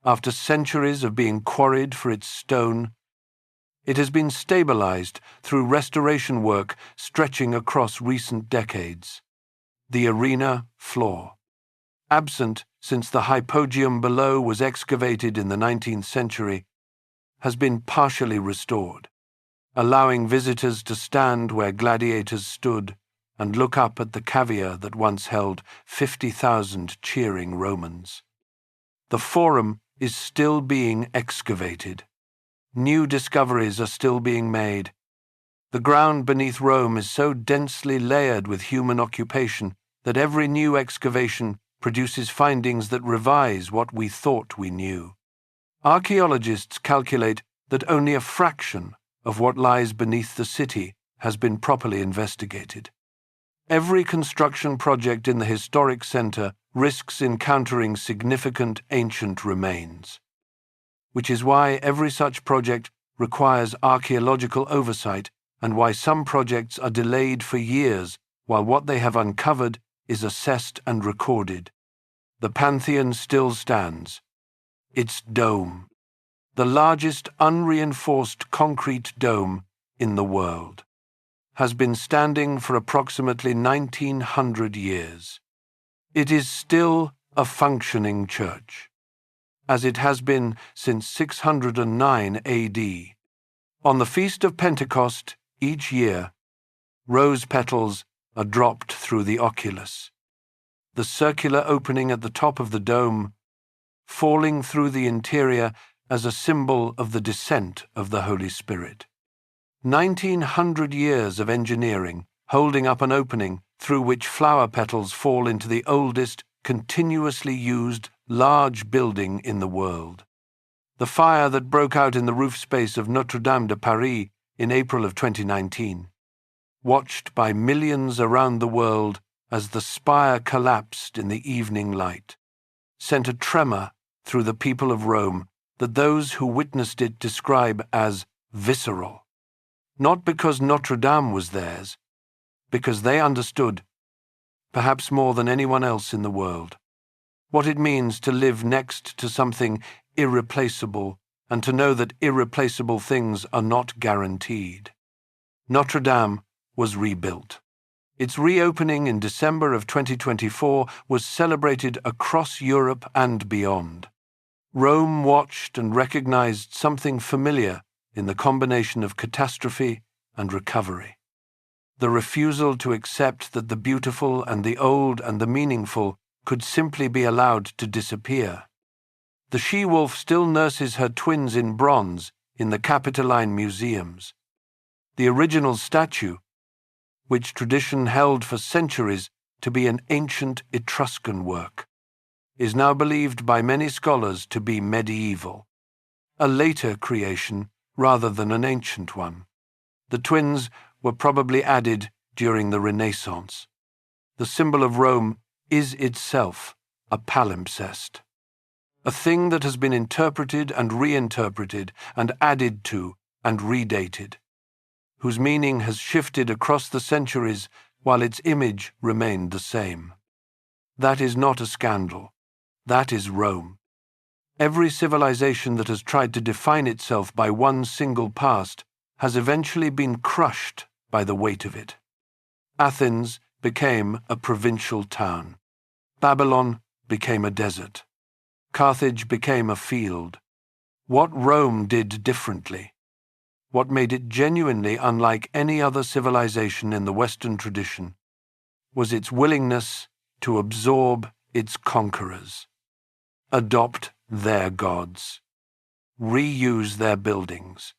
After centuries of being quarried for its stone, it has been stabilized through restoration work stretching across recent decades. The arena floor, absent since the hypogeum below was excavated in the 19th century, has been partially restored, allowing visitors to stand where gladiators stood and look up at the cavea that once held 50,000 cheering Romans. The Forum is still being excavated. New discoveries are still being made. The ground beneath Rome is so densely layered with human occupation that every new excavation produces findings that revise what we thought we knew. Archaeologists calculate that only a fraction of what lies beneath the city has been properly investigated. Every construction project in the historic center risks encountering significant ancient remains, which is why every such project requires archaeological oversight and why some projects are delayed for years while what they have uncovered is assessed and recorded. The Pantheon still stands. Its dome, the largest unreinforced concrete dome in the world, has been standing for approximately 1,900 years. It is still a functioning church, as it has been since 609 AD. On the Feast of Pentecost each year, rose petals are dropped through the oculus, the circular opening at the top of the dome, falling through the interior as a symbol of the descent of the Holy Spirit. 1900 years of engineering, holding up an opening through which flower petals fall into the oldest, continuously used, large building in the world. The fire that broke out in the roof space of Notre Dame de Paris in April of 2019, watched by millions around the world as the spire collapsed in the evening light, sent a tremor through the people of Rome that those who witnessed it describe as visceral. Not because Notre Dame was theirs, because they understood, perhaps more than anyone else in the world, what it means to live next to something irreplaceable and to know that irreplaceable things are not guaranteed. Notre Dame was rebuilt. Its reopening in December of 2024 was celebrated across Europe and beyond. Rome watched and recognized something familiar in the combination of catastrophe and recovery. The refusal to accept that the beautiful and the old and the meaningful could simply be allowed to disappear. The she-wolf still nurses her twins in bronze in the Capitoline museums. The original statue, which tradition held for centuries to be an ancient Etruscan work, is now believed by many scholars to be medieval, a later creation rather than an ancient one. The twins were probably added during the Renaissance. The symbol of Rome is itself a palimpsest, a thing that has been interpreted and reinterpreted and added to and redated, whose meaning has shifted across the centuries while its image remained the same. That is not a scandal. That is Rome. Every civilization that has tried to define itself by one single past has eventually been crushed by the weight of it. Athens became a provincial town. Babylon became a desert. Carthage became a field. What Rome did differently, what made it genuinely unlike any other civilization in the Western tradition, was its willingness to absorb its conquerors, adopt their gods, reuse their buildings,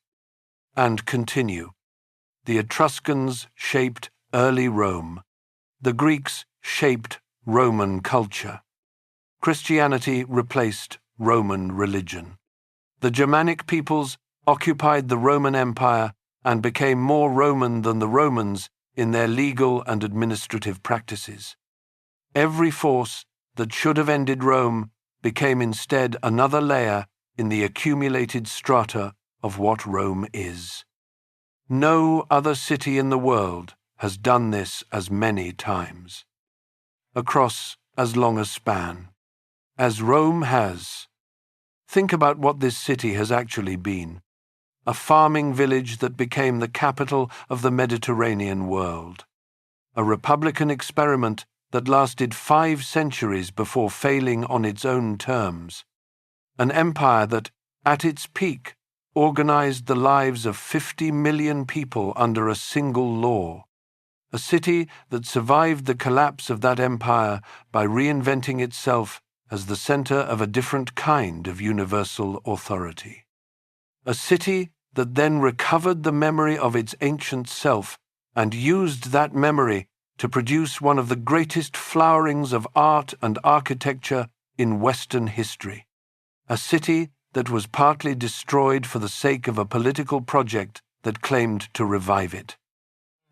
and continue. The Etruscans shaped early Rome. The Greeks shaped Roman culture. Christianity replaced Roman religion. The Germanic peoples occupied the Roman Empire and became more Roman than the Romans in their legal and administrative practices. Every force that should have ended Rome became instead another layer in the accumulated strata of what Rome is. No other city in the world has done this as many times, across as long a span, as Rome has. Think about what this city has actually been: a farming village that became the capital of the Mediterranean world, a republican experiment that lasted 5 centuries before failing on its own terms, an empire that, at its peak, organized the lives of 50 million people under a single law, a city that survived the collapse of that empire by reinventing itself as the center of a different kind of universal authority, a city that then recovered the memory of its ancient self and used that memory to produce one of the greatest flowerings of art and architecture in Western history, a city that was partly destroyed for the sake of a political project that claimed to revive it,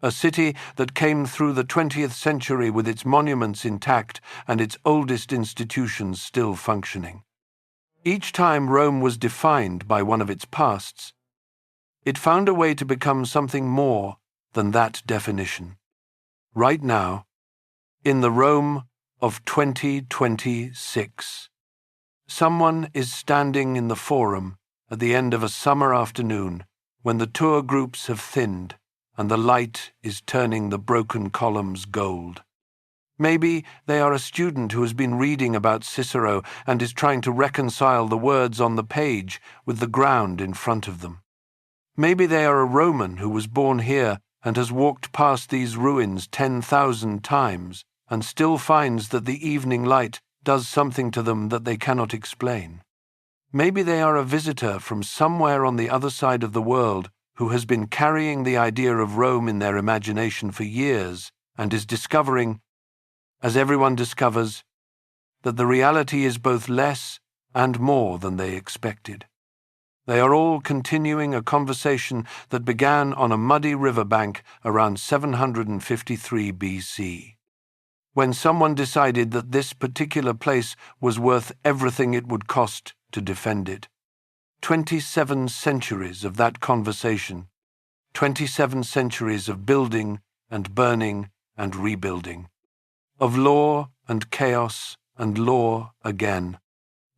a city that came through the 20th century with its monuments intact and its oldest institutions still functioning. Each time Rome was defined by one of its pasts, it found a way to become something more than that definition. Right now, in the Rome of 2026, someone is standing in the Forum at the end of a summer afternoon when the tour groups have thinned and the light is turning the broken columns gold. Maybe they are a student who has been reading about Cicero and is trying to reconcile the words on the page with the ground in front of them. Maybe they are a Roman who was born here and has walked past these ruins 10,000 times and still finds that the evening light does something to them that they cannot explain. Maybe they are a visitor from somewhere on the other side of the world who has been carrying the idea of Rome in their imagination for years and is discovering, as everyone discovers, that the reality is both less and more than they expected. They are all continuing a conversation that began on a muddy riverbank around 753 BC, when someone decided that this particular place was worth everything it would cost to defend it. 27 centuries of that conversation, 27 centuries of building and burning and rebuilding, of law and chaos and law again,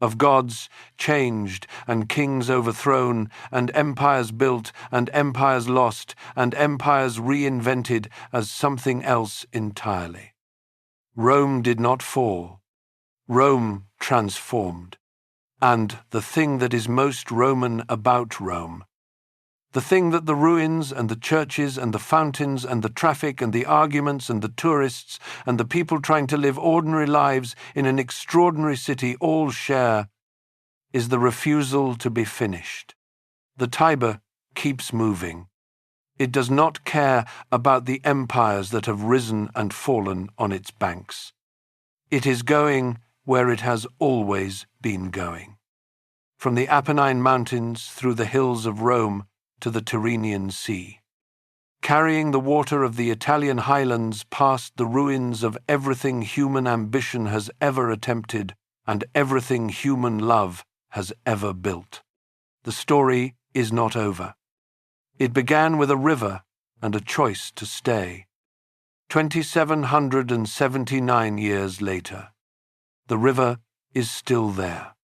of gods changed and kings overthrown and empires built and empires lost and empires reinvented as something else entirely. Rome did not fall. Rome transformed. And the thing that is most Roman about Rome, the thing that the ruins and the churches and the fountains and the traffic and the arguments and the tourists and the people trying to live ordinary lives in an extraordinary city all share, is the refusal to be finished. The Tiber keeps moving. It does not care about the empires that have risen and fallen on its banks. It is going where it has always been going. From the Apennine Mountains through the hills of Rome to the Tyrrhenian Sea, carrying the water of the Italian highlands past the ruins of everything human ambition has ever attempted and everything human love has ever built. The story is not over. It began with a river and a choice to stay. 2,779 years later, the river is still there.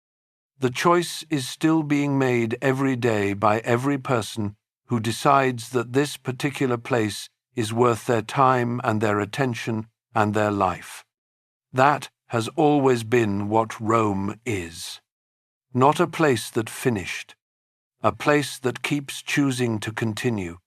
The choice is still being made every day by every person who decides that this particular place is worth their time and their attention and their life. That has always been what Rome is. Not a place that finished, a place that keeps choosing to continue,